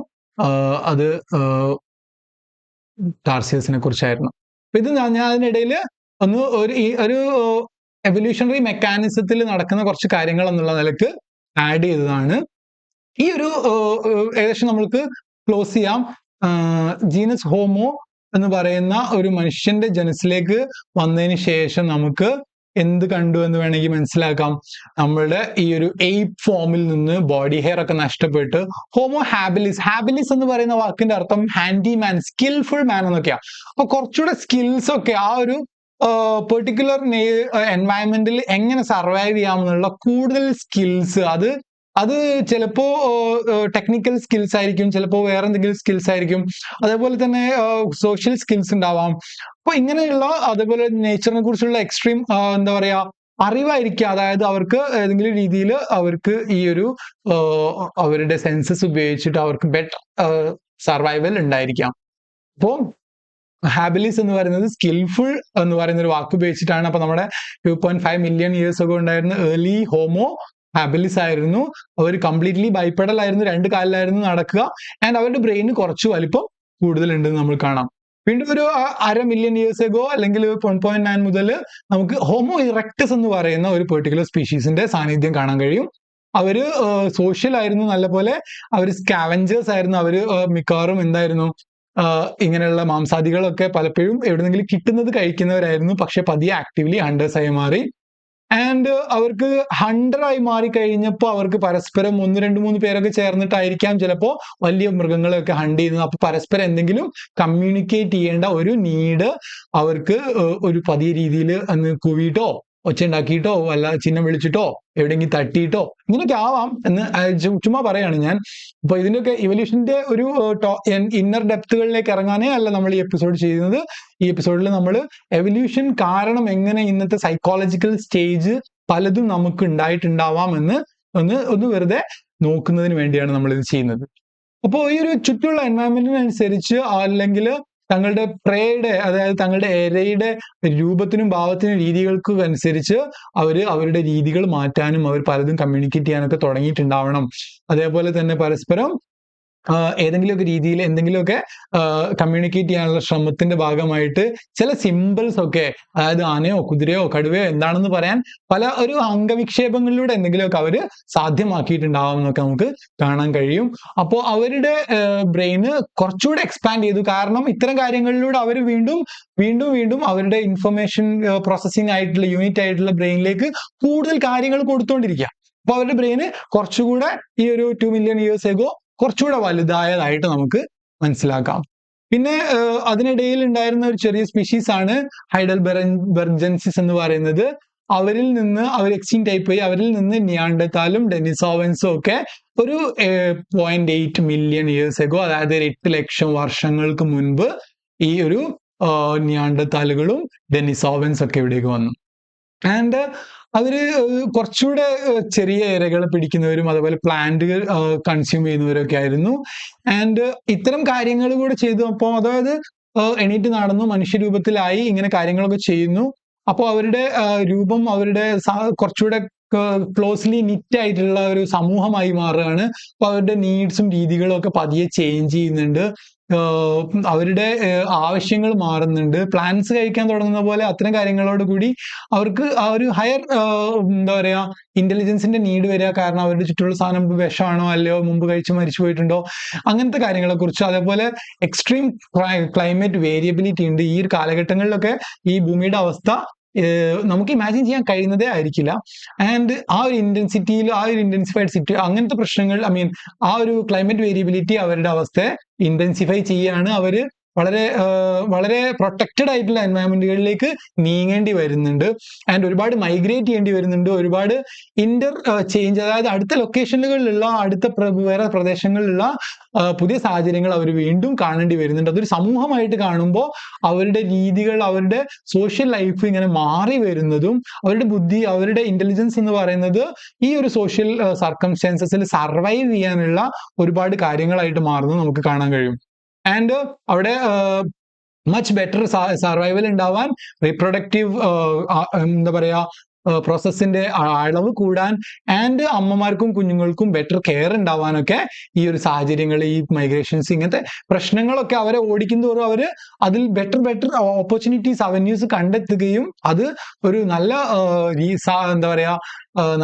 അത് ടാർസിയസിനെ കുറിച്ചായിരുന്നു. അപ്പൊ ഇത് ഞാൻ അതിനിടയിൽ ഒന്ന് ഒരു എവല്യൂഷണറി മെക്കാനിസത്തിൽ നടക്കുന്ന കുറച്ച് കാര്യങ്ങൾ എന്നുള്ള നിലക്ക് ആഡ് ചെയ്തതാണ്. ഈ ഒരു ഏകദേശം നമ്മൾക്ക് ക്ലോസ് ചെയ്യാം. ജീനസ് ഹോമോ എന്ന് പറയുന്ന ഒരു മനുഷ്യന്റെ ജനസിലേക്ക് വന്നതിന് ശേഷം നമുക്ക് എന്ത് കണ്ടു എന്ന് വേണമെങ്കിൽ മനസ്സിലാക്കാം. നമ്മളുടെ ഈ ഒരു എയ്പ് ഫോമിൽ നിന്ന് ബോഡി ഹെയർ ഒക്കെ നഷ്ടപ്പെട്ട് ഹോമോ ഹാബിലിസ് എന്ന് പറയുന്ന വാക്കിന്റെ അർത്ഥം ഹാൻഡി മാൻ, സ്കിൽഫുൾ മാൻ എന്നൊക്കെയാണ്. അപ്പൊ കുറച്ചുകൂടെ സ്കിൽസ് ഒക്കെ ആ ഒരു പെർട്ടിക്കുലർ എൻവയൺമെന്റിൽ എങ്ങനെ സർവൈവ് ചെയ്യാമെന്നുള്ള കൂടുതൽ സ്കിൽസ് അത് ചിലപ്പോ ടെക്നിക്കൽ സ്കിൽസ് ആയിരിക്കും, ചിലപ്പോൾ വേറെ എന്തെങ്കിലും സ്കിൽസ് ആയിരിക്കും, അതേപോലെ തന്നെ സോഷ്യൽ സ്കിൽസ് ഉണ്ടാവാം. അപ്പൊ ഇങ്ങനെയുള്ള അതേപോലെ നേച്ചറിനെ കുറിച്ചുള്ള എക്സ്ട്രീം എന്താ പറയാ അറിവായിരിക്കും. അതായത് അവർക്ക് ഏതെങ്കിലും രീതിയിൽ അവർക്ക് ഈ ഒരു അവരുടെ സെൻസസ് ഉപയോഗിച്ചിട്ട് അവർക്ക് ബെറ്റർ സർവൈവൽ ഉണ്ടായിരിക്കാം. അപ്പോൾ ഹാബിലിസ് എന്ന് പറയുന്നത് സ്കിൽഫുൾ എന്ന് പറയുന്ന ഒരു വാക്ക് ഉപയോഗിച്ചിട്ടാണ്. അപ്പൊ നമ്മുടെ 2.5 മില്യൺ ഇയേഴ്സ് ഒക്കെ ഉണ്ടായിരുന്ന ഏർലി ഹോമോ ഹാബിലിസ് ആയിരുന്നു. അവർ കംപ്ലീറ്റ്ലി ബൈപ്പെഡൽ ആയിരുന്നു, 2 കാലിലായിരുന്നു നടക്കുക. ആൻഡ് അവരുടെ ബ്രെയിന് കുറച്ച് വലിപ്പം കൂടുതലുണ്ടെന്ന് നമ്മൾ കാണാം. വീണ്ടും ഒരു 1/2 മില്യൺ ഇയേഴ്സ് എഗോ അല്ലെങ്കിൽ 1.9 മുതൽ നമുക്ക് ഹോമോ ഇറക്ടസ് എന്ന് പറയുന്ന ഒരു പെർട്ടിക്കുലർ സ്പീഷീസിന്റെ സാന്നിധ്യം കാണാൻ കഴിയും. അവര് സോഷ്യൽ ആയിരുന്നു, നല്ലപോലെ അവര് സ്കാവഞ്ചേഴ്സ് ആയിരുന്നു. അവര് മിക്കവാറും എന്തായിരുന്നു ഇങ്ങനെയുള്ള മാംസാദികളൊക്കെ പലപ്പോഴും എവിടെന്നെങ്കിലും കിട്ടുന്നത് കഴിക്കുന്നവരായിരുന്നു. പക്ഷെ പതിയെ ആക്റ്റീവ്ലി ഹണ്ടേഴ്സ് ആയി മാറി. ആൻഡ് അവർക്ക് ഹണ്ടറായി മാറി കഴിഞ്ഞപ്പോൾ അവർക്ക് പരസ്പരം 1, 2, 3 പേരൊക്കെ ചേർന്നിട്ടായിരിക്കാം ചിലപ്പോൾ വലിയ മൃഗങ്ങളെയൊക്കെ ഹണ്ട് ചെയ്യുന്നത്. അപ്പൊ പരസ്പരം എന്തെങ്കിലും കമ്മ്യൂണിക്കേറ്റ് ചെയ്യേണ്ട ഒരു നീഡ് അവർക്ക് ഒരു പതിയ രീതിയിൽ അന്ന് കൂവിയിട്ടോ ഒച്ച ഉണ്ടാക്കിയിട്ടോ അല്ല ചിഹ്നം വിളിച്ചിട്ടോ എവിടെയെങ്കിലും തട്ടിയിട്ടോ ഇങ്ങനെയൊക്കെ ആവാം എന്ന് ചുമ്മാ പറയാണ് ഞാൻ. അപ്പൊ ഇതിന്റെയൊക്കെ ഇവല്യൂഷന്റെ ഒരു ഇന്നർ ഡെപ്തുകളിലേക്ക് ഇറങ്ങാനേ അല്ല നമ്മൾ ഈ എപ്പിസോഡ് ചെയ്യുന്നത്. ഈ എപ്പിസോഡിൽ നമ്മൾ എവല്യൂഷൻ കാരണം എങ്ങനെ ഇന്നത്തെ സൈക്കോളജിക്കൽ സ്റ്റേജ് പലതും നമുക്ക് ഉണ്ടായിട്ടുണ്ടാവാം എന്ന് ഒന്ന് വെറുതെ നോക്കുന്നതിന് വേണ്ടിയാണ് നമ്മൾ ഇത് ചെയ്യുന്നത്. അപ്പോൾ ഈ ഒരു ചുറ്റുമുള്ള എൻവയൺമെന്റിനനുസരിച്ച് അല്ലെങ്കിൽ തങ്ങളുടെ പ്രേയുടെ അതായത് തങ്ങളുടെ ഇരയുടെ രൂപത്തിനും ഭാവത്തിനും രീതികൾക്കും അനുസരിച്ച് അവരുടെ രീതികൾ മാറ്റാനും അവർ പലതും കമ്മ്യൂണിക്കേറ്റ് ചെയ്യാനൊക്കെ തുടങ്ങിയിട്ടുണ്ടാവണം. അതേപോലെ തന്നെ പരസ്പരം ഏതെങ്കിലുമൊക്കെ രീതിയിൽ എന്തെങ്കിലുമൊക്കെ കമ്മ്യൂണിക്കേറ്റ് ചെയ്യാനുള്ള ശ്രമത്തിന്റെ ഭാഗമായിട്ട് ചില സിമ്പിൾസ് ഒക്കെ, അതായത് ആനയോ കുതിരയോ കടുവയോ എന്താണെന്ന് പറയാൻ പല ഒരു അംഗവിക്ഷേപങ്ങളിലൂടെ എന്തെങ്കിലുമൊക്കെ അവർ സാധ്യമാക്കിയിട്ടുണ്ടാവും എന്നൊക്കെ നമുക്ക് കാണാൻ കഴിയും. അപ്പോൾ അവരുടെ ബ്രെയിന് കുറച്ചുകൂടെ എക്സ്പാൻഡ് ചെയ്തു. കാരണം ഇത്തരം കാര്യങ്ങളിലൂടെ അവർ വീണ്ടും വീണ്ടും വീണ്ടും അവരുടെ ഇൻഫർമേഷൻ പ്രോസസ്സിംഗ് ആയിട്ടുള്ള യൂണിറ്റ് ആയിട്ടുള്ള ബ്രെയിനിലേക്ക് കൂടുതൽ കാര്യങ്ങൾ കൊടുത്തുകൊണ്ടിരിക്കുക. അപ്പൊ അവരുടെ ബ്രെയിന് കുറച്ചുകൂടെ ഈ ഒരു 2 മില്യൺ ഇയേഴ്സ് എഗോ കുറച്ചുകൂടെ വലുതായതായിട്ട് നമുക്ക് മനസ്സിലാക്കാം. പിന്നെ അതിനിടയിൽ ഉണ്ടായിരുന്ന ഒരു ചെറിയ സ്പീഷീസ് ആണ് ഹൈഡൽബെർജൻസിസ് എന്ന് പറയുന്നത്. അവരിൽ നിന്ന് അവർ എക്സ്റ്റിങ്ക്ട് ആയിപ്പോയി. അവരിൽ നിന്ന് നിയാണ്ടർതാലും ഡെനിസോവൻസും ഒക്കെ ഒരു 0.8 മില്യൺ ഇയേഴ്സ് എഗോ, അതായത് 8 ലക്ഷം വർഷങ്ങൾക്ക് മുൻപ് ഈ ഒരു നിയാണ്ടർതാലുകളും ഡെനിസോവൻസ് ഒക്കെ ഇവിടേക്ക് വന്നു. ആൻഡ് അവര് കുറച്ചുകൂടെ ചെറിയ ഇരകൾ പിടിക്കുന്നവരും അതുപോലെ പ്ലാന്റുകൾ കൺസ്യൂം ചെയ്യുന്നവരൊക്കെ ആയിരുന്നു. ആൻഡ് ഇത്തരം കാര്യങ്ങൾ കൂടെ ചെയ്തു. അപ്പോൾ അതായത് എണീറ്റ് നടന്നു, മനുഷ്യരൂപത്തിലായി, ഇങ്ങനെ കാര്യങ്ങളൊക്കെ ചെയ്യുന്നു. അപ്പോൾ അവരുടെ രൂപം അവരുടെ കുറച്ചുകൂടെ ക്ലോസ്ലി നിറ്റ് ആയിട്ടുള്ള ഒരു സമൂഹമായി മാറുകയാണ്. അപ്പൊ അവരുടെ നീഡ്സും രീതികളും ഒക്കെ പതിയെ ചേഞ്ച് ചെയ്യുന്നുണ്ട്. അവരുടെ ആവശ്യങ്ങൾ മാറുന്നുണ്ട്. പ്ലാന്റ്സ് കഴിക്കാൻ തുടങ്ങുന്ന പോലെ അത്തരം കാര്യങ്ങളോട് കൂടി അവർക്ക് ആ ഒരു ഹയർ എന്താ പറയാ ഇന്റലിജൻസിന്റെ നീഡ് വരിക. കാരണം അവരുടെ ചുറ്റുള്ള സാധനം വിഷമാണോ അല്ലയോ, മുമ്പ് കഴിച്ച് മരിച്ചു പോയിട്ടുണ്ടോ, അങ്ങനത്തെ കാര്യങ്ങളെ കുറിച്ച്. അതേപോലെ എക്സ്ട്രീം ക്ലൈമറ്റ് വേരിയബിലിറ്റി ഉണ്ട്. ഈ ഒരു കാലഘട്ടങ്ങളിലൊക്കെ ഈ ഭൂമിയുടെ അവസ്ഥ നമുക്ക് ഇമാജിൻ ചെയ്യാൻ കഴിയുന്നതേ ആയിരിക്കില്ല. ആൻഡ് ആ ഒരു ഇന്റൻസിറ്റിയിൽ ആ ഒരു ഇന്റൻസിഫൈഡ് അങ്ങനത്തെ പ്രശ്നങ്ങൾ, ആ ഒരു ക്ലൈമറ്റ് വേരിയബിലിറ്റി അവരുടെ അവസ്ഥയെ ഇന്റൻസിഫൈ ചെയ്യാണ്. അവര് വളരെ പ്രൊട്ടക്റ്റഡ് ആയിട്ടുള്ള എൻവയറമെന്റുകളിലേക്ക് നീങ്ങേണ്ടി വരുന്നുണ്ട്. ആൻഡ് ഒരുപാട് മൈഗ്രേറ്റ് ചെയ്യേണ്ടി വരുന്നുണ്ട്. ഒരുപാട് ചേഞ്ച്, അതായത് അടുത്ത ലൊക്കേഷനുകളിലുള്ള വേറെ പ്രദേശങ്ങളിലുള്ള പുതിയ സാഹചര്യങ്ങൾ അവർ വീണ്ടും കാണേണ്ടി വരുന്നുണ്ട്. അതൊരു സമൂഹമായിട്ട് കാണുമ്പോൾ അവരുടെ രീതികൾ, അവരുടെ സോഷ്യൽ ലൈഫ് ഇങ്ങനെ മാറി വരുന്നതും, അവരുടെ ബുദ്ധി, അവരുടെ ഇന്റലിജൻസ് എന്ന് പറയുന്നത് ഈ ഒരു സോഷ്യൽ സർക്കംസ്റ്റാൻസസിൽ സർവൈവ് ചെയ്യാനുള്ള ഒരുപാട് കാര്യങ്ങളായിട്ട് മാറുന്നത് നമുക്ക് കാണാൻ കഴിയും. ആൻഡ് അവിടെ മച്ച് ബെറ്റർ സർവൈവൽ ഉണ്ടാവാൻ, റീപ്രൊഡക്റ്റീവ് എന്താ പറയാ പ്രോസസ്സിന്റെ അളവ് കൂടാൻ, ആൻഡ് അമ്മമാർക്കും കുഞ്ഞുങ്ങൾക്കും ബെറ്റർ കെയർ ഉണ്ടാവാനൊക്കെ ഈ ഒരു സാഹചര്യങ്ങൾ, ഈ മൈഗ്രേഷൻസ്, ഇങ്ങനത്തെ പ്രശ്നങ്ങളൊക്കെ അവരെ ഓടിക്കുന്നതോറും അവര് അതിൽ ബെറ്റർ ഓപ്പർച്യൂണിറ്റീസ്, അവന്യൂസ് കണ്ടെത്തുകയും അത് ഒരു നല്ല എന്താ പറയാ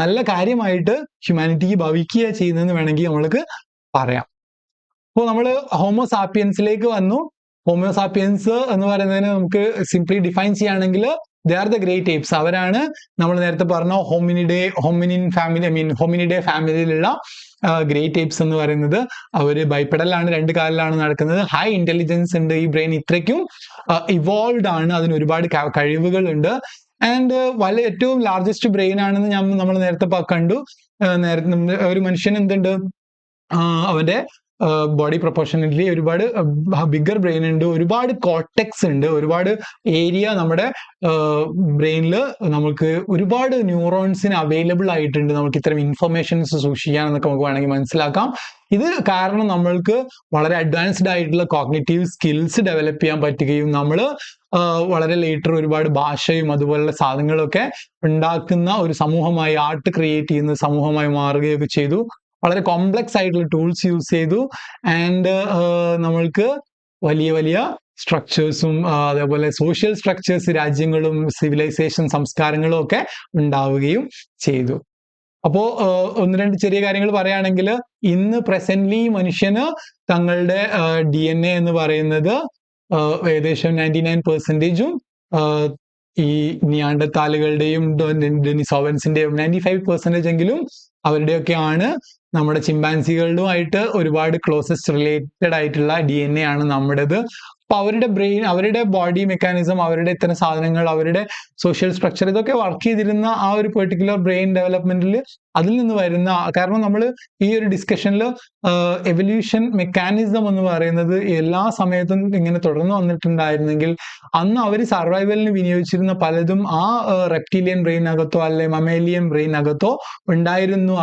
നല്ല കാര്യമായിട്ട് ഹ്യൂമാനിറ്റിക്ക് ഭവിക്കുക ചെയ്യുന്നതെന്ന് വേണമെങ്കിൽ നമ്മൾക്ക് പറയാം. അപ്പോൾ നമ്മൾ ഹോമോസാപ്പിയൻസിലേക്ക് വന്നു. ഹോമോസാപ്പിയൻസ് എന്ന് പറയുന്നതിന് നമുക്ക് സിംപ്ലി ഡിഫൈൻ ചെയ്യുകയാണെങ്കിൽ ദേ ആർ ദ ഗ്രേറ്റ് ഏപ്സ്. അവരാണ് നമ്മൾ നേരത്തെ പറഞ്ഞ ഹോമിനിഡേ ഫാമിലിയിലുള്ള ഗ്രേറ്റ് ഏപ്സ് എന്ന് പറയുന്നത്. അവര് ബൈപ്പെഡലാണ്, 2 കാലിലാണ് നടക്കുന്നത്. ഹൈ ഇന്റലിജൻസ് ഉണ്ട്. ഈ ബ്രെയിൻ ഇത്രയ്ക്കും ഇവോൾവ് ആണ്. അതിന് ഒരുപാട് കഴിവുകളുണ്ട്. ആൻഡ് ഏറ്റവും ലാർജസ്റ്റ് ബ്രെയിൻ ആണെന്ന് നമ്മൾ നേരത്തെ കണ്ടു. ഒരു മനുഷ്യൻ എന്തുണ്ട്, അവന്റെ ബോഡി പ്രൊപ്പോർഷനറ്റ്ലി ഒരുപാട് ബിഗർ ബ്രെയിൻ ഉണ്ട്, ഒരുപാട് കോർട്ടെക്സ് ഉണ്ട്, ഒരുപാട് ഏരിയ നമ്മുടെ ബ്രെയിനിൽ നമുക്ക് ഒരുപാട് ന്യൂറോൺസിന് അവൈലബിൾ ആയിട്ടുണ്ട്. നമുക്ക് ഇത്തരം ഇൻഫർമേഷൻസ് സൂക്ഷിക്കാനൊക്കെ നമുക്ക് വേണമെങ്കിൽ മനസ്സിലാക്കാം. ഇത് കാരണം നമ്മൾക്ക് വളരെ അഡ്വാൻസ്ഡ് ആയിട്ടുള്ള കോഗ്നിറ്റീവ് സ്കിൽസ് ഡെവലപ്പ് ചെയ്യാൻ പറ്റുകയും നമ്മൾ വളരെ ലേറ്റർ ഒരുപാട് ഭാഷയും അതുപോലുള്ള സാധനങ്ങളൊക്കെ ഉണ്ടാക്കുന്ന ഒരു സമൂഹമായി, ആർട്ട് ക്രിയേറ്റ് ചെയ്യുന്ന സമൂഹമായി മാറുകയൊക്കെ ചെയ്തു. വളരെ കോംപ്ലക്സ് ആയിട്ടുള്ള ടൂൾസ് യൂസ് ചെയ്തു. ആൻഡ് നമ്മൾക്ക് വലിയ സ്ട്രക്ചേഴ്സും അതേപോലെ സോഷ്യൽ സ്ട്രക്ചേഴ്സ്, രാജ്യങ്ങളും സിവിലൈസേഷൻ സംസ്കാരങ്ങളും ഒക്കെ ഉണ്ടാവുകയും ചെയ്തു. അപ്പോ 1-2 ചെറിയ കാര്യങ്ങൾ പറയുകയാണെങ്കിൽ, ഇന്ന് പ്രസന്റ്ലി മനുഷ്യന് തങ്ങളുടെ DNA എന്ന് പറയുന്നത് ഏകദേശം 99%ഉം ഈ നിയാണ്ടർതാലുകളുടെയും ഡെനിസോവൻസിന്റെയും 95% എങ്കിലും അവരുടെയൊക്കെയാണ്. നമ്മുടെ ചിമ്പാൻസികളിലുമായിട്ട് ഒരുപാട് ക്ലോസസ്റ്റ് റിലേറ്റഡ് ആയിട്ടുള്ള DNA ആണ് നമ്മുടേത്. അപ്പൊ അവരുടെ ബ്രെയിൻ, അവരുടെ ബോഡി മെക്കാനിസം, അവരുടെ ഇത്തരം സാധനങ്ങൾ, അവരുടെ സോഷ്യൽ സ്ട്രക്ചർ, ഇതൊക്കെ വർക്ക് ചെയ്തിരുന്ന ആ ഒരു പെർട്ടിക്കുലർ ബ്രെയിൻ ഡെവലപ്മെന്റിൽ അതിൽ നിന്ന് വരുന്ന, കാരണം നമ്മൾ ഈ ഒരു ഡിസ്കഷനിൽ എവല്യൂഷൻ മെക്കാനിസം എന്ന് പറയുന്നത് എല്ലാ സമയത്തും ഇങ്ങനെ തുടർന്ന് വന്നിട്ടുണ്ടായിരുന്നെങ്കിൽ അന്ന് അവർ സർവൈവലിന് വിനിയോഗിച്ചിരുന്ന പലതും ആ റെപ്റ്റീലിയൻ ബ്രെയിനകത്തോ അല്ലെ മമേലിയൻ ബ്രെയിനകത്തോ ഉണ്ടായിരുന്നു.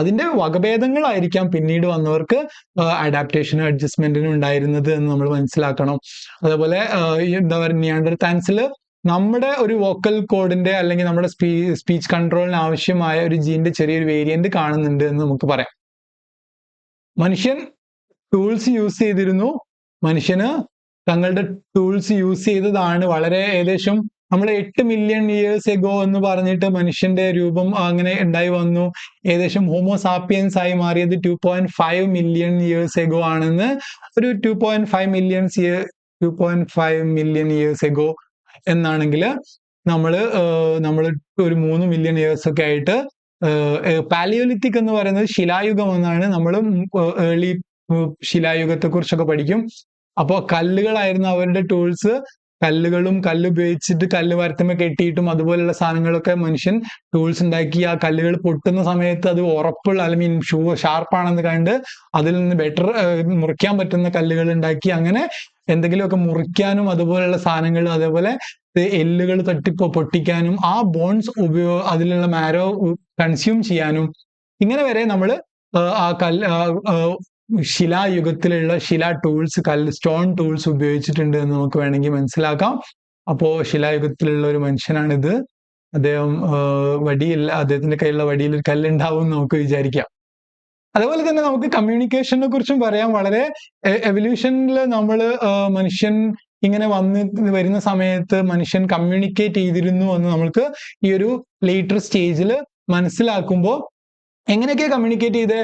അതിന്റെ വകഭേദങ്ങളായിരിക്കാം പിന്നീട് വന്നവർക്ക് അഡാപ്റ്റേഷനും അഡ്ജസ്റ്റ്മെന്റിനും ഉണ്ടായിരുന്നത് എന്ന് നമ്മൾ മനസ്സിലാക്കണം. അതേപോലെ എന്താ പറയുക, നിയാണ്ടർതാൽസിൽ നമ്മുടെ ഒരു വോക്കൽ കോഡിന്റെ അല്ലെങ്കിൽ നമ്മുടെ സ്പീച്ച് കൺട്രോളിന് ആവശ്യമായ ഒരു ജീന്റെ ചെറിയൊരു വേരിയന്റ് കാണുന്നുണ്ട് എന്ന് നമുക്ക് പറയാം. മനുഷ്യൻ ടൂൾസ് യൂസ് ചെയ്തിരുന്നു. മനുഷ്യന് തങ്ങളുടെ ടൂൾസ് യൂസ് ചെയ്തതാണ് വളരെ ഏകദേശം നമ്മൾ 8 മില്യൺ ഇയേഴ്സ് എഗോ എന്ന് പറഞ്ഞിട്ട് മനുഷ്യന്റെ രൂപം അങ്ങനെ ഉണ്ടായി വന്നു. ഏകദേശം ഹോമോസാപ്പിയൻസ് ആയി മാറിയത് 2.5 മില്യൺ ഇയേഴ്സ് എഗോ ആണെന്ന് ഒരു 2.5 മില്യൺ ഇയേഴ്സ് എഗോ എന്നാണെങ്കിൽ നമ്മള് ഒരു 3 മില്യൺ ഇയേഴ്സ് ഒക്കെ ആയിട്ട് പാലിയോലിത്തിക് എന്ന് പറയുന്നത് ശിലായുഗം എന്നാണ്. നമ്മൾ ഏർലി ശിലായുഗത്തെ കുറിച്ചൊക്കെ പഠിക്കും. അപ്പോൾ കല്ലുകളായിരുന്നു അവരുടെ ടൂൾസ്. കല്ലുകളും കല്ലുപയോഗിച്ചിട്ട് കല്ല് മരത്തുമ്മ കെട്ടിയിട്ടും അതുപോലുള്ള സാധനങ്ങളൊക്കെ മനുഷ്യൻ ടൂൾസ് ഉണ്ടാക്കി. ആ കല്ലുകൾ പൊട്ടുന്ന സമയത്ത് അത് ഉറപ്പുള്ള അല്ലെങ്കിൽ ഷാർപ്പാണെന്ന് കണ്ട് അതിൽ നിന്ന് ബെറ്റർ മുറിക്കാൻ പറ്റുന്ന കല്ലുകൾ ഉണ്ടാക്കി. അങ്ങനെ എന്തെങ്കിലുമൊക്കെ മുറിക്കാനും അതുപോലുള്ള സാധനങ്ങൾ, അതേപോലെ എല്ലുകൾ പൊട്ടിക്കാനും ആ ബോൺസ് അതിലുള്ള മാരോ കൺസ്യൂം ചെയ്യാനും ഇങ്ങനെ വരെ നമ്മൾ ആ ശിലായുഗത്തിലുള്ള ടൂൾസ്, സ്റ്റോൺ ടൂൾസ് ഉപയോഗിച്ചിട്ടുണ്ട് എന്ന് നമുക്ക് വേണമെങ്കിൽ മനസ്സിലാക്കാം. അപ്പോ ശിലായുഗത്തിലുള്ള ഒരു മനുഷ്യനാണിത്. അദ്ദേഹം അദ്ദേഹത്തിന്റെ കയ്യിലുള്ള വടിയിൽ ഒരു കല്ലുണ്ടാവും എന്ന് നമുക്ക് വിചാരിക്കാം. അതുപോലെ തന്നെ നമുക്ക് കമ്മ്യൂണിക്കേഷനെ കുറിച്ചും പറയാം. വളരെ എവല്യൂഷനിൽ മനുഷ്യൻ ഇങ്ങനെ വരുന്ന സമയത്ത് മനുഷ്യൻ കമ്മ്യൂണിക്കേറ്റ് ചെയ്തിരുന്നു എന്ന് നമുക്ക് ഈ ഒരു ലേറ്റർ സ്റ്റേജിൽ മനസ്സിലാക്കുമ്പോൾ എങ്ങനെയൊക്കെ കമ്മ്യൂണിക്കേറ്റ് ചെയ്ത്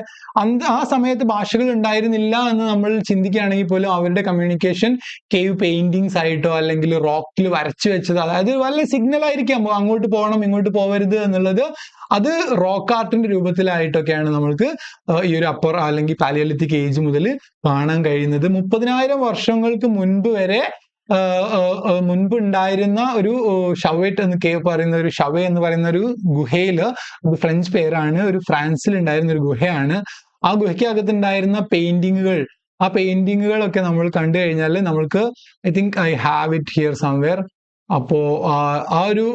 ആ സമയത്ത് ഭാഷകൾ ഉണ്ടായിരുന്നില്ല എന്ന് നമ്മൾ ചിന്തിക്കുകയാണെങ്കിൽ പോലും അവരുടെ കമ്മ്യൂണിക്കേഷൻ കേവ് പെയിന്റിങ്സ് ആയിട്ടോ അല്ലെങ്കിൽ റോക്കിൽ വരച്ചു വെച്ചത്, അതായത് വല്ല സിഗ്നൽ ആയിരിക്കാം അങ്ങോട്ട് പോകണം ഇങ്ങോട്ട് പോകരുത് എന്നുള്ളത്, അത് റോക്ക് ആർട്ടിന്റെ രൂപത്തിലായിട്ടൊക്കെയാണ് നമ്മൾക്ക് ഈ ഒരു അപ്പർ അല്ലെങ്കിൽ പാലിയോലിത്തിക് ഏജ് മുതൽ കാണാൻ കഴിയുന്നത്. 30,000 വർഷങ്ങൾക്ക് മുൻപ് വരെ മുൻപ് ഉണ്ടായിരുന്ന ഒരു ഷവേറ്റ് എന്ന് പറയുന്ന ഒരു ഷവേ എന്ന് പറയുന്ന ഒരു ഗുഹയില്, ഫ്രഞ്ച് പേരാണ്, ഒരു ഫ്രാൻസിൽ ഉണ്ടായിരുന്ന ഒരു ഗുഹയാണ്. ആ ഗുഹയ്ക്കകത്ത് ഉണ്ടായിരുന്ന പെയിന്റിങ്ങുകൾ, ആ പെയിന്റിങ്ങുകളൊക്കെ നമ്മൾ കണ്ടു കഴിഞ്ഞാൽ നമ്മൾക്ക് I have it here somewhere. അപ്പോ ആ ഒരു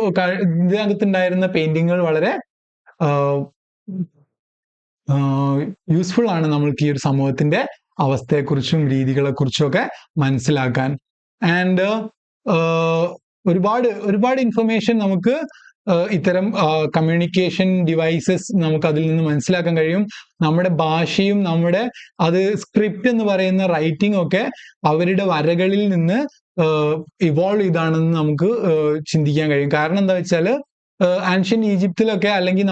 ഇതിനകത്ത് ഉണ്ടായിരുന്ന പെയിന്റിങ്ങുകൾ വളരെ യൂസ്ഫുൾ ആണ് നമ്മൾക്ക് ഈ ഒരു സമൂഹത്തിന്റെ അവസ്ഥയെക്കുറിച്ചും രീതികളെക്കുറിച്ചും ഒക്കെ മനസ്സിലാക്കാൻ. ആൻഡ് ഒരുപാട് ഇൻഫർമേഷൻ നമുക്ക് ഇത്തരം കമ്മ്യൂണിക്കേഷൻ ഡിവൈസസ് നമുക്ക് അതിൽ നിന്ന് മനസ്സിലാക്കാൻ കഴിയും. നമ്മുടെ ഭാഷയും നമ്മുടെ സ്ക്രിപ്റ്റ് എന്ന് പറയുന്ന റൈറ്റിംഗ് ഒക്കെ അവരുടെ വരകളിൽ നിന്ന് ഇവോൾവ് ചെയ്താണെന്ന് നമുക്ക് ചിന്തിക്കാൻ കഴിയും. കാരണം എന്താ വെച്ചാൽ ആൻഷ്യൻ ഈജിപ്തിലൊക്കെ അല്ലെങ്കിൽ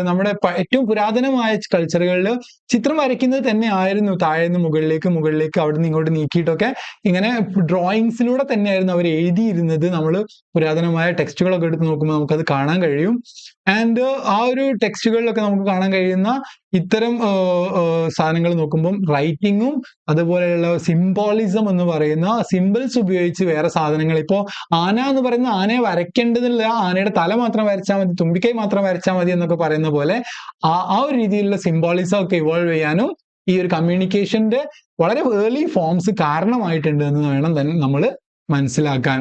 നമ്മുടെ ഏറ്റവും പുരാതനമായ കൾച്ചറുകളിൽ ചിത്രം വരയ്ക്കുന്നത് തന്നെ ആയിരുന്നു. താഴേന്ന് മുകളിലേക്ക് അവിടെ നിന്ന് ഇങ്ങോട്ട് നീക്കിയിട്ടൊക്കെ ഇങ്ങനെ ഡ്രോയിങ്സിലൂടെ തന്നെയായിരുന്നു അവർ എഴുതിയിരുന്നത്. നമ്മൾ പുരാതനമായ ടെക്സ്റ്റുകളൊക്കെ എടുത്ത് നോക്കുമ്പോൾ നമുക്കത് കാണാൻ കഴിയും. ആൻഡ് ആ ഒരു ടെക്സ്റ്റുകളിലൊക്കെ നമുക്ക് കാണാൻ കഴിയുന്ന ഇത്തരം സാധനങ്ങൾ നോക്കുമ്പോൾ റൈറ്റിങ്ങും അതുപോലെയുള്ള സിംബോളിസം എന്ന് പറയുന്ന സിമ്പിൾസ് ഉപയോഗിച്ച് വേറെ സാധനങ്ങൾ, ഇപ്പോൾ ആന എന്ന് പറയുന്ന ആനയെ വരയ്ക്കേണ്ടതില്ല, ആനയുടെ തല മാത്രം വരച്ചാൽ മതി, തുമ്പിക്കൈ മാത്രം വരച്ചാൽ മതി എന്നൊക്കെ പറയുന്ന പോലെ ആ ഒരു രീതിയിലുള്ള സിംബോളിസം ഒക്കെ ഇവോൾവ് ചെയ്യാനും ഈ ഒരു കമ്മ്യൂണിക്കേഷന്റെ വളരെ ഏർലി ഫോംസ് കാരണമായിട്ടുണ്ട് എന്ന് വേണം തന്നെ നമ്മൾ മനസ്സിലാക്കാൻ.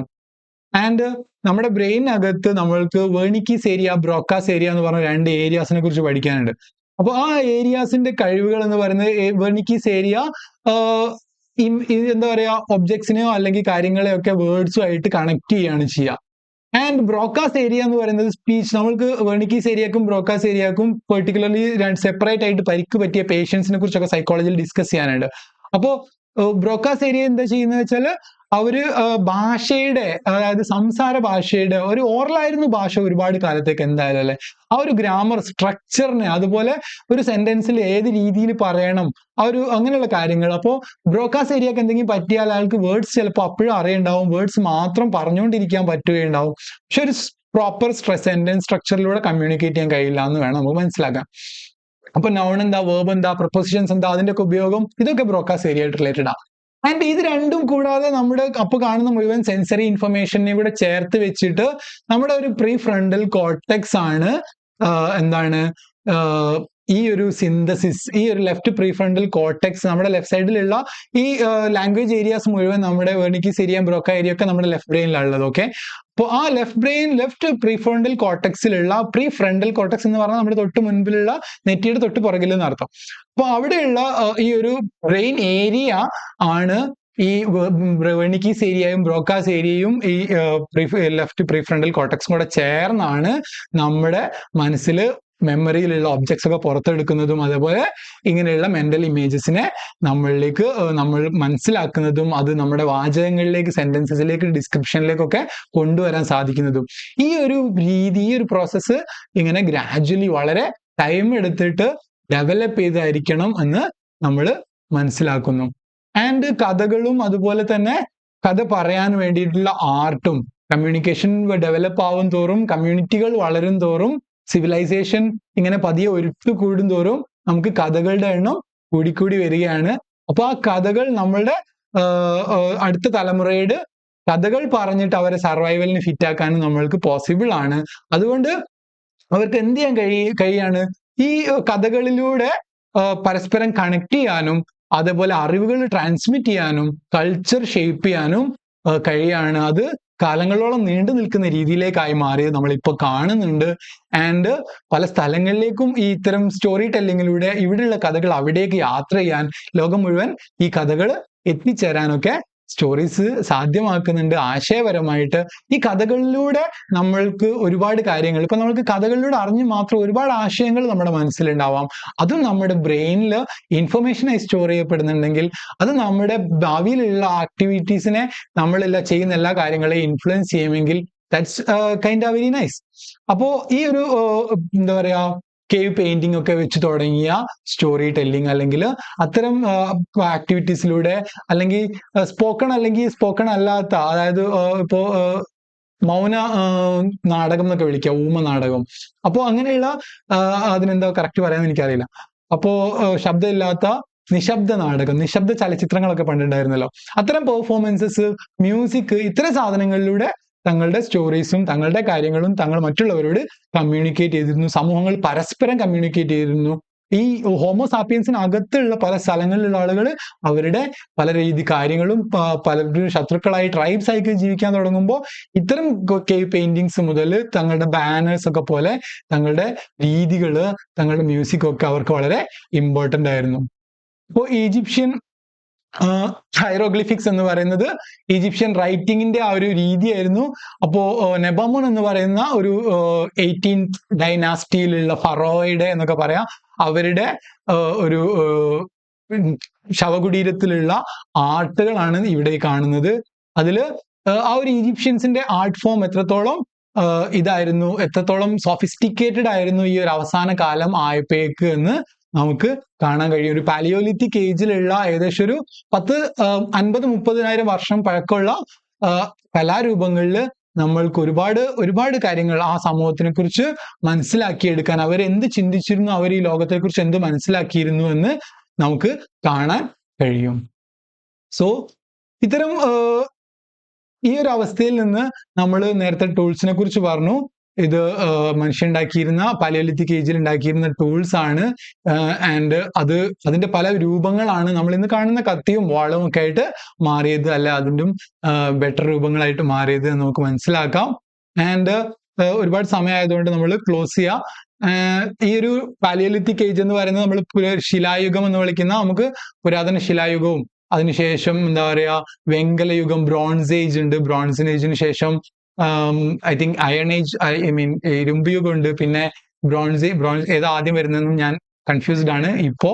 ആൻഡ് നമ്മുടെ ബ്രെയിനകത്ത് നമ്മൾക്ക് വെർണിക്കീസ് ഏരിയ, ബ്രോക്കാസ് ഏരിയ എന്ന് പറഞ്ഞ 2 ഏരിയാസിനെ കുറിച്ച് പഠിക്കാനുണ്ട്. അപ്പൊ ആ ഏരിയാസിന്റെ കഴിവുകൾ എന്ന് പറയുന്നത്, വെർണിക്കീസ് ഏരിയ എന്താ പറയാ, ഒബ്ജക്ട്സിനെയോ അല്ലെങ്കിൽ കാര്യങ്ങളെയൊക്കെ വേർഡ്സും ആയിട്ട് കണക്ട് ചെയ്യാണ് ചെയ്യുക. ആൻഡ് ബ്രോക്കാസ് ഏരിയ എന്ന് പറയുന്നത് സ്പീച്ച്. നമ്മൾക്ക് വെർണിക്കീസ് ഏരിയക്കും ബ്രോക്കാസ് ഏരിയക്കും പെർട്ടിക്കുലർലി സെപ്പറേറ്റ് ആയിട്ട് പരിക്ക് പറ്റിയ പേഷ്യൻസിനെ കുറിച്ചൊക്കെ സൈക്കോളജിയിൽ ഡിസ്കസ് ചെയ്യാനുണ്ട്. അപ്പോൾ ബ്രോക്കാസ് ഏരിയ എന്താ ചെയ്യുന്നത് വെച്ചാൽ അവര് ഭാഷയുടെ, അതായത് സംസാര ഭാഷയുടെ, ഒരു ഓറലായിരുന്നു ഭാഷ ഒരുപാട് കാലത്തേക്ക് എന്തായാലും അല്ലെ, ആ ഒരു ഗ്രാമർ സ്ട്രക്ചറിനെ, അതുപോലെ ഒരു സെന്റൻസിൽ ഏത് രീതിയിൽ പറയണം, അങ്ങനെയുള്ള കാര്യങ്ങൾ. അപ്പോൾ ബ്രോക്കാസ് ഏരിയക്ക് എന്തെങ്കിലും പറ്റിയാൽ അയാൾക്ക് വേർഡ്സ് ചിലപ്പോൾ അപ്പോഴും അറിയുണ്ടാവും, വേർഡ്സ് മാത്രം പറഞ്ഞുകൊണ്ടിരിക്കാൻ പറ്റുകയുണ്ടാവും, പക്ഷെ ഒരു പ്രോപ്പർ സെന്റൻസ് സ്ട്രക്ചറിലൂടെ കമ്മ്യൂണിക്കേറ്റ് ചെയ്യാൻ കഴിയില്ല എന്ന് വേണം നമുക്ക് മനസ്സിലാക്കാൻ. അപ്പൊ നൗൺ എന്താ, വേർബ് എന്താ, പ്രൊപ്പോസിഷൻസ് എന്താ, അതിന്റെ ഒക്കെ ഉപയോഗം, ഇതൊക്കെ ബ്രോക്കാസ് ഏരിയ ആയിട്ട് റിലേറ്റഡ് ആണ്. ആൻഡ് ഇത് രണ്ടും കൂടാതെ നമ്മുടെ അപ്പൊ കാണുന്ന മുഴുവൻ സെൻസറി ഇൻഫർമേഷനെ കൂടെ ചേർത്ത് വെച്ചിട്ട് നമ്മുടെ ഒരു പ്രീ ഫ്രണ്ടൽ കോർട്ടെക്സ് ആണ് എന്താണ് ഈ ഒരു സിന്തസിസ്, ഈ ഒരു ലെഫ്റ്റ് പ്രീ ഫ്രണ്ടൽ കോർട്ടെക്സ്, നമ്മുടെ ലെഫ്റ്റ് സൈഡിലുള്ള ഈ ലാംഗ്വേജ് ഏരിയാസ് മുഴുവൻ നമ്മുടെ വെർണിക്കീസ് ഏരിയ, ബ്രോക്ക ഏരിയ ഒക്കെ നമ്മുടെ ലെഫ്റ്റ് ബ്രെയിനിലുള്ളത്. ഓക്കെ, അപ്പോൾ ആ ലെഫ്റ്റ് പ്രീ ഫ്രണ്ടൽ കോർട്ടെക്സിലുള്ള, പ്രീ ഫ്രണ്ടൽ കോർട്ടെക്സ് എന്ന് പറഞ്ഞാൽ നമ്മുടെ തൊട്ട് മുൻപിലുള്ള നെറ്റിയുടെ തൊട്ട് പുറകിൽ എന്നർത്ഥം. അപ്പോൾ അവിടെയുള്ള ഈ ഒരു ബ്രെയിൻ ഏരിയ ആണ് ഈ വെർണിക്കീസ് ഏരിയയും ബ്രോക്കാസ് ഏരിയയും ഈ ലെഫ്റ്റ് പ്രീ ഫ്രണ്ടൽ കോർട്ടെക്സും കൂടെ ചേർന്നാണ് നമ്മുടെ മനസ്സിൽ മെമ്മറിയിലുള്ള ഒബ്ജക്ട്സ് ഒക്കെ പുറത്തെടുക്കുന്നതും അതേപോലെ ഇങ്ങനെയുള്ള മെന്റൽ ഇമേജസിനെ നമ്മളിലേക്ക് നമ്മൾ മനസ്സിലാക്കുന്നതും അത് നമ്മുടെ വാചകങ്ങളിലേക്ക്, സെന്റൻസസിലേക്ക്, ഡിസ്ക്രിപ്ഷനിലേക്കൊക്കെ കൊണ്ടുവരാൻ സാധിക്കുന്നതും ഈ ഒരു രീതി, ഈ ഒരു പ്രോസസ്സ് ഇങ്ങനെ ഗ്രാജുവലി വളരെ ടൈം എടുത്തിട്ട് ഡെവലപ്പ് ചെയ്തായിരിക്കണം എന്ന് നമ്മൾ മനസ്സിലാക്കുന്നു. ആൻഡ് കഥകളും അതുപോലെ തന്നെ കഥ പറയാൻ വേണ്ടിയിട്ടുള്ള ആർട്ടും, കമ്മ്യൂണിക്കേഷൻ ഡെവലപ്പ് ആവും തോറും, കമ്മ്യൂണിറ്റികൾ വളരും തോറും, സിവിലൈസേഷൻ ഇങ്ങനെ പതിയെ ഒരുത്തു കൂടും തോറും നമുക്ക് കഥകളുടെ എണ്ണം കൂടിക്കൂടി വരികയാണ്. അപ്പൊ ആ കഥകൾ നമ്മളുടെ അടുത്ത തലമുറയുടെ കഥകൾ പറഞ്ഞിട്ട് അവരെ സർവൈവലിന് ഫിറ്റ് ആക്കാനും നമ്മൾക്ക് പോസിബിൾ ആണ്. അതുകൊണ്ട് അവർക്ക് എന്ത് ചെയ്യാൻ കഴിയാണ്, ഈ കഥകളിലൂടെ പരസ്പരം കണക്ട് ചെയ്യാനും അതേപോലെ അറിവുകൾ ട്രാൻസ്മിറ്റ് ചെയ്യാനും കൾച്ചർ ഷേപ്പ് ചെയ്യാനും കഴിയാണ്. അത് കാലങ്ങളോളം നീണ്ടു നിൽക്കുന്ന രീതിയിലേക്കായി മാറിയത് നമ്മളിപ്പോൾ കാണുന്നുണ്ട്. ആൻഡ് പല സ്ഥലങ്ങളിലേക്കും ഈ ഇത്തരം സ്റ്റോറി ടെല്ലിങ്ങിലൂടെ ഇവിടെയുള്ള കഥകൾ അവിടേക്ക് യാത്ര ചെയ്യാൻ, ലോകം മുഴുവൻ ഈ കഥകൾ എത്തിച്ചേരാനൊക്കെ സ്റ്റോറീസ് സാധ്യമാക്കുന്നുണ്ട്. ആശയപരമായിട്ട് ഈ കഥകളിലൂടെ നമ്മൾക്ക് ഒരുപാട് കാര്യങ്ങൾ, ഇപ്പൊ നമ്മൾക്ക് കഥകളിലൂടെ അറിഞ്ഞ് മാത്രം ഒരുപാട് ആശയങ്ങൾ നമ്മുടെ മനസ്സിലുണ്ടാവാം. അതും നമ്മുടെ ബ്രെയിനിൽ ഇൻഫർമേഷനായി സ്റ്റോർ ചെയ്യപ്പെടുന്നുണ്ടെങ്കിൽ അത് നമ്മുടെ ഭാവിയിലുള്ള ആക്ടിവിറ്റീസിനെ നമ്മളെല്ലാം ചെയ്യുന്ന എല്ലാ കാര്യങ്ങളെയും ഇൻഫ്ലുവൻസ് ചെയ്യുമെങ്കിൽ that's kind of very nice. അപ്പോ ഈ ഒരു എന്താ പറയാ, കേവ് പെയിന്റിംഗ് ഒക്കെ വെച്ച് തുടങ്ങിയ സ്റ്റോറി ടെല്ലിംഗ് അല്ലെങ്കിൽ അത്തരം ആക്ടിവിറ്റീസിലൂടെ, അല്ലെങ്കിൽ സ്പോക്കൺ അല്ലാത്ത, അതായത് ഇപ്പോ മൗന നാടകം എന്നൊക്കെ വിളിക്കുക, ഊമ നാടകം. അപ്പോ അങ്ങനെയുള്ള അതിനെന്താ കറക്റ്റ് പറയാന്ന് എനിക്കറിയില്ല. അപ്പോ ശബ്ദമില്ലാത്ത നിശബ്ദ നാടകം, നിശബ്ദ ചലച്ചിത്രങ്ങളൊക്കെ പണ്ടുണ്ടായിരുന്നല്ലോ. അത്തരം പെർഫോമൻസസ്, മ്യൂസിക്, ഇത്തരം സാധനങ്ങളിലൂടെ തങ്ങളുടെ സ്റ്റോറീസും തങ്ങളുടെ കാര്യങ്ങളും തങ്ങൾ മറ്റുള്ളവരോട് കമ്മ്യൂണിക്കേറ്റ് ചെയ്തിരുന്നു. സമൂഹങ്ങൾ പരസ്പരം കമ്മ്യൂണിക്കേറ്റ് ചെയ്തിരുന്നു. ഈ ഹോമോസാപ്പിയൻസിനകത്തുള്ള പല സ്ഥലങ്ങളിലുള്ള ആളുകൾ അവരുടെ പല കാര്യങ്ങളും പലരും ശത്രുക്കളായി, ട്രൈബ്സ് ആയി ജീവിക്കാൻ തുടങ്ങുമ്പോൾ ഇത്തരം കേവ് പെയിന്റിങ്സ് മുതൽ തങ്ങളുടെ ബാനേഴ്സ് ഒക്കെ പോലെ തങ്ങളുടെ രീതികള്, തങ്ങളുടെ മ്യൂസിക് ഒക്കെ അവർക്ക് വളരെ ഇമ്പോർട്ടന്റ് ആയിരുന്നു. ഇപ്പോൾ ഈജിപ്ഷ്യൻ ഹൈറോഗ്ലിഫിക്സ് എന്ന് പറയുന്നത് ഈജിപ്ഷ്യൻ റൈറ്റിംഗിന്റെ ആ ഒരു രീതിയായിരുന്നു. അപ്പോ നെബാമോൻ എന്ന് പറയുന്ന ഒരു 18th ഡൈനാസ്റ്റിയിലുള്ള ഫറോയുടെ എന്നൊക്കെ പറയാം, അവരുടെ ഒരു ശവകുടീരത്തിലുള്ള ആർട്ടുകളാണ് ഇവിടെ കാണുന്നത്. അതില് ആ ഒരു ഈജിപ്ഷ്യൻസിന്റെ ആർട്ട് ഫോം എത്രത്തോളം ഇതായിരുന്നു, എത്രത്തോളം സോഫിസ്റ്റിക്കേറ്റഡ് ആയിരുന്നു ഈ ഒരു അവസാന കാലം ആയപ്പോഴേക്ക് എന്ന് നമുക്ക് കാണാൻ കഴിയും. ഒരു പാലിയോലിത്തിക് ഏജിലുള്ള ഏകദേശം ഒരു 50-30,000 വർഷം പഴക്കമുള്ള കലാരൂപങ്ങളിൽ നമ്മൾക്ക് ഒരുപാട് കാര്യങ്ങൾ ആ സമൂഹത്തിനെ കുറിച്ച് മനസ്സിലാക്കിയെടുക്കാൻ, അവരെന്ത് ചിന്തിച്ചിരുന്നു, അവർ ഈ ലോകത്തെ കുറിച്ച് എന്ത് മനസ്സിലാക്കിയിരുന്നു എന്ന് നമുക്ക് കാണാൻ കഴിയും. സോ ഇത്തരം ഈ ഒരു അവസ്ഥയിൽ നിന്ന് നമ്മൾ നേരത്തെ ടൂൾസിനെ കുറിച്ച് പറഞ്ഞു. ഇത് മനുഷ്യണ്ടാക്കിയിരുന്ന പാലിയോലിത്തിക് ഏജിൽ ഉണ്ടാക്കിയിരുന്ന ടൂൾസ് ആണ്. ആൻഡ് അതിന്റെ പല രൂപങ്ങളാണ് നമ്മൾ ഇന്ന് കാണുന്ന കത്തിയും വാളും ഒക്കെ ആയിട്ട് മാറിയത്, അല്ല അതിൻ്റെ ബെറ്റർ രൂപങ്ങളായിട്ട് മാറിയത് എന്ന് നമുക്ക് മനസ്സിലാക്കാം. ആൻഡ് ഒരുപാട് സമയമായതുകൊണ്ട് നമ്മൾ ക്ലോസ് ചെയ്യാം. ഈ ഒരു പാലിയോലിത്തിക് ഏജ് എന്ന് പറയുന്നത് നമ്മൾ ശിലായുഗം എന്ന് വിളിക്കുന്ന, നമുക്ക് പുരാതന ശിലായുഗവും അതിനുശേഷം എന്താ പറയാ വെങ്കലയുഗം, ബ്രോൺസ് ഏജ് ഉണ്ട്, ബ്രോൺസ് ഏജിന് ശേഷം I think iron age, I mean ഇരുമ്പ് യുഗം ഉണ്ട്, പിന്നെ ബ്രോൺസ് ഏതാ ആദ്യം വരുന്നതെന്നും ഞാൻ കൺഫ്യൂസ്ഡ് ആണ്. ഇപ്പോ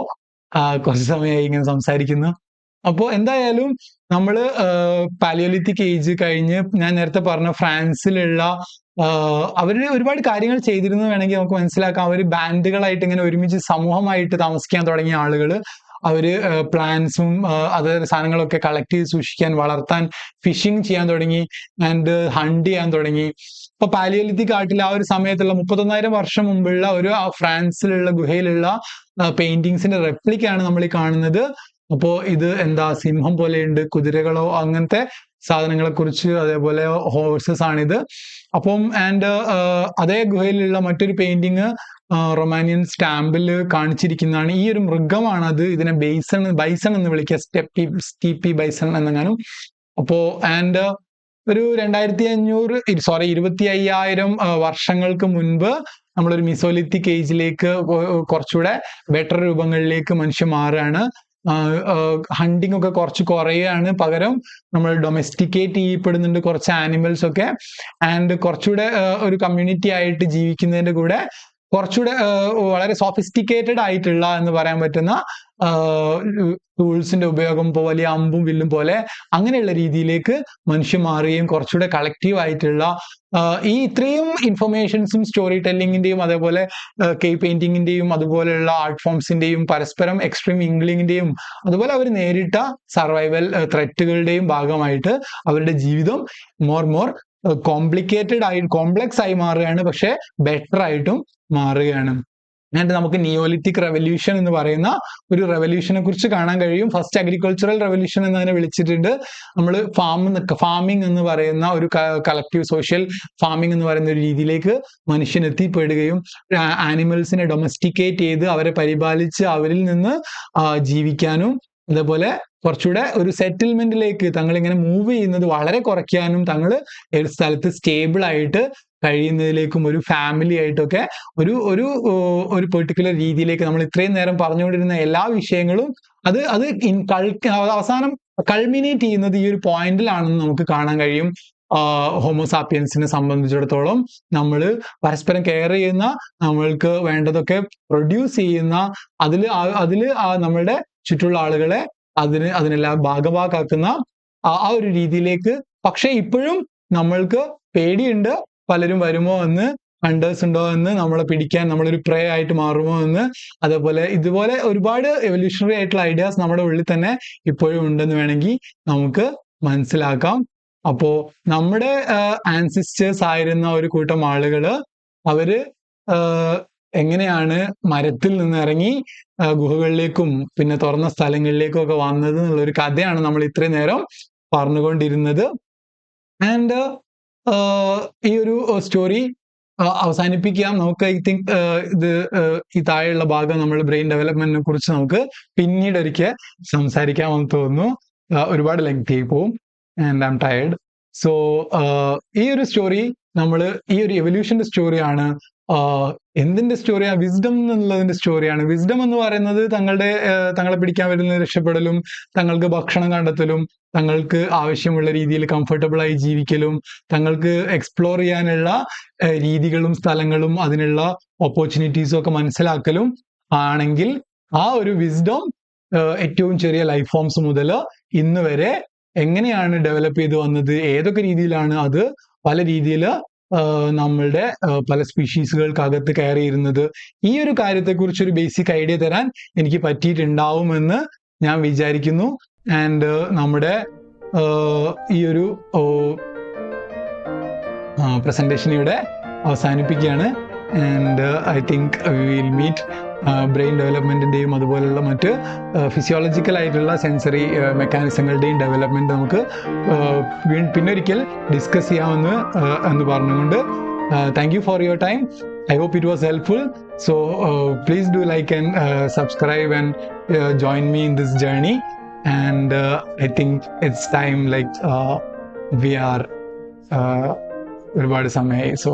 കുറച്ച് സമയമായി ഇങ്ങനെ സംസാരിക്കുന്നു. അപ്പോൾ എന്തായാലും നമ്മൾ പാലിയോലിത്തിക് ഏജ് കഴിഞ്ഞ് ഞാൻ നേരത്തെ പറഞ്ഞ ഫ്രാൻസിലുള്ള അവര് ഒരുപാട് കാര്യങ്ങൾ ചെയ്തിരുന്നു വേണമെങ്കിൽ നമുക്ക് മനസ്സിലാക്കാം. അവർ ബാൻഡുകളായിട്ട് ഇങ്ങനെ ഒരുമിച്ച് സമൂഹമായിട്ട് താമസിക്കാൻ തുടങ്ങിയ ആളുകൾ, അവര് പ്ലാന്റ്സും അതർ സാധനങ്ങളൊക്കെ കളക്ട് ചെയ്ത് സൂക്ഷിക്കാൻ, വളർത്താൻ, ഫിഷിങ് ചെയ്യാൻ തുടങ്ങി, ആൻഡ് ഹണ്ട് ചെയ്യാൻ തുടങ്ങി. ഇപ്പൊ പാലിയോലിത്തിക് ആർട്ടിൽ ആ ഒരു സമയത്തുള്ള 31,000 വർഷം മുമ്പുള്ള ഒരു ഫ്രാൻസിലുള്ള ഗുഹയിലുള്ള പെയിന്റിങ്സിന്റെ റെപ്ലിക്കാണ് നമ്മൾ ഈ കാണുന്നത്. അപ്പോ ഇത് എന്താ സിംഹം പോലെയുണ്ട്, കുതിരകളോ അങ്ങനത്തെ സാധനങ്ങളെ കുറിച്ച്, അതേപോലെ ഹോഴ്സസ് ആണിത്. അപ്പം ആൻഡ് അതേ ഗുഹയിലുള്ള മറ്റൊരു പെയിന്റിങ് റൊമാനിയൻ സ്റ്റാമ്പിൽ കാണിച്ചിരിക്കുന്നതാണ്. ഈ ഒരു മൃഗമാണ് അത്. ഇതിനെ ബൈസൺ എന്ന് വിളിക്കുക, സ്റ്റീപ്പി ബൈസൺ എന്നെങ്ങാനും. അപ്പോ ആൻഡ് ഒരു 25,000 വർഷങ്ങൾക്ക് മുൻപ് നമ്മളൊരു മിസോലിത്തിക് ഏജിലേക്ക്, കുറച്ചുകൂടെ ബെറ്റർ രൂപങ്ങളിലേക്ക് മനുഷ്യൻ മാറുകയാണ്. ഹണ്ടിങ് ഒക്കെ കുറച്ച് കുറയുകയാണ്, പകരം നമ്മൾ ഡൊമസ്റ്റിക്കേറ്റ് ചെയ്യപ്പെടുന്നുണ്ട് കുറച്ച് ആനിമൽസ് ഒക്കെ. ആൻഡ് കുറച്ചുകൂടെ ഒരു കമ്മ്യൂണിറ്റി ആയിട്ട് ജീവിക്കുന്നതിന്റെ കൂടെ കുറച്ചുകൂടെ വളരെ സോഫിസ്റ്റിക്കേറ്റഡ് ആയിട്ടുള്ള എന്ന് പറയാൻ പറ്റുന്ന ടൂൾസിന്റെ ഉപയോഗം, ഇപ്പോൾ വലിയ അമ്പും വില്ലും പോലെ അങ്ങനെയുള്ള രീതിയിലേക്ക് മനുഷ്യൻ മാറുകയും കുറച്ചുകൂടെ കളക്റ്റീവ് ആയിട്ടുള്ള ഈ ഇത്രയും ഇൻഫർമേഷൻസും സ്റ്റോറി ടെല്ലിങ്ങിന്റെയും അതേപോലെ കേവ് പെയിന്റിങ്ങിന്റെയും അതുപോലെയുള്ള ആർട്ട് ഫോംസിന്റെയും പരസ്പരം എക്സ്ട്രീം ഇംഗ്ലിങ്ങിന്റെയും അതുപോലെ അവർ നേരിട്ട സർവൈവൽ ത്രെറ്റുകളുടെയും ഭാഗമായിട്ട് അവരുടെ ജീവിതം മോർ കോംപ്ലക്സ് ആയി മാറുകയാണ്, പക്ഷെ ബെറ്റർ ആയിട്ടും മാറുകയാണ്. ആൻഡ് നമുക്ക് നിയോലിത്തിക് റെവല്യൂഷൻ എന്ന് പറയുന്ന ഒരു റെവല്യൂഷനെ കുറിച്ച് കാണാൻ കഴിയും. ഫസ്റ്റ് അഗ്രികൾച്ചറൽ റെവല്യൂഷൻ എന്നതിനെ വിളിച്ചിട്ടുണ്ട്. നമ്മൾ ഫാമിംഗ് എന്ന് പറയുന്ന ഒരു കളക്റ്റീവ് സോഷ്യൽ ഫാമിംഗ് എന്ന് പറയുന്ന ഒരു രീതിയിലേക്ക് മനുഷ്യൻ എത്തിപ്പെടുകയും ആനിമൽസിനെ ഡൊമസ്റ്റിക്കേറ്റ് ചെയ്ത് അവരെ പരിപാലിച്ച് അവരിൽ നിന്ന് ജീവിക്കാനും അതേപോലെ കുറച്ചുകൂടെ ഒരു സെറ്റിൽമെന്റിലേക്ക് തങ്ങൾ ഇങ്ങനെ മൂവ് ചെയ്യുന്നത് വളരെ കുറയ്ക്കാനും തങ്ങൾ ഒരു സ്ഥലത്ത് സ്റ്റേബിൾ ആയിട്ട് കഴിയുന്നതിലേക്കും ഒരു ഫാമിലി ആയിട്ടൊക്കെ ഒരു ഒരു ഒരു പെർട്ടിക്കുലർ രീതിയിലേക്ക് നമ്മൾ ഇത്രയും നേരം പറഞ്ഞുകൊണ്ടിരുന്ന എല്ലാ വിഷയങ്ങളും അത് അവസാനം കൾമിനേറ്റ് ചെയ്യുന്നത് ഈ ഒരു പോയിന്റിലാണെന്ന് നമുക്ക് കാണാൻ കഴിയും. ഹോമോസാപ്പിയൻസിനെ സംബന്ധിച്ചിടത്തോളം നമ്മൾ പരസ്പരം കെയർ ചെയ്യുന്ന, നമ്മൾക്ക് വേണ്ടതൊക്കെ പ്രൊഡ്യൂസ് ചെയ്യുന്ന, അതില് നമ്മളുടെ ചുറ്റുള്ള ആളുകളെ അതിനെല്ലാം ഭാഗമാക്കുന്ന ആ ഒരു രീതിയിലേക്ക്. പക്ഷെ ഇപ്പോഴും നമ്മൾക്ക് പേടിയുണ്ട്, പലരും വരുമോ എന്ന്, ഹണ്ടേഴ്സ് ഉണ്ടോ എന്ന്, നമ്മളെ പിടിക്കാൻ നമ്മളൊരു പ്രേ ആയിട്ട് മാറുമോ എന്ന്. അതേപോലെ ഇതുപോലെ ഒരുപാട് എവല്യൂഷണറി ആയിട്ടുള്ള ഐഡിയാസ് നമ്മുടെ ഉള്ളിൽ തന്നെ ഇപ്പോഴും ഉണ്ടെന്ന് വേണമെങ്കിൽ നമുക്ക് മനസ്സിലാക്കാം. അപ്പോ നമ്മുടെ ആൻസിസ്റ്റേഴ്സ് ആയിരുന്ന ഒരു കൂട്ടം ആളുകള് അവര് എങ്ങനെയാണ് മരത്തിൽ നിന്ന് ഇറങ്ങി ഗുഹകളിലേക്കും പിന്നെ തുറന്ന സ്ഥലങ്ങളിലേക്കും ഒക്കെ വന്നത് എന്നുള്ളൊരു കഥയാണ് നമ്മൾ ഇത്രയും നേരം പറഞ്ഞുകൊണ്ടിരുന്നത്. ആൻഡ് ഈ ഒരു സ്റ്റോറി അവസാനിപ്പിക്കാം. നമുക്ക് ഐ തിങ്ക് ഈ താഴെയുള്ള ഭാഗം നമ്മൾ ബ്രെയിൻ ഡെവലപ്മെന്റിനെ കുറിച്ച് നമുക്ക് പിന്നീട് ഒരിക്കൽ സംസാരിക്കാമെന്ന് തോന്നുന്നു. ഒരുപാട് ലെങ്തി ആയി പോവും and I M tired. So ഈ ഒരു സ്റ്റോറി ഈ ഒരു എവല്യൂഷന്റെ സ്റ്റോറിയാണ്. എന്തിന്റെ സ്റ്റോറിയാണ്? വിസ്ഡം എന്നുള്ളതിന്റെ സ്റ്റോറിയാണ്. വിസ്ഡം എന്ന് പറയുന്നത് തങ്ങളെ പിടിക്കാൻ വരുന്ന രക്ഷപ്പെടലും, തങ്ങൾക്ക് ഭക്ഷണം കണ്ടെത്തലും, തങ്ങൾക്ക് ആവശ്യമുള്ള രീതിയിൽ കംഫർട്ടബിൾ ആയി ജീവിക്കലും, തങ്ങൾക്ക് എക്സ്പ്ലോർ ചെയ്യാനുള്ള രീതികളും സ്ഥലങ്ങളും അതിനുള്ള ഓപ്പർച്യൂണിറ്റീസും ഒക്കെ മനസ്സിലാക്കലും ആണെങ്കിൽ ആ ഒരു വിസ്ഡം ഏറ്റവും ചെറിയ ലൈഫ് ഫോംസ് മുതൽ ഇന്ന് വരെ എങ്ങനെയാണ് ഡെവലപ്പ് ചെയ്ത് വന്നത്, ഏതൊക്കെ രീതിയിലാണ് അത് പല രീതിയിൽ നമ്മളുടെ പല സ്പീഷീസുകൾക്കകത്ത് കയറിയിരുന്നത്, ഈ ഒരു കാര്യത്തെക്കുറിച്ച് ഒരു ബേസിക് ഐഡിയ തരാൻ എനിക്ക് പറ്റിയിട്ടുണ്ടാവുമെന്ന് ഞാൻ വിചാരിക്കുന്നു. ആൻഡ് നമ്മുടെ ഈ ഒരു പ്രസന്റേഷൻ ഇവിടെ അവസാനിപ്പിക്കുകയാണ്. And I think we will meet brain ഡെവലപ്മെന്റിന്റെയും അതുപോലുള്ള മറ്റ് ഫിസിയോളജിക്കൽ ആയിട്ടുള്ള സെൻസറി മെക്കാനിസങ്ങളുടെയും ഡെവലപ്മെന്റ് നമുക്ക് പിന്നൊരിക്കൽ ഡിസ്കസ് ചെയ്യാമെന്ന് പറഞ്ഞുകൊണ്ട് thank you for your time. I hope it was helpful. So please do like and subscribe and join me in this journey. And I think it's time we are ഒരുപാട് സമയമായി. So